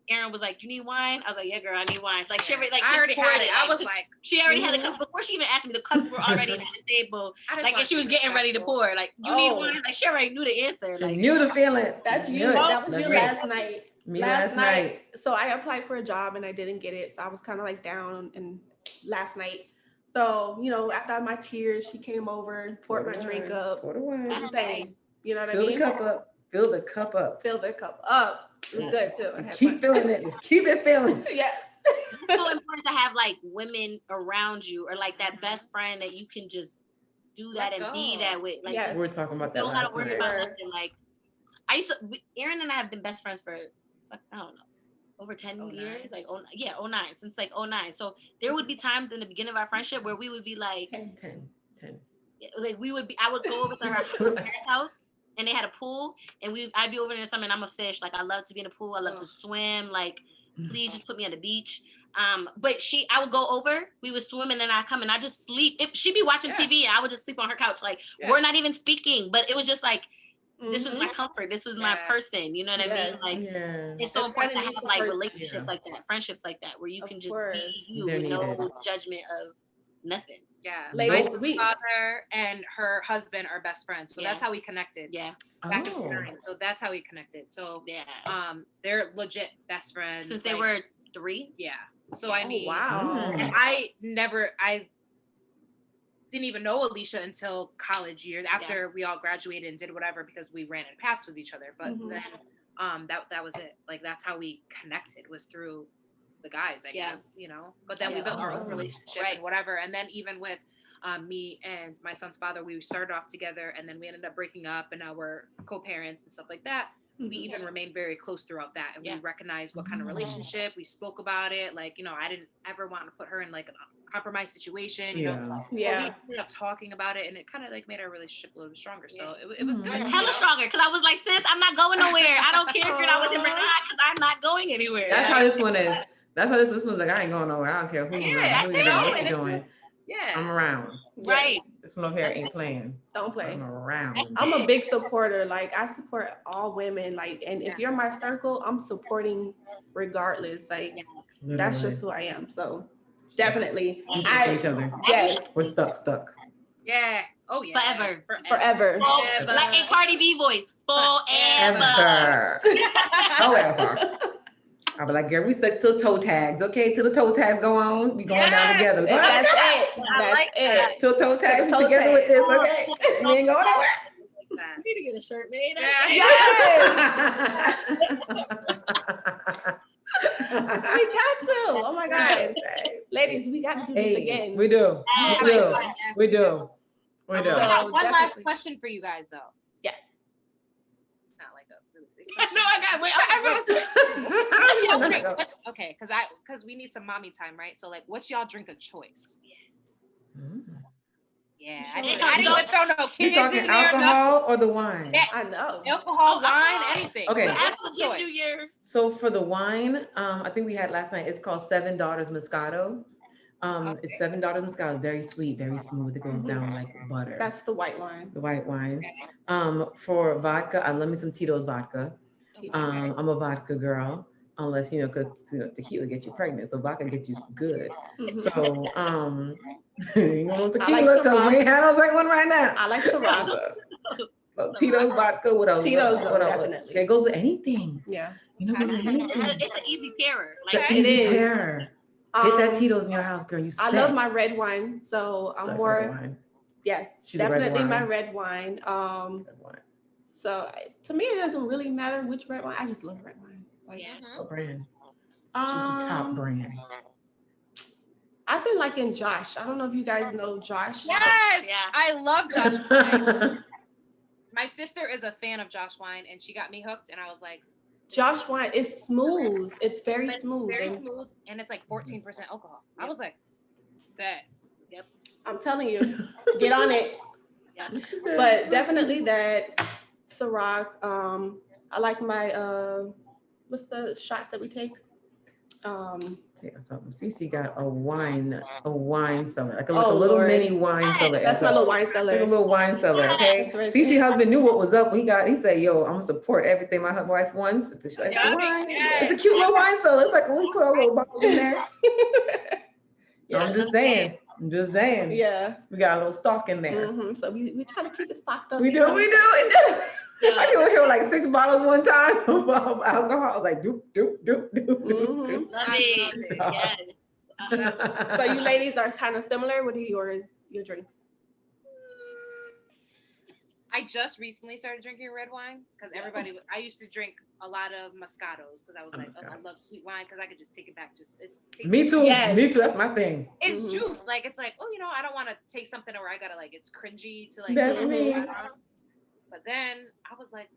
Aaron was like, "You need wine?" I was like, "Yeah, girl, I need wine." Like she already, like I already had it. I was like, she already had the cup before she even asked me. The cups were already at the table. Like, and she was getting ready to pour. Like, you need wine? Like she already knew the answer. She like, knew the feeling. That's you. That was you last night. Last night. So I applied for a job and I didn't get it. So I was kind of like down and last night. So, you know, after my tears, she came over, poured my drink up. Pour the wine. Same. You know what I mean? Fill the cup up. Fill the cup up. Fill the cup up. It was good too. Keep feeling it. Keep it feeling. Yeah. It's so important to have like women around you or like that best friend that you can just do that and be that with. Like, just we're talking about that. Don't gotta worry about nothing. Like, Aaron and I have been best friends for I don't know, over 10 years. Like, 09, since like 09. So there would be times in the beginning of our friendship where we would be like 10. Like I would go over to her parents' house. And they had a pool, and I'd be over there in summer, and I'm a fish. Like, I love to be in the pool. I love to swim. Like, please just put me on the beach. But I would go over, we would swim, and then I'd come and I just sleep. She'd be watching TV, and I would just sleep on her couch. Like, we're not even speaking, but it was just like, this was my comfort. This was my person. You know what I mean? Like, it's so important to have like relationships like that, friendships like that, where you can just be you with no judgment of nothing. Yeah, my father and her husband are best friends, so that's how we connected. Yeah, back in the 90s. So that's how we connected. So they're legit best friends since they were 3. Yeah. So I mean, wow. And I didn't even know Alicia until college years after we all graduated and did whatever because we ran in paths with each other. But then that was it. Like that's how we connected was through the guys, I guess, you know, but then we built our own relationship and whatever. And then even with me and my son's father, we started off together and then we ended up breaking up and now we're co-parents and stuff like that. We even remained very close throughout that. And we recognized what kind of relationship we spoke about it. Like, you know, I didn't ever want to put her in like a compromised situation, you know, but we ended up talking about it and it kind of like made our relationship a little bit stronger. So it was good. Hella stronger. Cause I was like, sis, I'm not going nowhere. I don't care if you're not with him or not, cause I'm not going anywhere. That's how this one is. That's how this one's like, I ain't going nowhere. I don't care who you're doing. I'm around. Right. This one over here ain't playing. Don't play. I'm around. I'm a big supporter. Like I support all women. Like, and if you're my circle, I'm supporting regardless. Like that's just who I am. So definitely. We support each other. Yes. We're stuck. Yeah. Oh yeah. Forever. Like in Cardi B voice. Forever. However. I'll be like, girl, we stuck till toe tags, okay? Till the toe tags go on, we going down together. That's it. That's it. Till toe tags, we together with this, okay? We ain't going nowhere. You need to get a shirt made. Yes. We got to. Oh my God. Ladies, we got to do this again. We do. We do. I got one last question for you guys, though. Yes. Not like a really big question. No, I got. What's y'all drink? Okay, because we need some mommy time, right? So, like, what's y'all drink of choice? Yeah, I didn't throw no kids in there. You talking alcohol or the wine? Yeah, I know. Alcohol, wine, anything. Okay. So for the wine, I think we had last night. It's called 7 Daughters Moscato. It's 7 Daughters Moscato. Very sweet, very smooth. It goes down like butter. That's the white wine. The white wine. For vodka, I love me some Tito's vodka. I'm a vodka girl. Unless, you know, because tequila gets you pregnant. So vodka gets you good. So, you know, tequila, because we ain't had no great one right now. I like Syrah. So Tito's vodka with a Tito's, definitely. It goes with anything. Yeah. You know what's amazing? It's an easy pairer. Like it is. Pair. Get that Tito's in your house, girl. You. I love my red wine, so I'm more. Wine. Yes, she's definitely my red wine. Red wine. So to me, it doesn't really matter which red wine. I just love red wine. Like, what brand? Who's the top brand? I've been liking Josh. I don't know if you guys know Josh. Yes, I love Josh wine. My sister is a fan of Josh wine, and she got me hooked. And I was like, Josh wine is smooth. It's very smooth. It's very smooth, and it's like 14% alcohol. Yep. I was like, bet. Yep. I'm telling you, get on it. Yep. But definitely that Ciroc. I like my what's the shots that we take? Cece got a wine cellar, like a little mini wine cellar. That's a little wine cellar. Like a little wine cellar. Okay. Cece husband knew what was up. He said, "Yo, I'm gonna support everything my wife wants." It's like wine. It's a cute little wine cellar. It's like we put a little bottle in there. I'm just saying. Yeah. We got a little stock in there. Mm-hmm. So we try to keep it stocked up. We do. I came here with like 6 bottles one time of alcohol. I was like, doop. Yes. So you ladies are kind of similar. What are your drinks? I just recently started drinking red wine because I used to drink a lot of Moscatos because I was like, I love sweet wine because I could just take it back. Me too. Yes. Me too. That's my thing. It's juice. Like, it's like, I don't want to take something where I gotta like, it's cringy to like. That's me. But then I was like,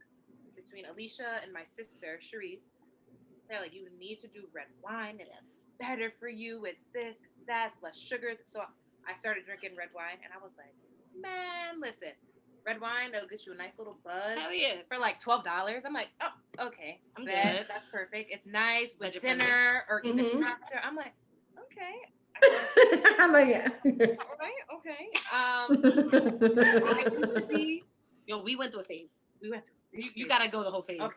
between Alicia and my sister, Cherise, they're like, you need to do red wine. It's better for you. It's this, that's less sugars. So I started drinking red wine and I was like, man, listen, red wine, that'll get you a nice little buzz. Hell yeah. For like $12. I'm like, oh, okay. I'm good. That's perfect. It's nice with dinner or even after. I'm like, okay. I'm like, yeah. All right, okay. I used to be. We went through a phase. You phase. Gotta go the whole phase. Okay.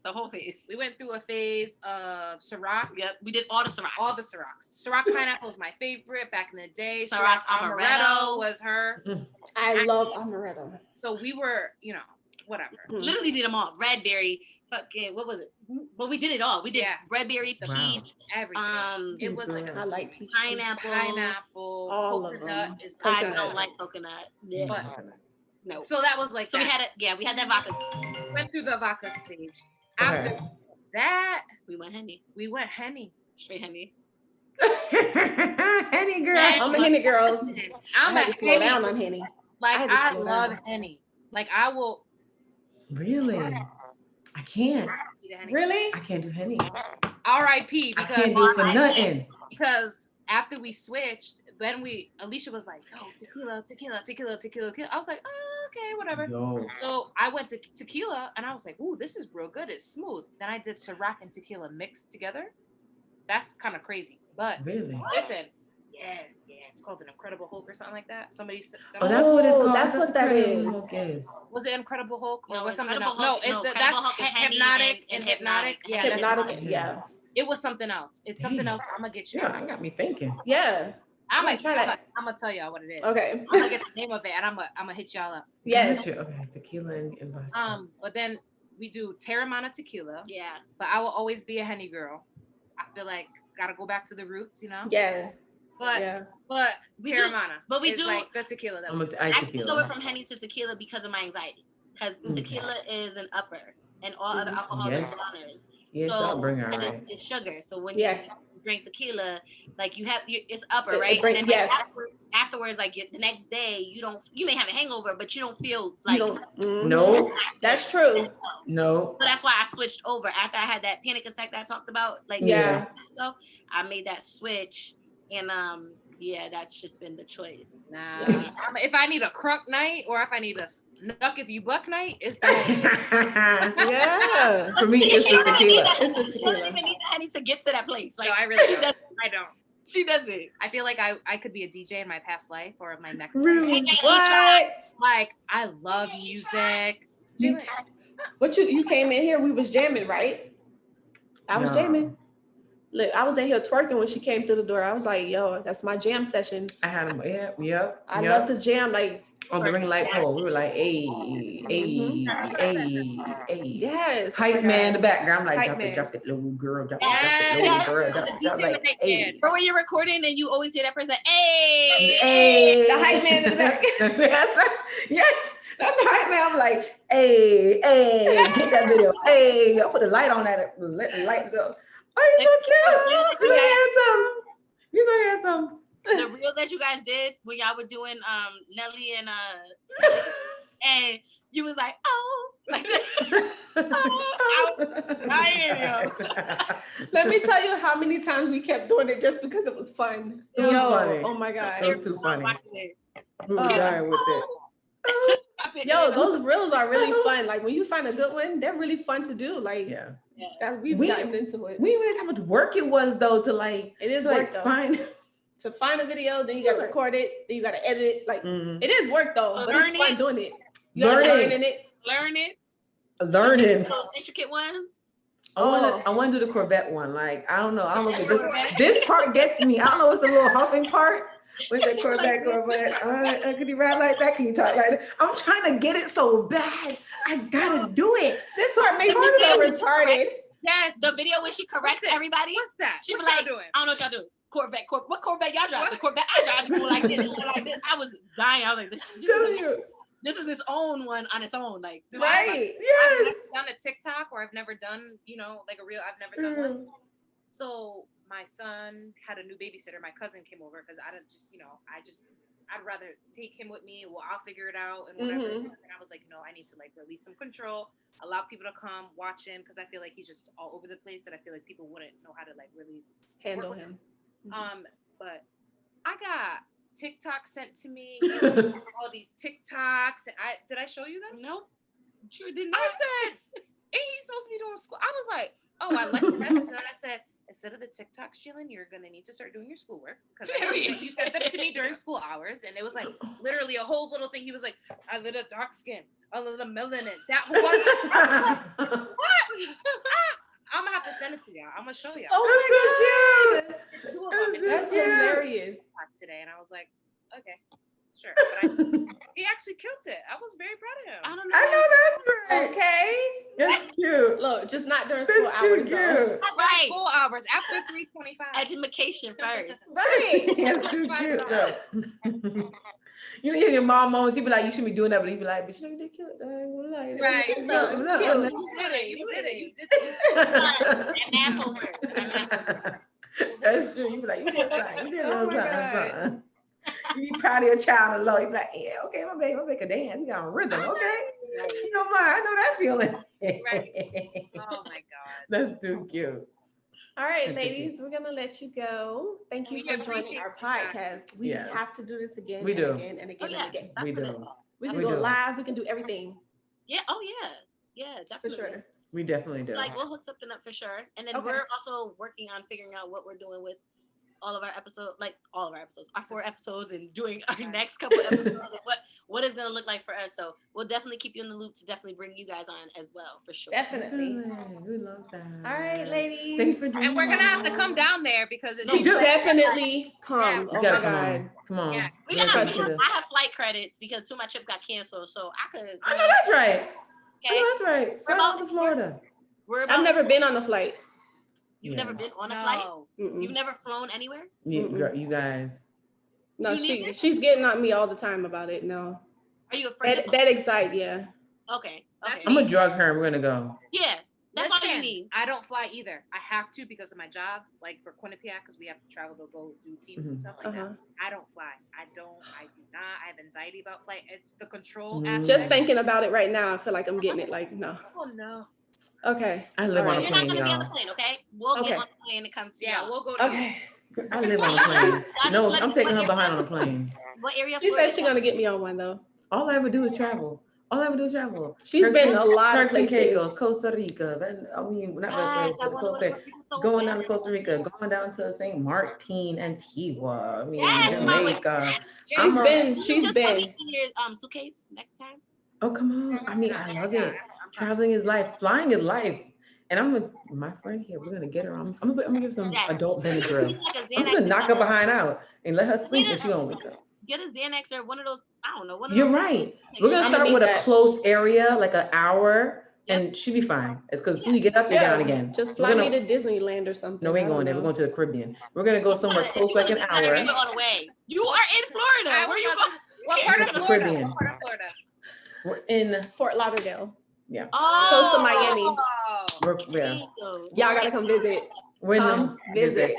The whole phase. We went through a phase of Ciroc. Yep. We did all the Cirocs. All the Cirocs. Ciroc pineapple was my favorite back in the day. Ciroc amaretto was her. I love amaretto. So we were, whatever. Literally did them all. Red berry. Fucking, what was it? Well, we did it all. We did red berry, peach, everything. It was like I like peach. Pineapple, all coconut. I don't like coconut. Yeah. But no. So that was like. So we had it. We had that vodka. Went through the vodka stage. After that, we went Henny. Straight Henny. Henny girl. I'm a Henny girl. I'm a slow down on Henny. Like I love Henny. Like I will. Really? I can't. Really? I can't do Henny. R.I.P. I can't do it for nothing. Because after we switched, then Alicia was like, "Yo, tequila." I was like, "Oh, okay, whatever." Yo. So I went to tequila, and I was like, "Ooh, this is real good. It's smooth." Then I did Ciroc and tequila mixed together. That's kind of crazy, but really, listen, yeah, it's called an Incredible Hulk or something like that. Somebody said. Oh, that's what it's called. That's what that is. Was it Incredible Hulk or was something Incredible else? Hulk, No, that's Hypnotic and Hypnotic. Yeah, Hypnotic. Yeah. It was something else. It's something else. I'm gonna get you. Yeah, I got me thinking. Yeah. I'm gonna tell y'all what it is. Okay. I'm gonna get the name of it and I'm gonna hit y'all up. Yes. Okay, tequila and vodka. But then we do Terramana tequila. Yeah. But I will always be a Henny girl. I feel like gotta go back to the roots, Yeah. But Terramana. But we do like the tequila that I switched over from Henny to tequila because of my anxiety. Because tequila is an upper and all other alcohols are downers. Yes, so I'll bring her right. It's sugar. So when you drink tequila, like it's upper, right? And then afterwards, like the next day, you may have a hangover, but you don't feel like no. That's true. No. So that's why I switched over after I had that panic attack that I talked about. Like so I made that switch, and that's just been the choice. Nah. If I need a crunk night or if I need a knuck if you buck night, it's that. Yeah. For me, it's the tequila. It's the tequila. She doesn't even need Henny to get to that place. Like, no, I really don't. I don't. She doesn't. I feel like I could be a DJ in my past life or my next really? life. What? Like, I love music. What you came in here, we was jamming, right? I was jamming. Look, I was in here twerking when she came through the door. I was like, yo, that's my jam session. I had them. Yep. I love to jam like on the ring light pole. We were like, hey. Yes. Hype man in the background, like, drop it, little girl, drop it, little girl, drop like, hey. Or when you're recording and you always hear that person, hey, hey, the hype man in the back. Yes, that's the hype man. I'm like, hey, get that video, hey, I put the light on that, let the lights up. Oh, you're so cute. You're so handsome. The reel that you guys did when y'all were doing Nelly and and you was like, oh, like this. Let me tell you how many times we kept doing it just because it was fun. It was funny. Oh my god, it was too funny. We were dying with it. Yo, those reels are really fun. Like when you find a good one, they're really fun to do. Like we've gotten into it. We realized how much work it was though to like. It is work though. To find a video, then you gotta record it, then you gotta edit it. Like it is work though, but it's fun doing it. You gotta learn it. Learning. Those intricate ones. I want to do the Corvette one. Like I don't know if this part gets me. I don't know what's the little huffing part. What's that Corvette? Could you ride like that? Can you talk like that? I'm trying to get it so bad. I gotta do it. This part makes me so retarded. Yes, the video when she corrects everybody. What's that? She was like, doing? I don't know what y'all do. Corvette. What Corvette y'all drive? The Corvette I drive. People like this. I was dying. I was like, this is its own one on its own. Like, right. I've never done a TikTok or I've never done, like a real, I've never done one. So my son had a new babysitter. My cousin came over because I'd rather take him with me. Well, I'll figure it out and whatever. And I was like, no, I need to like release some control, allow people to come watch him because I feel like he's just all over the place that I feel like people wouldn't know how to like really handle him. But I got TikTok sent to me, all these TikToks, and did I show you them? Nope, sure didn't. I said, ain't he supposed to be doing school? I was like, oh, I liked the message, and I said, instead of the TikToks, Jalen, you're gonna need to start doing your schoolwork because you sent them to me during school hours, and it was like literally a whole little thing. He was like, a little dark skin, a little melanin, that whole one. What? I'm gonna have to send it to y'all. I'm gonna show y'all. Oh my god! Two of them. That's hilarious. Today, and I was like, okay, sure. But he actually killed it. I was very proud of him. I know that's right. Okay, that's cute. Look, just not during school hours. Right. School hours after 3:25. Education first. Right. That's too cute though. You know, your mom moments, you be like, you shouldn't be doing that, but you be like, but you did cute. Right. You did it. That's true. You be like, you did something. You did a little something. You be proud of your child alone. You be like, yeah, okay, my baby can dance. You got a rhythm, okay? You know, I know that feeling. Right. Oh my God. That's too cute. All right, ladies, we're gonna let you go. Thank you for joining our podcast. We have to do this again. We do. Again and again and again. We do. We can go live. We can do everything. Yeah. Oh yeah. Yeah, definitely. For sure. We definitely do. Like we'll hook something up for sure. And then we're also working on figuring out what we're doing with all of our episodes, our 4 episodes, and doing our next couple episodes of what it's gonna look like for us. So we'll definitely keep you in the loop to definitely bring you guys on as well, for sure. Definitely. We love that. All right, ladies. Thanks for doing And we're gonna have to come down there because it's definitely come. Yeah, oh my God. Come on. Yeah. I have flight credits because 2 of my trips got canceled, so I could. I know that's right. Okay. That's right. We're about to Florida. I've never been on a flight. You've never been on a flight? You've never flown anywhere? You guys. No, she's getting on me all the time about it. No. Are you afraid? That excited, yeah. Okay. I'm gonna drug her and we're gonna go. Yeah. That's all you need. I don't fly either. I have to because of my job, like for Quinnipiac, because we have to travel to go do teams and stuff like that. I don't fly. I do not. I have anxiety about flight. It's the control aspect. Just thinking about it right now, I feel like I'm getting it. Like, no. Oh no. Okay. I live on a plane, You're not gonna be on the plane, okay? We'll get on the plane and come to we'll go. Okay. I live on a plane. No, I'm taking her behind on a plane. What area? She said she's gonna get me on one though. All I ever do is travel. She's been a lot of Turks and places. Caicos, Costa Rica. Going down to Costa Rica, going down to St. Martin, Antigua. I mean, Jamaica. She's been. In your suitcase next time. Oh, come on. I mean, I love it. Traveling is life. Flying is life. And my friend here, we're gonna get her. I'm gonna give some Yes. adult Benadryl. Like a I'm just gonna Xanax. knock her behind out and let her sleep, and she gonna wake up. Get a Xanax or one of those. I don't know. One of You're those right. We're gonna start with a close area, like an hour. Yep. And she'll be fine. It's because as soon as you get up, you're down again. Just fly me to Disneyland or something. No, we ain't going there. We're going to the Caribbean. We're going to go somewhere close, like an hour. On the way. You are in Florida. Where you going? What part of Florida? Caribbean. What part of Florida? We're in Fort Lauderdale. Yeah. Close to Miami. Y'all gotta come visit. Come visit.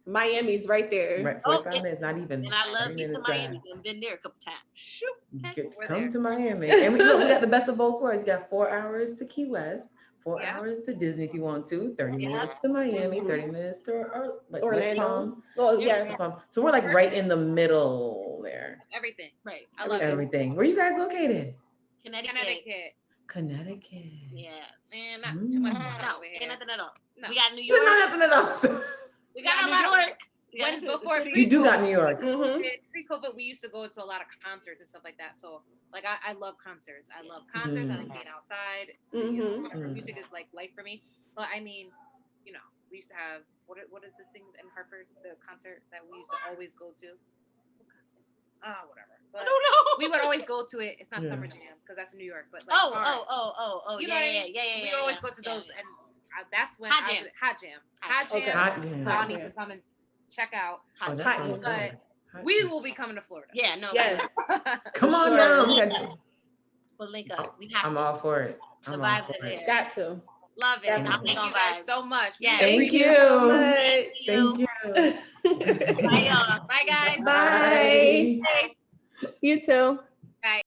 Miami's right there. Right, 45 minutes, not even. And I love me some Miami. I've been there a couple times. Shoot. Come to Miami. And we got the best of both worlds. You got 4 hours to Key West, 4 hours to Disney if you want to, 30 minutes to Miami, 30 minutes to Orlando. Well, So we're like right in the middle there. Everything. Right. I love everything. Where are you guys located? Connecticut. Yes. Man, not too much. Ain't nothing at all. No. We got New York. Nothing at all. We got New York. When before you do got New York. Pre-COVID, we used to go to a lot of concerts and stuff like that. So, like, I love concerts. I love concerts. I like being outside. Music is like life for me. But I mean, you know, we used to have what is the thing in Hartford, the concert that we used to always go to? Whatever. But I don't know. We would always go to it. It's not Summer Jam because that's in New York. But like, you know what I mean? Yeah. So we would always go to those, and that's when Hot Jam. Hot Jam. Y'all need to come and check out. Hot Jam. But we will be coming to Florida. Yeah, no. Yes. Come on down. We'll link up. We have I'm all for it. The vibes are there. Got to. Love it. Thank you guys so much. Yeah. Thank you. Thank you. Bye, y'all. Bye, guys. Bye. You too.